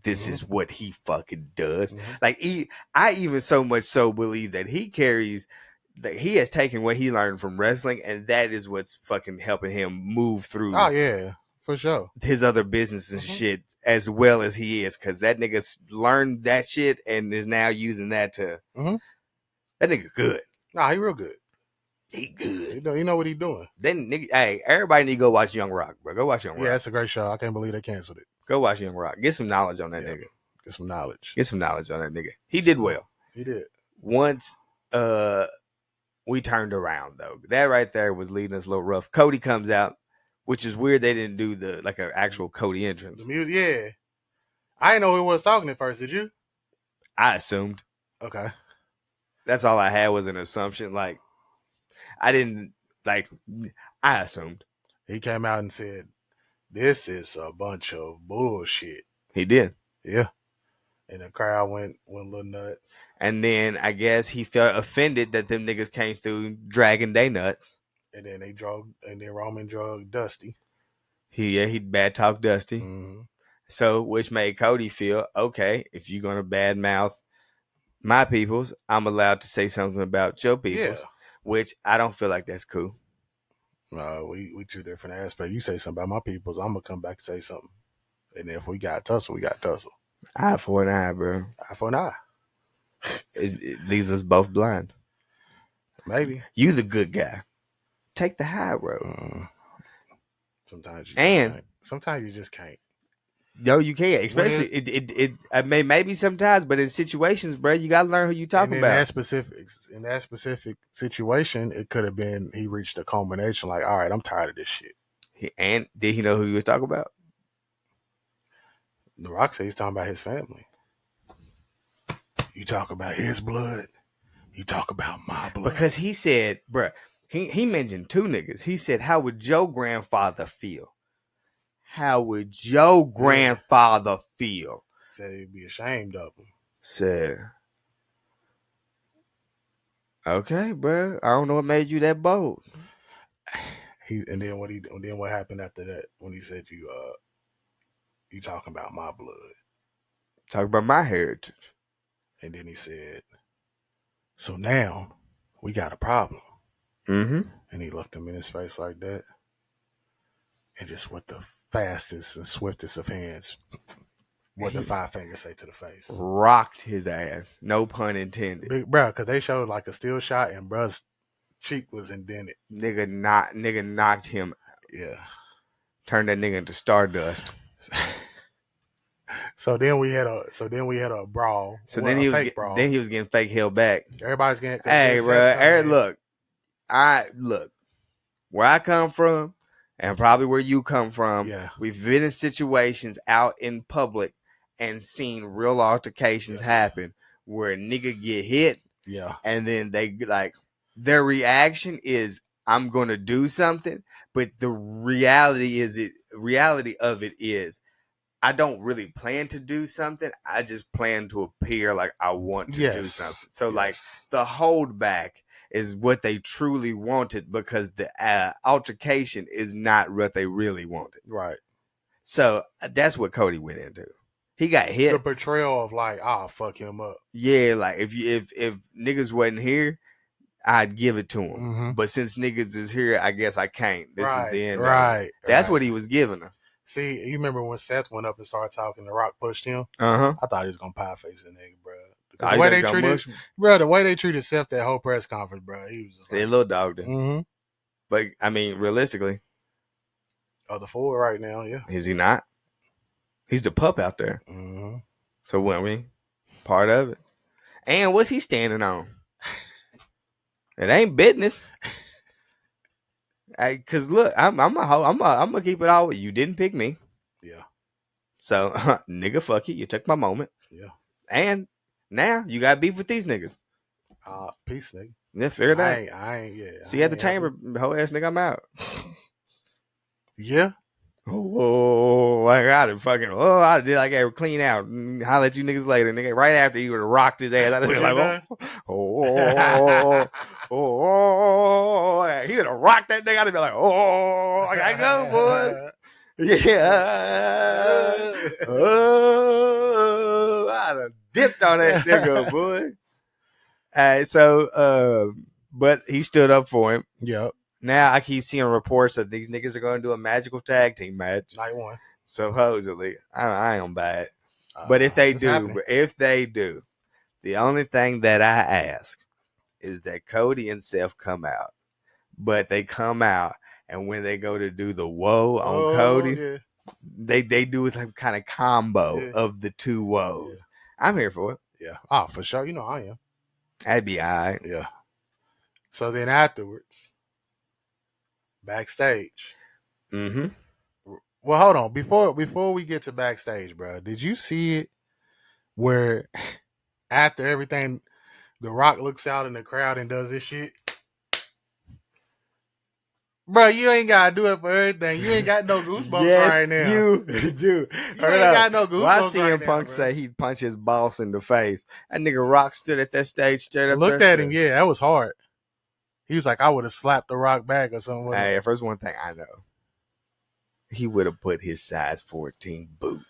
This is what he fucking does. Mm-hmm. Like, I even so much so believe that he carries, that he has taken what he learned from wrestling, and that is what's fucking helping him move through. Oh yeah, for sure. His other business and shit as well as he is, because that nigga learned that shit and is now using that to. That nigga good. Nah, he real good. He good. You know what he doing. Then nigga, hey, everybody need to go watch Young Rock, bro. Go watch Young Rock. Yeah, that's a great show. I can't believe they canceled it. Go watch Young Rock. Get some knowledge on that nigga. Get some knowledge. Get some knowledge on that nigga. He did well. He did. Once we turned around though, that right there was leading us a little rough. Cody comes out, which is weird. They didn't do the like an actual Cody entrance. The music, yeah. I didn't know who was talking at first. Did you? I assumed. Okay. That's all I had was an assumption. Like, I didn't like. I assumed. He came out and said, "This is a bunch of bullshit." He did. Yeah. And the crowd went a little nuts. And then I guess he felt offended that them niggas came through dragging they nuts. And then Roman drug Dusty. He bad talk Dusty. Mm-hmm. So, which made Cody feel, okay, if you're going to bad mouth my peoples, I'm allowed to say something about your peoples. Yeah. Which I don't feel like that's cool. No, we two different aspects. You say something about my peoples, I'm going to come back and say something. And if we got tussle, we got tussle. Eye for an eye, bro. Eye for an eye. It leaves us both blind. Maybe. You the good guy. Take the high road. Sometimes you just can't. No, you can't. Especially maybe sometimes, but in situations, bro, you gotta learn who you talking about. In that specific situation, it could have been he reached a culmination. Like, all right, I'm tired of this shit. And did he know who he was talking about? The Rock said he's talking about his family. You talk about his blood. You talk about my blood. Because he said, bruh, he mentioned 2 niggas. He said, how would your grandfather feel? How would your grandfather feel? Said he'd be ashamed of him. Said, okay, bruh. I don't know what made you that bold. And then what happened after that when he said you talking about my blood? Talk about my heritage. And then he said, so now we got a problem. Mm-hmm. And he looked him in his face like that. And just with the fastest and swiftest of hands, what the 5 fingers say to the face. Rocked his ass. No pun intended. Big bro, because they showed like a still shot and bruh's cheek was indented. Nigga knocked him. Yeah. Turned that nigga into stardust. So then we had a brawl. So then he was getting fake held back. Everybody's getting. Hey, bro. Look. Where I come from, and probably where you come from. Yeah. We've been in situations out in public and seen real altercations happen where a nigga get hit. Yeah. And then they like their reaction is, I'm gonna do something, but the reality of it is I don't really plan to do something. I just plan to appear like I want to do something. So like the holdback is what they truly wanted because the altercation is not what they really wanted. Right. So that's what Cody went into. He got hit. The portrayal of like, I'll fuck him up. Yeah, like if niggas wasn't here, I'd give it to him. Mm-hmm. But since niggas is here, I guess I can't. This is the end. Right. That's what he was giving her. See, you remember when Seth went up and started talking, The Rock pushed him? Uh-huh. I thought he was gonna pie face the nigga, bro. The way they treated Seth that whole press conference, bro, he was just like, they little dogged him. Mm-hmm. But I mean, realistically, the 4 right now, yeah. Is he not? He's the pup out there. Mm-hmm. So what I mean, part of it. And what's he standing on? It ain't business. Cause look, I'm gonna keep it all with you. Didn't pick me. Yeah. So nigga, fuck you. You took my moment. Yeah. And now you got beef with these niggas. Peace, nigga. Yeah, figure it out. I ain't, yeah. See you at the chamber, whole ass nigga, I'm out. Yeah. Oh, I got it. Fucking, I did like a clean out. Holler at you niggas later, nigga. Right after he would have rocked his ass. I'd be like, he would have rocked that nigga. I'd be like, I gotta go, boys. Yeah. I done dipped on that nigga, boy. But he stood up for him. Yep. Now I keep seeing reports that these niggas are going to do a magical tag team match. Night 1. Supposedly. I ain't buy it. But if they do, the only thing that I ask is that Cody and Seth come out. But they come out, and when they go to do the whoa on Cody, they do some kind of combo of the 2 woes. Yeah. I'm here for it. Yeah. Oh, for sure. You know I am. That'd be all right. Yeah. So then afterwards, backstage. Mm-hmm. Well, hold on. Before we get to backstage, bro, did you see it where after everything, The Rock looks out in the crowd and does this shit? Bro, you ain't gotta do it for everything. You ain't got no goosebumps right now. You do. You ain't got no goosebumps. I see him Punk say he'd punch his boss in the face. That nigga Rock stood at that stage straight up. Looked at him, yeah, that was hard. He was like, I would have slapped The Rock back or something. Hey, first one thing I know, he would have put his size 14 boot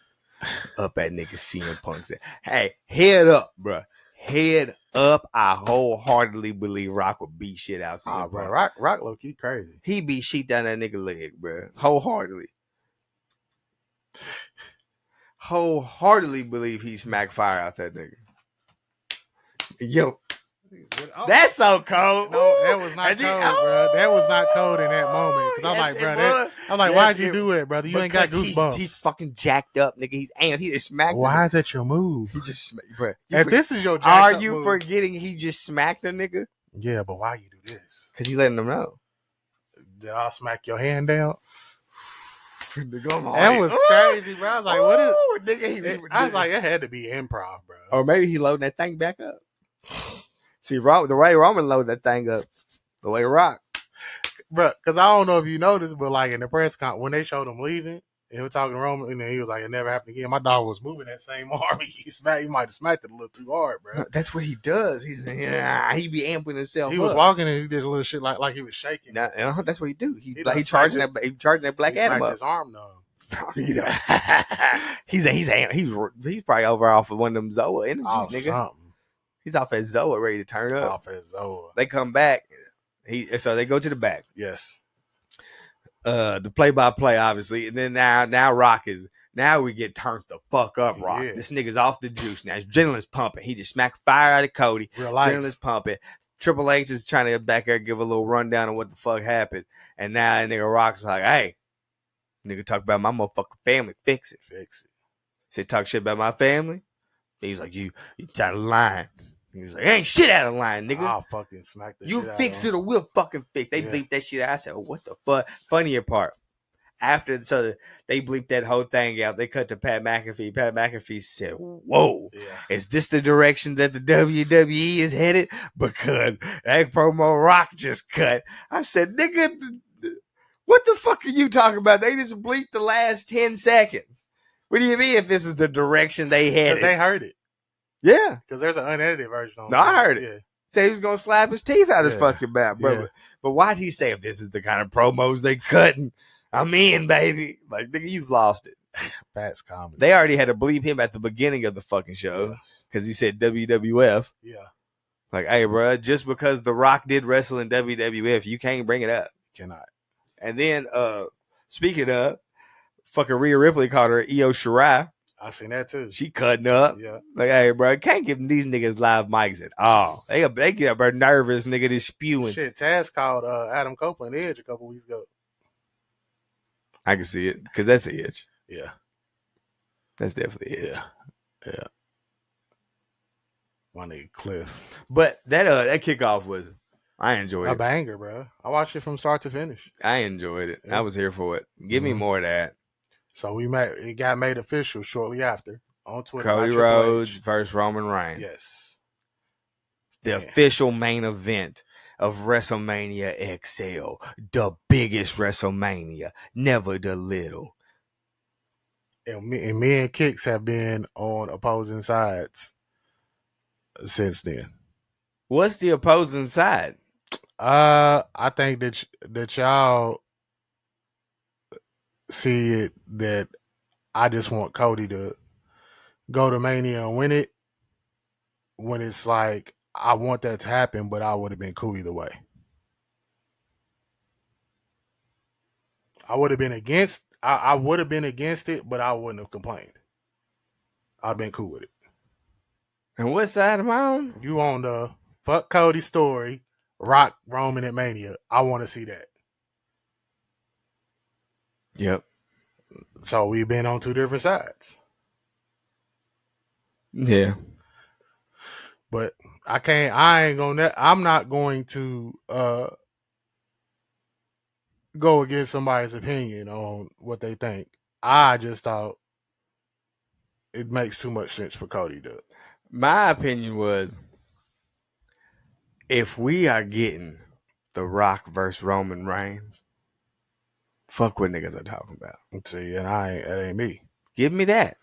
up at nigga CM Punk. Said, hey, head up, bro. Head up. I wholeheartedly believe Rock would beat shit out. Oh, bro, Rock low key crazy. He beat shit down that nigga leg, bro. Wholeheartedly. Wholeheartedly believe he smacked fire out that nigga. Yo. That's so cold. No, that was not cold, bro. That was not cold in that moment. Cause I'm like, bro, I'm like, why'd you do it, brother? You ain't got goosebumps. He's fucking jacked up, nigga. He's amped. He just smacked. Why is that your move? He just, bro. If this is your, are you forgetting he just smacked a nigga? Yeah, but why you do this? Cause he letting them know. Did I smack your hand down? That was crazy, bro. I was like, what is? Nigga, I was like, it had to be improv, bro. Or maybe he loading that thing back up. See, the way Roman loaded that thing up, the way Rock. Bro, because I don't know if you noticed, but like in the press con when they showed him leaving, and he was talking to Roman, and then he was like, "It never happened again." My dog was moving that same arm. He might have smacked it a little too hard, bro. That's what he does. He be amping himself. He was walking and he did a little shit like he was shaking. That's what he do. He charging that Black Adam up. His arm numb. he's probably over off of one of them Zoa energies, nigga. Something. He's off at Zoa, ready to turn up. Off at Zoa. They come back. So they go to the back. Yes. The play-by-play, obviously, and then now Rock is now we get turned the fuck up. Rock, this nigga's off the juice now. His adrenaline's pumping. He just smacked fire out of Cody. Real life. Adrenaline's pumping. Triple H is trying to get back there, give a little rundown of what the fuck happened, and now that nigga Rock's like, "Hey, nigga, talk about my motherfucking family. Fix it. Said talk shit about my family." He's like, "You out of line." He was like, "Ain't shit out of line, nigga. I'll fucking smack the shit out of him. You fix it or we'll fucking fix." They bleeped that shit out. I said, "Oh, what the fuck?" Funnier part. So they bleeped that whole thing out. They cut to Pat McAfee. Pat McAfee said, "Whoa, is this the direction that the WWE is headed?" Because that promo Rock just cut. I said, "Nigga, what the fuck are you talking about? They just bleeped the last 10 seconds. What do you mean if this is the direction they headed?" Because they heard it. Yeah. Because there's an unedited version on No, I heard it. Yeah. Say he was going to slap his teeth out his fucking mouth, bro. Yeah. But why'd he say if this is the kind of promos they cutting? I'm in, baby. Like, nigga, you've lost it. Pat's comedy. They already had to bleep him at the beginning of the fucking show because he said WWF. Yeah. Like, hey, bro, just because The Rock did wrestle in WWF, you can't bring it up. Cannot. And then, speaking of, fucking Rhea Ripley called her Io Shirai. I seen that too. She cutting up. Yeah. Like, hey, bro, can't give these niggas live mics at all. They get her nervous, nigga, just spewing. Shit, Taz called Adam Copeland Edge a couple weeks ago. I can see it because that's Edge. Yeah. That's definitely Edge. Yeah. My nigga Cliff. But that kickoff was, I enjoyed it. A banger, bro. I watched it from start to finish. I enjoyed it. I was here for it. Give me more of that. So it got made official shortly after on Twitter. Cody Rhodes versus Roman Reigns. Yes. The official main event of WrestleMania XL. The biggest WrestleMania. Never the little. And me and Kicks have been on opposing sides since then. What's the opposing side? I think that y'all see it that I just want Cody to go to Mania and win it, when it's like I want that to happen, but I would have been cool either way. I would have been against it, but I wouldn't have complained. I've been cool with it. And what side am I on? You on the fuck Cody story, Rock Roman at Mania. I want to see that. Yep. So we've been on two different sides. Yeah. But I'm not going to go against somebody's opinion on what they think. I just thought it makes too much sense for Cody to. My opinion was, if we are getting The Rock versus Roman Reigns, fuck what niggas are talking about. See, and that ain't me. Give me that.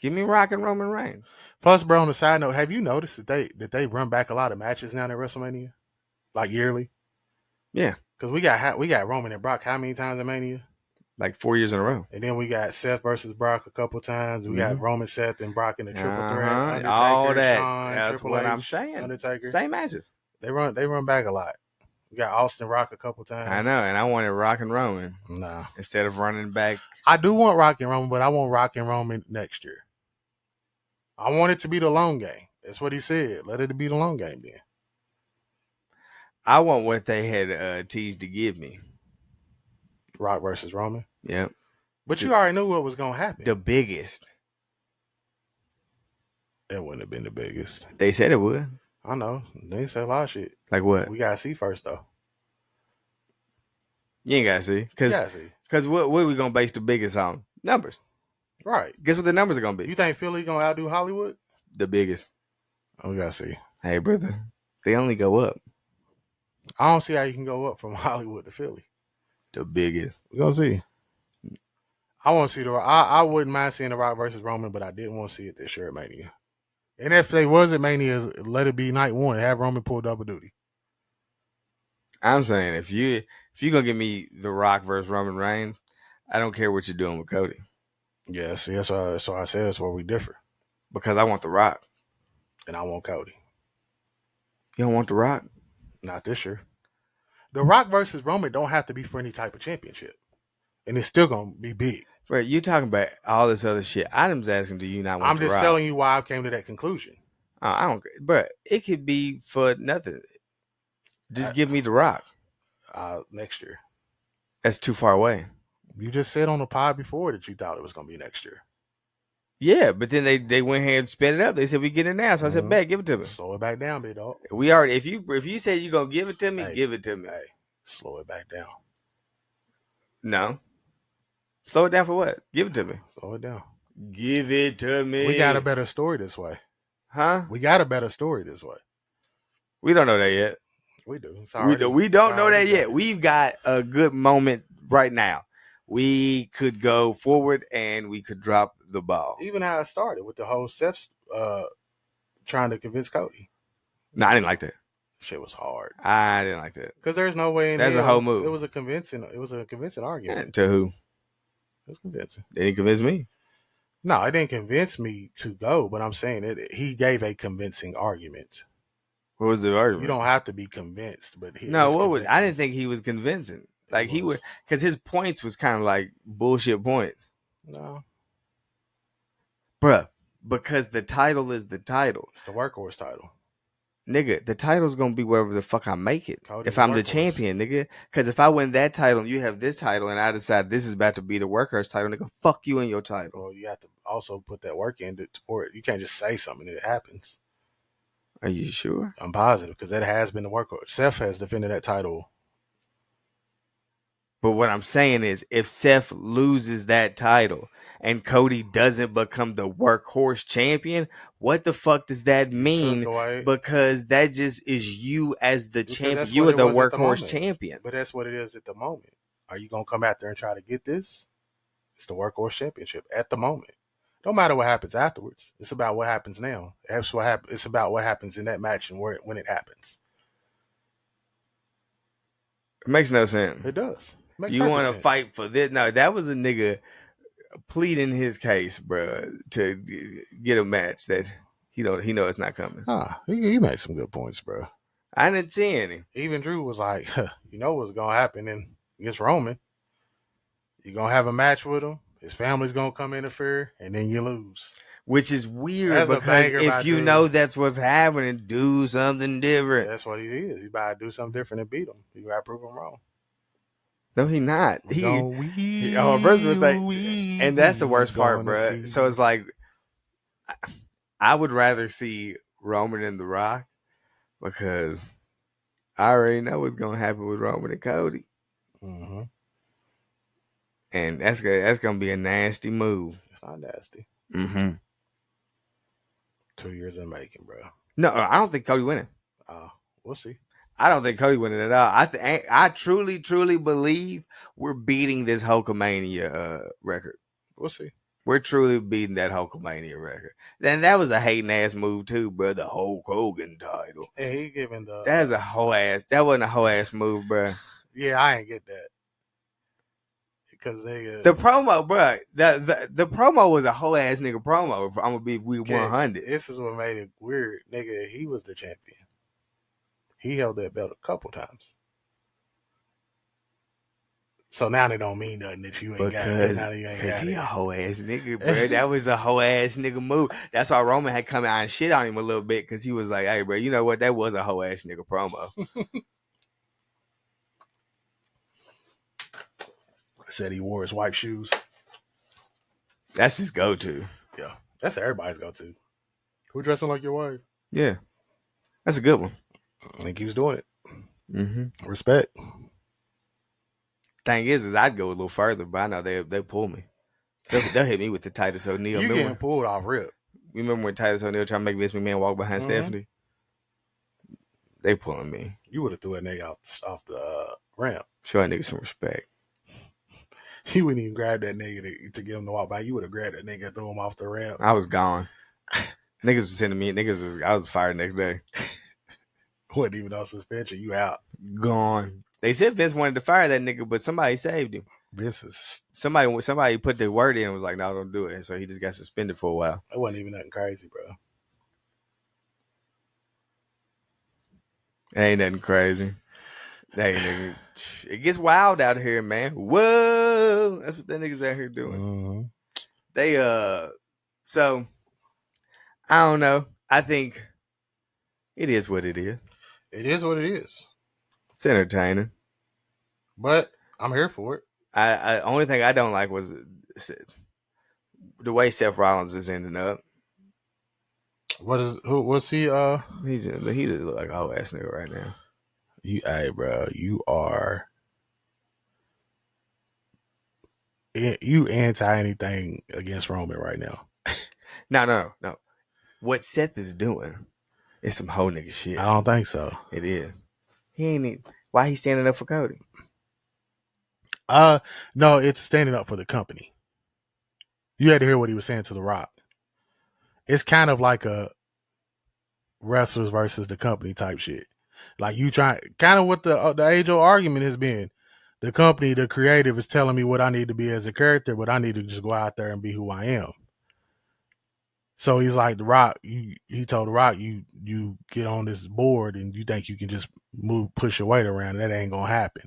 Give me Rock and Roman Reigns. Plus, bro, on the side note, have you noticed that they run back a lot of matches now at WrestleMania, like yearly? Yeah, because we got Roman and Brock how many times at Mania? Like 4 years in a row. And then we got Seth versus Brock a couple times. We got Roman, Seth, and Brock in the triple threat. Undertaker, all that. Shawn, That's Triple what H, I'm saying. Undertaker. Same matches. They run back a lot. We got Austin Rock a couple times. I know, and I wanted Rock and Roman. Nah. Instead of running back. I do want Rock and Roman, but I want Rock and Roman next year. I want it to be the long game. That's what he said. Let it be the long game then. I want what they had teased to give me. Rock versus Roman? Yep. But you already knew what was going to happen. The biggest. It wouldn't have been the biggest. They said it would. I know. They said a lot of shit. Like what? We got to see first, though. You ain't got to see. Because what we going to base the biggest on? Numbers. Right. Guess what the numbers are going to be? You think Philly going to outdo Hollywood? The biggest. We got to see. Hey, brother, they only go up. I don't see how you can go up from Hollywood to Philly. The biggest. We're gonna see. I want to see the. I wouldn't mind seeing The Rock versus Roman, but I didn't want to see it this year at Mania. And if they was at Mania, let it be night one. Have Roman pull double duty. I'm saying if you're gonna give me The Rock versus Roman Reigns, I don't care what you're doing with Cody. Yeah, see, that's why I said that's where we differ. Because I want The Rock. And I want Cody. You don't want The Rock? Not this year. The Rock versus Roman don't have to be for any type of championship. And it's still gonna be big. Bro, you talking about all this other shit. Adam's asking, do you not want I'm The just Rock? telling you why I came to that conclusion. I don't, bro. It could be for nothing. Just give me The Rock. Next year. That's too far away. You just said on the pod before that you thought it was gonna be next year. Yeah, but then they went here and sped it up. They said we get it now, so I said, "Bet, give it to me." Slow it back down, big dog. We already. If you say you're gonna give it to me, give it to me. Hey, slow it back down. No. Slow it down for what? Give it to me. Slow it down. Give it to me. We got a better story this way. Huh? We got a better story this way. We don't know that yet. We do. We don't know that yet. We've got a good moment right now. We could go forward and we could drop the ball. Even how it started with the whole Seth trying to convince Cody. No, I didn't like that. Shit was hard. I didn't like that. Because there's no way in That's hell, a whole move. It was a convincing argument. And to who? It was convincing. They didn't convince me. No, it didn't convince me to go, but I'm saying he gave a convincing argument. What was the argument? You don't have to be convinced, but I didn't think he was convincing. Like he would, because his points was kind of like bullshit points. No, bruh, because the title is the title. It's the workhorse title. Nigga, the title's gonna be wherever the fuck I make it. Cody's if I'm the champion, nigga. Because if I win that title and you have this title and I decide this is about to be the workhorse title, nigga, fuck you and your title. Well, you have to also put that work into it. You can't just say something and it happens. Are you sure? I'm positive because that has been the workhorse. Seth has defended that title. But what I'm saying is, if Seth loses that title and Cody doesn't become the workhorse champion, what the fuck does that mean? Because that just is you as the champion. You are the workhorse champion. But that's what it is at the moment. Are you going to come out there and try to get this? It's the workhorse championship at the moment. Don't matter what happens afterwards. It's about what happens now. It's about what happens in that match and when it happens. It makes no sense. It does. You want to fight for this? No, that was a nigga pleading his case, bro, to get a match that he know it's not coming. He made some good points, bro. I didn't see any. Even Drew was like, you know what's gonna happen against Roman. You're gonna have a match with him. His family's gonna come interfere, and then you lose. Which is weird because if you know that's what's happening, do something different. That's what he is. He about to do something different and beat him. You gotta prove him wrong. No, he not. And that's the worst part, bro. So it's like, I would rather see Roman and The Rock because I already know what's gonna happen with Roman and Cody, and that's gonna be a nasty move. It's not nasty. 2 years in making, bro. No, I don't think Cody winning. We'll see. I don't think Cody winning at all. I truly, truly believe we're beating this Hulkamania record. We'll see. We're truly beating that Hulkamania record. Then that was a hating ass move too, bro. The Hulk Hogan title. And he giving the. That's a whole ass. That wasn't a whole ass move, bro. Yeah, I ain't get that. Because the promo, bro. The promo was a whole ass nigga promo. I'm gonna be week 100. This is what made it weird, nigga. He was the champion. He held that belt a couple times. So now it don't mean nothing that you ain't got it. Because he a whole ass nigga, bro. That was a whole ass nigga move. That's why Roman had come out and shit on him a little bit because he was like, hey, bro, you know what? That was a whole ass nigga promo. Said he wore his white shoes. That's his go-to. Yeah. That's everybody's go-to. Who dressing like your wife? Yeah. That's a good one. I think he was doing it. Respect. Thing is I'd go a little further, but I know they'll pull me. They'll hit me with the Titus O'Neil. You getting pulled off rip. You remember when Titus O'Neil tried to make Vince McMahon walk behind Stephanie? They pulling me. You would have threw that nigga off the ramp. Show that nigga some respect. You wouldn't even grab that nigga to get him to walk by. You would have grabbed that nigga and threw him off the ramp. I was gone. Niggas was sending me. I was fired next day. Wasn't even on suspension. You out. Gone. They said Vince wanted to fire that nigga, but somebody saved him. Vince is. Somebody put the word in and was like, no, don't do it. And so he just got suspended for a while. It wasn't even nothing crazy, bro. It ain't nothing crazy. Hey, nigga, it gets wild out here, man. Whoa, that's what that niggas out here doing. Mm-hmm. They so I don't know. I think it is what it is. It is what it is. It's entertaining, but I'm here for it. I only thing I don't like was the way Seth Rollins is ending up. What's he? He just look like a whole ass nigga right now. Hey, bro, you are you anti anything against Roman right now. No. What Seth is doing is some whole nigga shit. I don't think so. It is. He ain't. Why he standing up for Cody? No, it's standing up for the company. You had to hear what he was saying to The Rock. It's kind of like a wrestlers versus the company type shit. Like you try, kind of what the age-old argument has been. The company, the creative, is telling me what I need to be as a character, but I need to just go out there and be who I am. So he's like, The Rock, he told The Rock, you get on this board and you think you can just push your weight around. That ain't gonna happen.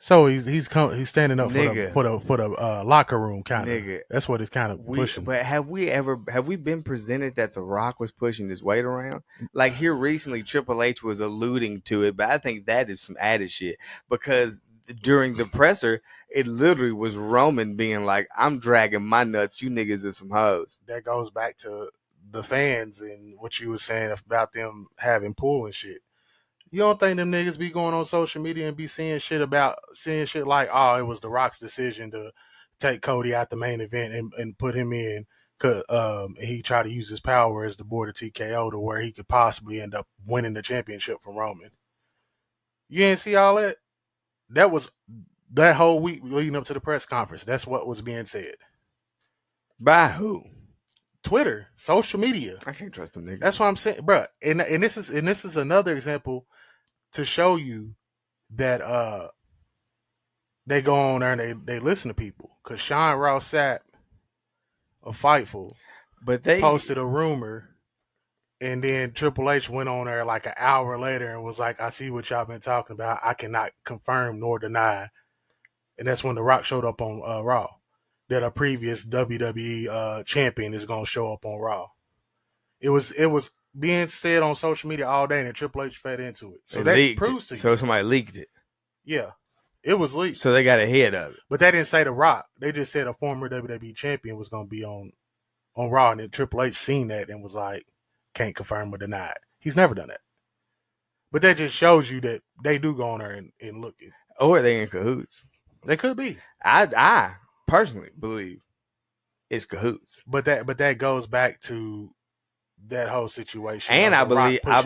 So he's standing up for the locker room kind of. That's what it's kind of pushing. But have we been presented that The Rock was pushing his weight around? Like here recently, Triple H was alluding to it, but I think that is some added shit because during the presser, it literally was Roman being like, "I'm dragging my nuts, you niggas are some hoes." That goes back to the fans and what you were saying about them having pull and shit. You don't think them niggas be going on social media and be seeing shit like, oh, it was The Rock's decision to take Cody out the main event and put him in because he tried to use his power as the board of TKO to where he could possibly end up winning the championship from Roman. You didn't see all that? That was that whole week leading up to the press conference. That's what was being said. By who? Twitter, social media. I can't trust them niggas. That's what I'm saying, bro. And this is another example to show you that they go on there and they listen to people. Because Sean Ross Sapp of Fightful posted a rumor, and then Triple H went on there like an hour later and was like, I see what y'all been talking about. I cannot confirm nor deny. And that's when The Rock showed up on Raw. That a previous WWE champion is going to show up on Raw. It was being said on social media all day, and Triple H fed into it. So that proves to you. So somebody leaked it. Yeah, it was leaked. So they got ahead of it. But they didn't say The Rock. They just said a former WWE champion was going to be on Raw, and then Triple H seen that and was like, can't confirm or deny it. He's never done that. But that just shows you that they do go on there and look at. Or they in cahoots. They could be. I personally believe it's cahoots. But that goes back to that whole situation. And I believe it's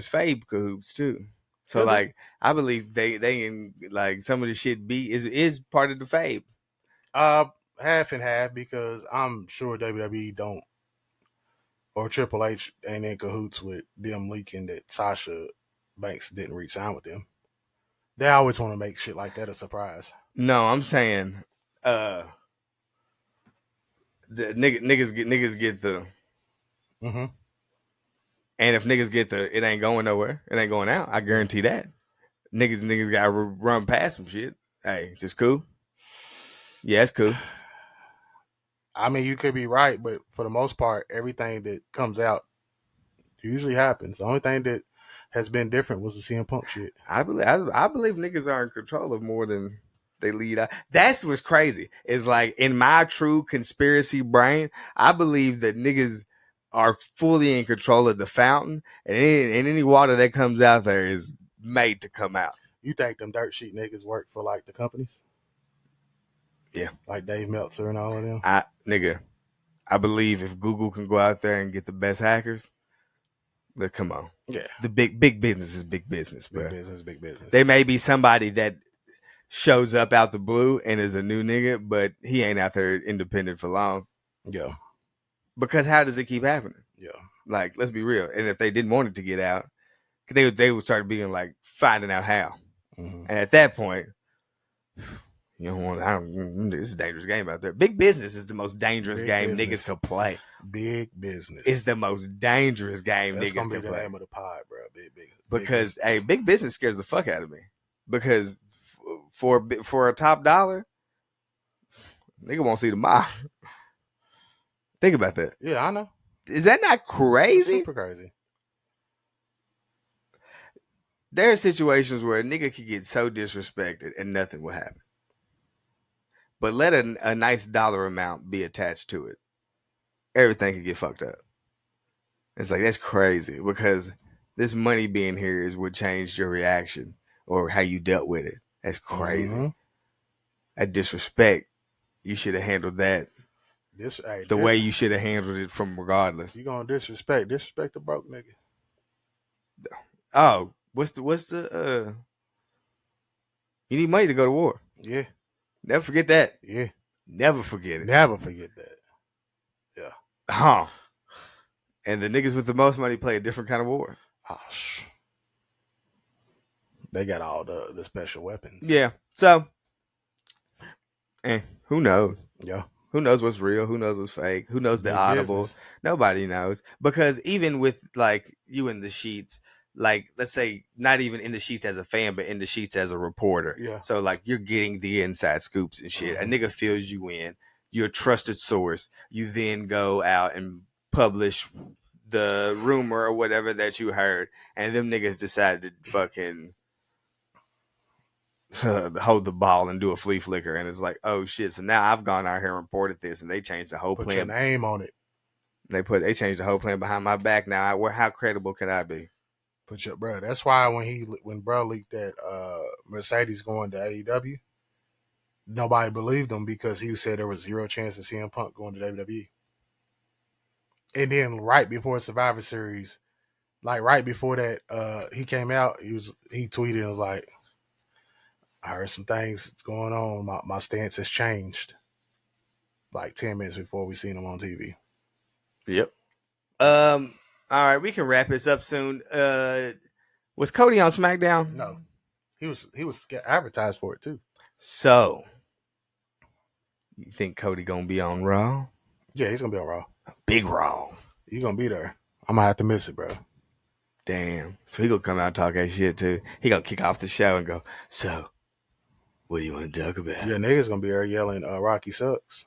fake cahoots too. So could like be. I believe they in like some of the shit is part of the fade. Half and half, because I'm sure WWE don't, or Triple H ain't in cahoots with them leaking that Sasha Banks didn't re-sign with them. They always want to make shit like that a surprise. No, I'm saying the niggas get the mm-hmm. And if niggas get the it ain't going nowhere, it ain't going out. I guarantee that. Niggas gotta run past some shit. Hey, just cool. Yeah, it's cool. I mean, you could be right, but for the most part, everything that comes out usually happens. The only thing that has been different was the CM Punk shit. I believe niggas are in control of more than they lead out. That's what's crazy. Is like in my true conspiracy brain, I believe that niggas are fully in control of the fountain, and any water that comes out there is made to come out. You think them dirt sheet niggas work for like the companies? Yeah, like Dave Meltzer and all of them. Nigga, I believe if Google can go out there and get the best hackers, then come on. Yeah. The big business is big business, bro. Big business. There may be somebody that shows up out the blue and is a new nigga, but he ain't out there independent for long. Yeah. Because how does it keep happening? Yeah. Like, let's be real. And if they didn't want it to get out, they would start being like finding out how. Mm-hmm. And at that point, you don't want. This is a dangerous game out there. Big business is the most dangerous game niggas could play. Big business is the most dangerous game That's niggas gonna be could the play. name of the pod, bro. Because big business scares the fuck out of me. Because for a top dollar, nigga won't see the mile. Think about that. Yeah, I know. Is that not crazy? Super crazy. There are situations where a nigga could get so disrespected and nothing will happen. But let a nice dollar amount be attached to it. Everything could get fucked up. It's like, that's crazy because this money being here is what changed your reaction or how you dealt with it. That's crazy. Mm-hmm. That disrespect, you should have handled that the way you should have handled it from regardless. You gonna disrespect the broke nigga. Oh, what's the you need money to go to war. Yeah. Never forget that. Yeah. Never forget it. Never forget that. Yeah. Huh. And the niggas with the most money play a different kind of war. Oh, they got all the special weapons. Yeah. So, who knows? Yeah. Who knows what's real? Who knows what's fake? Who knows the audible? Business. Nobody knows. Because even with like you in the sheets, like let's say not even in the sheets as a fan, but in the sheets as a reporter. Yeah. So like you're getting the inside scoops and shit. Mm-hmm. A nigga fills you in. You're a trusted source. You then go out and publish the rumor or whatever that you heard, and them niggas decided to fucking hold the ball and do a flea flicker, and it's like, oh shit! So now I've gone out here and reported this, and they changed the whole Put plan. your name on it. They changed the whole plan behind my back. Now, how credible can I be? Put your bro. That's why when bro leaked that Mercedes going to AEW, nobody believed him because he said there was zero chance of CM Punk going to WWE. And then right before Survivor Series, like right before that, he came out. He tweeted and was like, I heard some things going on. My stance has changed. Like 10 minutes before we seen him on TV. Yep. All right, we can wrap this up soon. Was Cody on SmackDown? No. He was advertised for it too. So, you think Cody gonna be on Raw? Yeah, he's gonna be on Raw. Big Raw. He's gonna be there. I'm gonna have to miss it, bro. Damn. So he gonna come out and talk that shit too. He gonna kick off the show and go, so, what do you want to talk about? Yeah, niggas gonna be there yelling, Rocky sucks.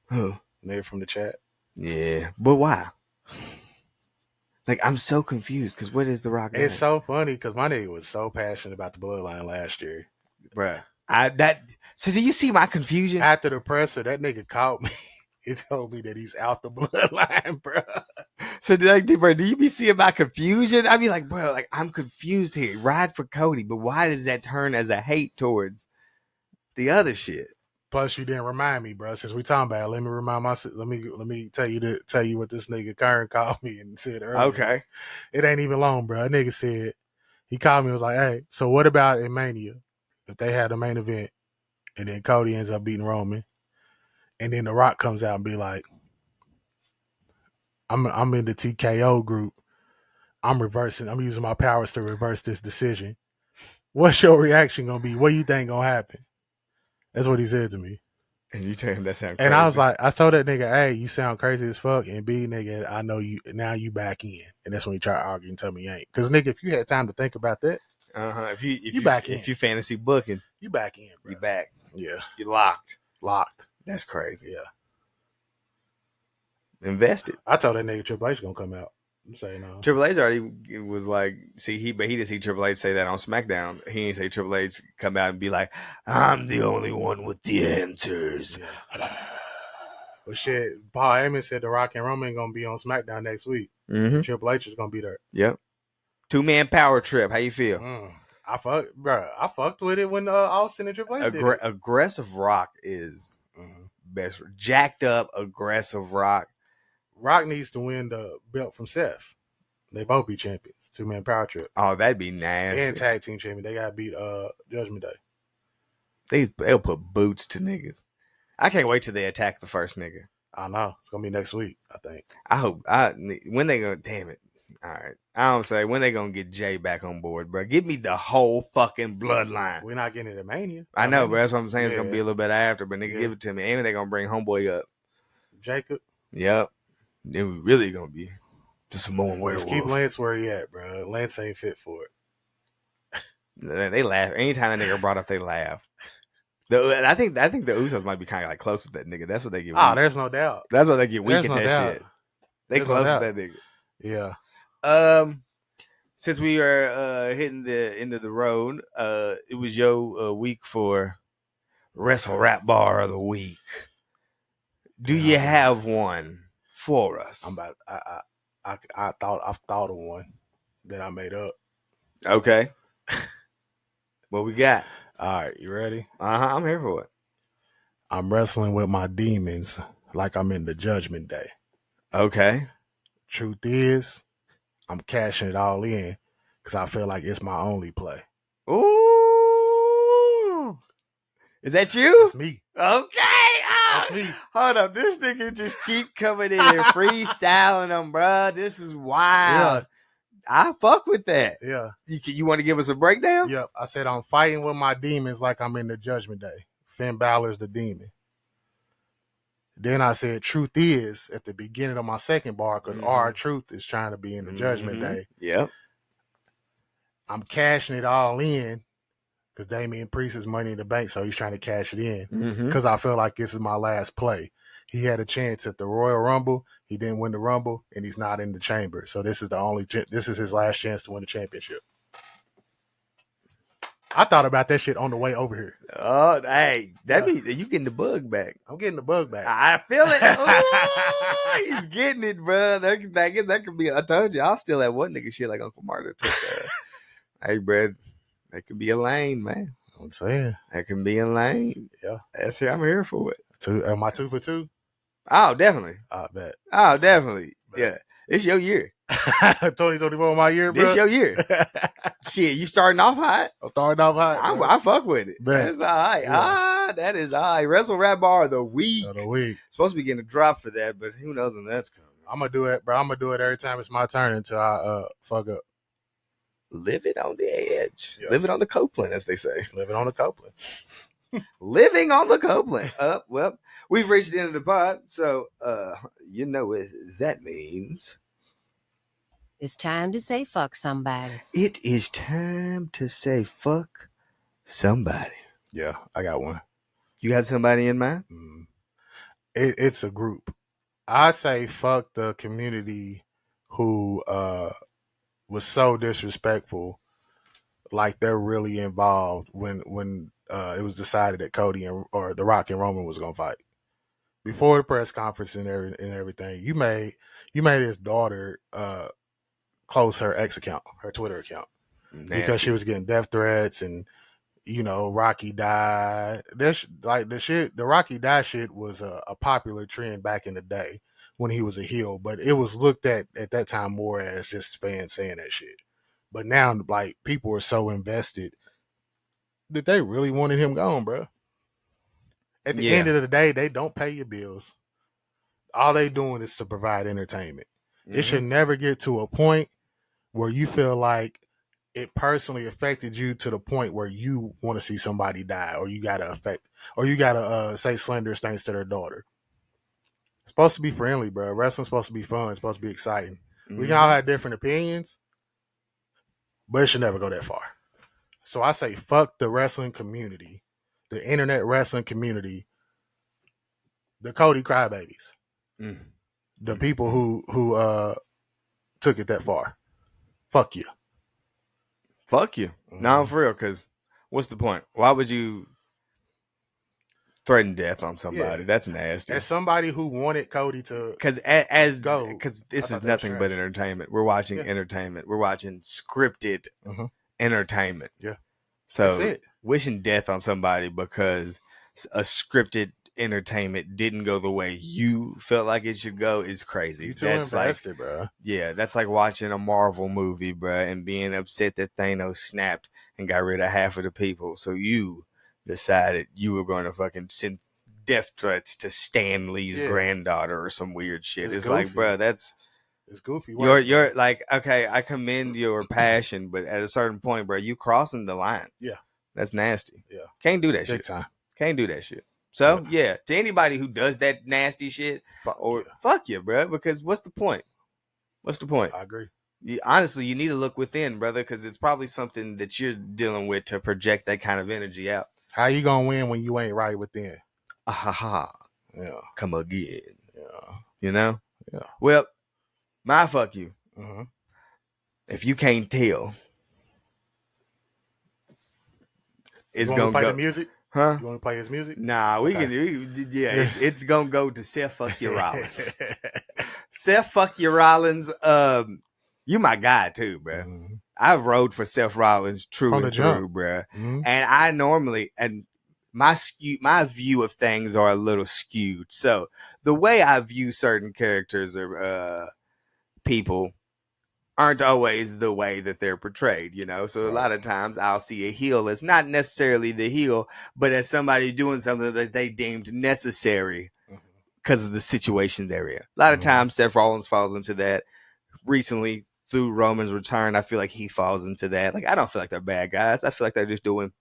Who? Nigga from the chat. Yeah, but why? Like, I'm so confused because what is the Rock? It's so funny because my nigga was so passionate about the bloodline last year, bruh. So do you see my confusion? After the presser, that nigga called me. He told me that he's out the bloodline, bro. So do you be seeing my confusion? I be like, bro, like I'm confused here. Ride for Cody, but why does that turn as a hate towards the other shit? Plus, you didn't remind me, bro. Since we talking about it, let me remind myself. Let me tell you what this nigga Kern called me and said earlier. Okay, it ain't even long, bro. That nigga said he called me and was like, "Hey, so what about in Mania if they had a main event and then Cody ends up beating Roman, and then The Rock comes out and be like, I'm in the TKO group. I'm using my powers to reverse this decision. What's your reaction gonna be? What do you think gonna happen?" That's what he said to me. And you tell him that sounds crazy. And I was like, I told that nigga, hey, you sound crazy as fuck. And B, nigga, I know you, now you back in. And that's when he tried to argue and tell me you ain't. Because, nigga, if you had time to think about that, if you back in. If you fantasy booking, you back in, bro. You back. Yeah. You locked. That's crazy. Yeah. Invested. I told that nigga Triple H gonna come out. I'm saying no. Triple H already was like, but he didn't see Triple H say that on SmackDown. He didn't say Triple H come out and be like, I'm the only one with the answers. Yeah. Well, shit, Paul Heyman said The Rock and Roman gonna be on SmackDown next week. Mm-hmm. Triple H is gonna be there. Yep. 2-man power trip. How you feel? I fucked with it when Austin and Triple H did it. Aggressive Rock is best, jacked up, aggressive Rock. Rock needs to win the belt from Seth. They both be champions. 2-man power trip. Oh, that'd be nasty. And tag team champion. They gotta beat Judgment Day. They'll put boots to niggas. I can't wait till they attack the first nigga. I know. It's gonna be next week, I think. I hope. When they gonna? Damn it! All right. I don't say when they gonna get Jay back on board, bro. Give me the whole fucking bloodline. We're not getting it at Mania. I know, bro. That's what I'm saying. It's gonna Yeah. be a little bit after, but nigga, Yeah. give it to me. And they gonna bring Homeboy up. Jacob. Yep. Then we really gonna be just some more Let's werewolf. keep Lance where he at, bro. Lance ain't fit for it. They laugh anytime that nigga brought up. They laugh. I think the Usos might be kind of like close with that nigga. That's what they get. Oh, Weak. there's no doubt. That's what they get weak There's at no that doubt. shit. They There's no close doubt. with that nigga. Yeah. Since we are hitting the end of the road, it was your week for Wrestle Rap Bar of the Week. Do you have one for us? I've thought of one that I made up. Okay. What we got? All right, you ready? I'm here for it. I'm wrestling with my demons like I'm in the Judgment Day. Okay. Truth is, I'm cashing it all in because I feel like it's my only play. Ooh. Is that you? That's me. Okay. That's me. Hold up. This nigga just keep coming in here freestyling them, bro. This is wild. I fuck with that. Yeah. You want to give us a breakdown? Yep. I said I'm fighting with my demons like I'm in the Judgment Day. Finn Balor's the demon. Then I said, truth is, at the beginning of my second bar, because our truth is trying to be in the Judgment Day. Yep. I'm cashing it all in because Damian Priest is Money in the Bank, so he's trying to cash it in because I feel like this is my last play. He had a chance at the Royal Rumble. He didn't win the Rumble, and he's not in the chamber. So this is his last chance to win the championship. I thought about that shit on the way over here. Oh, hey, that means you getting the bug back. I'm getting the bug back. I feel it. Ooh, he's getting it, bro. That could be. I told you, I'll steal that one nigga shit like Uncle Marta took. Hey, bro, that could be a lane, man. I'm saying that can be a lane. Yeah, I'm here for it. Am I 2 for 2? Oh, definitely. I bet. Oh, definitely. Yeah, it's your year. 2024 my year, bro. This your year. Shit, you starting off hot? I'm starting off hot. I fuck with it. Bet. That's all right. Yeah. That is all right. Wrestle Rap Bar of the Week. Supposed to be getting a drop for that, but who knows when that's coming. I'm gonna do it, bro. I'm gonna do it every time it's my turn until I fuck up. Live it on the edge. Yeah. Live it on the Copeland, as they say. Living on the Copeland. Living on the Copeland. Well, we've reached the end of the pod, so you know what that means. It's time to say fuck somebody. It is time to say fuck somebody. Yeah, I got one. You got somebody in mind? It's a group. I say fuck the community who was so disrespectful, like they're really involved when it was decided that Cody or The Rock and Roman was gonna fight. Before the press conference and everything, you made his daughter close her ex account, her Twitter account, because she was getting death threats and Rocky died. The Rocky died shit was a popular trend back in the day when he was a heel, but it was looked at that time more as just fans saying that shit. But now, like, people are so invested that they really wanted him gone, bro. At the end of the day, they don't pay your bills. All they doing is to provide entertainment. It should never get to a point where you feel like it personally affected you to the point where you want to see somebody die, or you gotta say slanderous things to their daughter. It's supposed to be friendly, bro. Wrestling's supposed to be fun. It's supposed to be exciting. We can all have different opinions, but it should never go that far. So I say fuck the wrestling community, the internet wrestling community, the Cody crybabies, the people who took it that far. Fuck you. Fuck you. No, for real, because what's the point? Why would you threaten death on somebody? Yeah. That's nasty. As somebody who wanted Cody to because this is nothing but entertainment. We're watching entertainment. We're watching scripted entertainment. Yeah. So That's it. Wishing death on somebody because a scripted entertainment didn't go the way you felt like it should go is crazy. You too That's invested, like, bro. yeah, that's like watching a Marvel movie, bro, and being upset that Thanos snapped and got rid of half of the people. So you decided you were going to fucking send death threats to Stan Lee's granddaughter or some weird shit. It's like, bro, that's it's goofy. You're like, okay, I commend your passion, but at a certain point, bro, you crossing the line. Yeah, that's nasty. Yeah, can't do that big shit. time. Can't do that shit. So yeah, to anybody who does that nasty shit, fuck you, bro. Because what's the point? What's the point? I agree. Honestly, you need to look within, brother, because it's probably something that you're dealing with to project that kind of energy out. How you gonna win when you ain't right within? Ha. Yeah. Come again. Yeah. You know? Yeah. Well, my fuck you. Mm-hmm. If you can't tell, it's gonna play the music. Huh? You want to play his music? Nah, we can. It's gonna go to Seth Fuck You Rollins. Seth Fuck You Rollins. You my guy too, bro. Mm-hmm. I've rode for Seth Rollins, true and true, bro. Mm-hmm. And I normally my view of things are a little skewed. So the way I view certain characters or people aren't always the way that they're portrayed, you know? So a lot of times I'll see a heel as not necessarily the heel, but as somebody doing something that they deemed necessary because of the situation they're in. A lot of times Seth Rollins falls into that. Recently, through Roman's return, I feel like he falls into that. Like, I don't feel like they're bad guys. I feel like they're just doing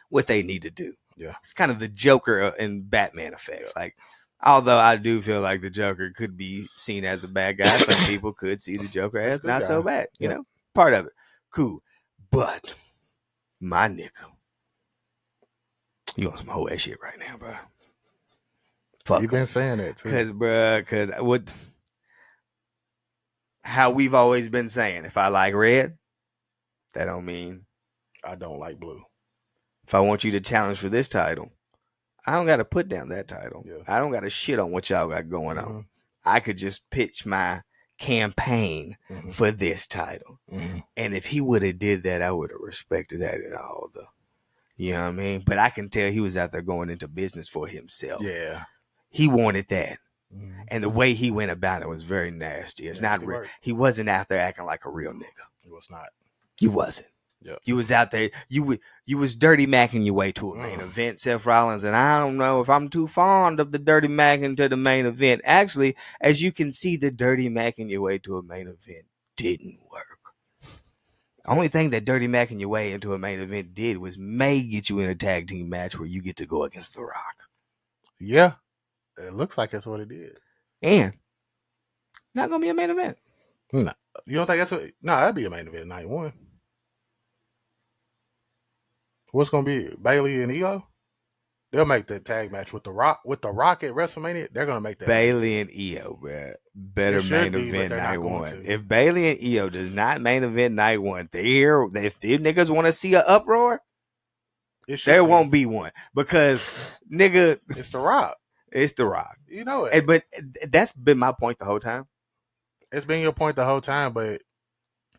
what they need to do. Yeah. It's kind of the Joker and Batman effect. Like, although I do feel like the Joker could be seen as a bad guy, some people could see the Joker as not so bad. You know, part of it. Cool. But my nigga, you on some whole ass shit right now, bro. Fuck. You've been saying that too. Because how we've always been saying, if I like red, that don't mean I don't like blue. If I want you to challenge for this title, I don't got to put down that title. Yeah. I don't got to shit on what y'all got going on. I could just pitch my campaign for this title. And if he would have did that, I would have respected that and all the, you know what I mean? But I can tell he was out there going into business for himself. Yeah. He wanted that. And the way he went about it was very nasty. It's nasty not real. He wasn't out there acting like a real nigga. He was not. He wasn't. Yeah. You was out there. You was dirty macking your way to a main event, Seth Rollins, and I don't know if I'm too fond of the dirty macking to the main event. Actually, as you can see, the dirty macking your way to a main event didn't work. Only thing that dirty macking your way into a main event did was may get you in a tag team match where you get to go against The Rock. Yeah. It looks like that's what it did. And not gonna be a main event. No. You don't think that's what? No, that'd be a main event night one. What's gonna be Bailey and Io? They'll make that tag match with the Rock. With the Rock at WrestleMania, they're gonna make that. Bailey and Io, bro. Better main event night one. If Bailey and Io does not main event night one, if these niggas want to see an uproar, there won't be one because nigga, it's the Rock. It's the Rock. You know it. But that's been my point the whole time. It's been your point the whole time, but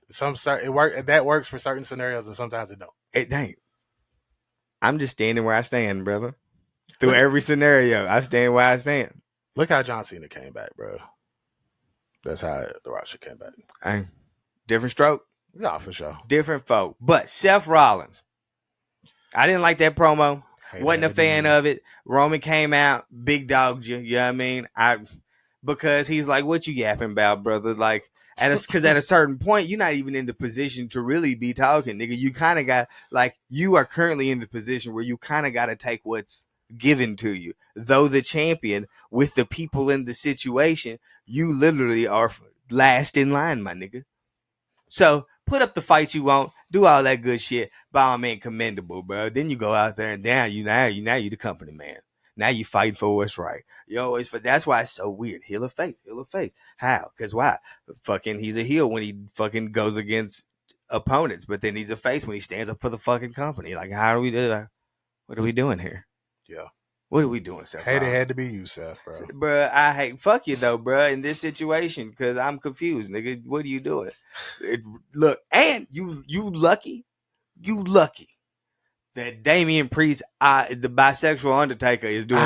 that works for certain scenarios and sometimes it don't. It ain't. I'm just standing where I stand, brother. Through every scenario, I stand where I stand. Look how John Cena came back, bro. That's how The Rock came back. Different stroke. Yeah, for sure. Different folk. But Seth Rollins, I didn't like that promo. Wasn't a fan of it. Roman came out, big dogged you. You know what I mean? Because he's like, what you yapping about, brother? Like, because at a certain point, you're not even in the position to really be talking, nigga. You kind of got, like, you are currently in the position where you kind of got to take what's given to you. Though the champion, with the people in the situation, you literally are last in line, my nigga. So put up the fight you want, do all that good shit. By all means, commendable, bro. Then you go out there and now you the company man. Now you fighting for what's right. You always that's why it's so weird. Heel or face. How? Because why? Fucking he's a heel when he fucking goes against opponents, but then he's a face when he stands up for the fucking company. Like, how do we do that? What are we doing here? Yeah. What are we doing, Seth? It had to be you, Seth, bro. Bro, I hate fuck you though, bro. In this situation, because I'm confused, nigga. What are you doing? Look, and you lucky that Damian Priest, the bisexual Undertaker, is doing.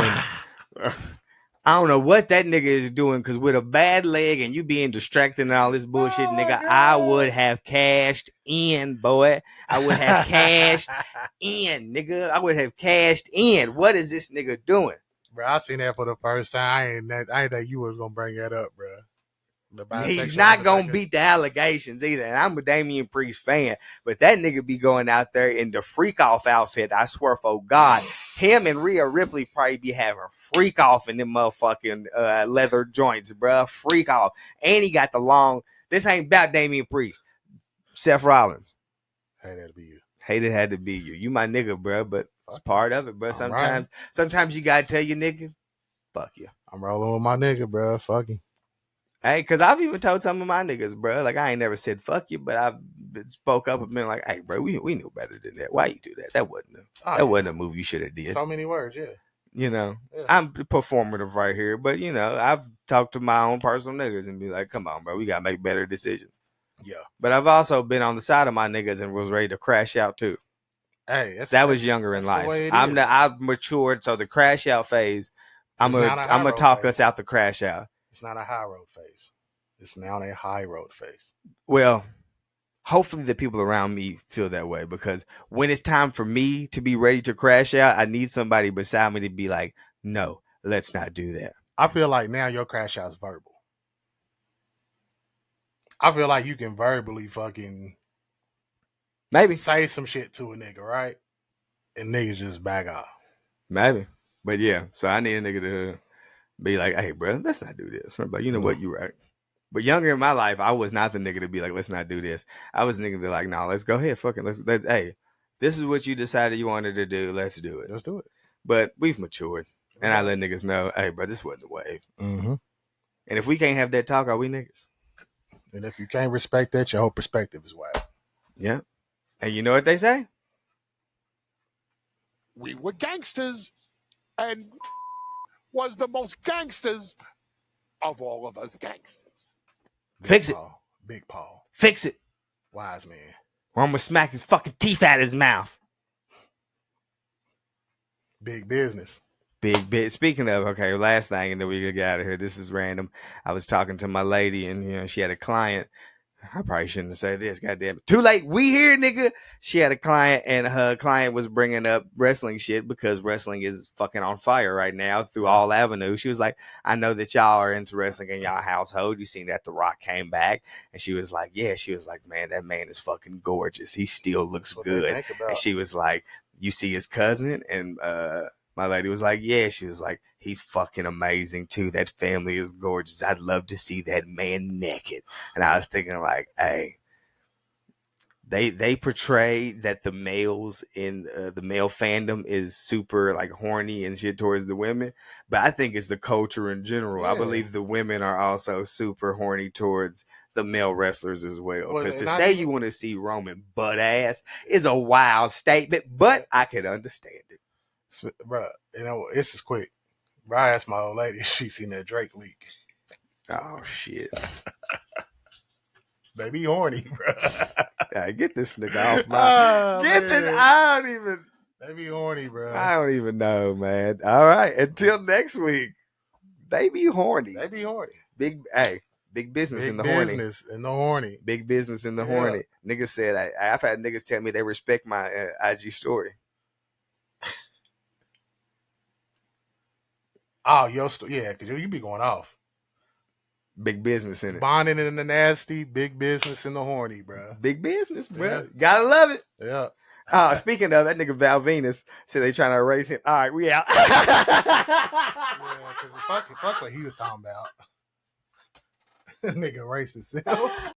I don't know what that nigga is doing, because with a bad leg and you being distracted and all this bullshit, nigga, I would have cashed in, boy. I would have cashed in, nigga. I would have cashed in. What is this nigga doing? Bro, I seen that for the first time. I ain't that you was gonna bring that up, bro. He's not going to beat the allegations either. And I'm a Damian Priest fan, but that nigga be going out there in the freak off outfit. I swear for God, him and Rhea Ripley probably be having freak off in them motherfucking leather joints, bro. Freak off. And he got the long. This ain't about Damian Priest. Seth Rollins. Hey, that'd be you. Hated had to be you. You my nigga, bro, but it's part of it, bro. Sometimes you got to tell your nigga, fuck you. I'm rolling with my nigga, bro. Fuck him. Hey, because I've even told some of my niggas, bro, like, I ain't never said fuck you, but I've spoke up and been like, hey, bro, we knew better than that. Why you do that? That wasn't a move you should have did. So many words, yeah. You know, yeah. I'm performative right here, but, you know, I've talked to my own personal niggas and be like, come on, bro, we got to make better decisions. Yeah. But I've also been on the side of my niggas and was ready to crash out, too. Hey, that was younger in life. I've matured, so the crash out phase, I'm gonna talk us out the crash out. It's not a high road phase. It's now a high road phase. Well, hopefully the people around me feel that way, because when it's time for me to be ready to crash out, I need somebody beside me to be like, no, let's not do that. I feel like now your crash out is verbal. I feel like you can verbally fucking maybe say some shit to a nigga, right? And niggas just back off. Maybe. But yeah, so I need a nigga to be like, hey, bro, let's not do this. I'm like, you know what, you right. But younger in my life, I was not the nigga to be like, let's not do this. I was the nigga to be like, no, let's go ahead, fucking let's hey, this is what you decided you wanted to do. Let's do it. Let's do it. But we've matured. And I let niggas know, hey, bro, this wasn't the wave. Mm-hmm. And if we can't have that talk, are we niggas? And if you can't respect that, your whole perspective is wild. Yeah. And you know what they say? We were gangsters, and was the most gangsters of all of us gangsters. Fix it. Big Paul. Fix it. Wise man. Or I'm going to smack his fucking teeth out of his mouth. Big business. Speaking of, okay, last thing, and then we get out of here. This is random. I was talking to my lady, and, you know, she had a client. I probably shouldn't say this. Goddamn it. Too late. We here, nigga. She had a client, and her client was bringing up wrestling shit because wrestling is fucking on fire right now through all avenues. She was like, I know that y'all are into wrestling in y'all household. You seen that The Rock came back. And she was like, yeah. She was like, man, that man is fucking gorgeous. He still looks good. And she was like, you see his cousin? And my lady was like, yeah. She was like, he's fucking amazing too. That family is gorgeous. I'd love to see that man naked. And I was thinking like, hey, they portray that the males in the male fandom is super like horny and shit towards the women. But I think it's the culture in general. Yeah. I believe the women are also super horny towards the male wrestlers as well. Because to say you want to see Roman butt ass is a wild statement, but I could understand it. Bro, you know, this is quick. Bro, I asked my old lady if she seen that Drake leak. Oh, shit. Baby horny, bro. Yeah, get this nigga off my... I don't even... Baby horny, bro. I don't even know, man. All right, until next week. They be horny. They be horny. Big business in the horny. Big business in the horny. Big business in the horny. Niggas said, I've had niggas tell me they respect my IG story. Oh, yeah, because you be going off. Big business in it. Bonding in the nasty, big business in the horny, bro. Big business, bro. Yeah. Gotta love it. Yeah. Speaking of, that nigga Val Venus said they trying to erase him. All right, we out. Yeah, because fuck what he was talking about. Nigga erased himself.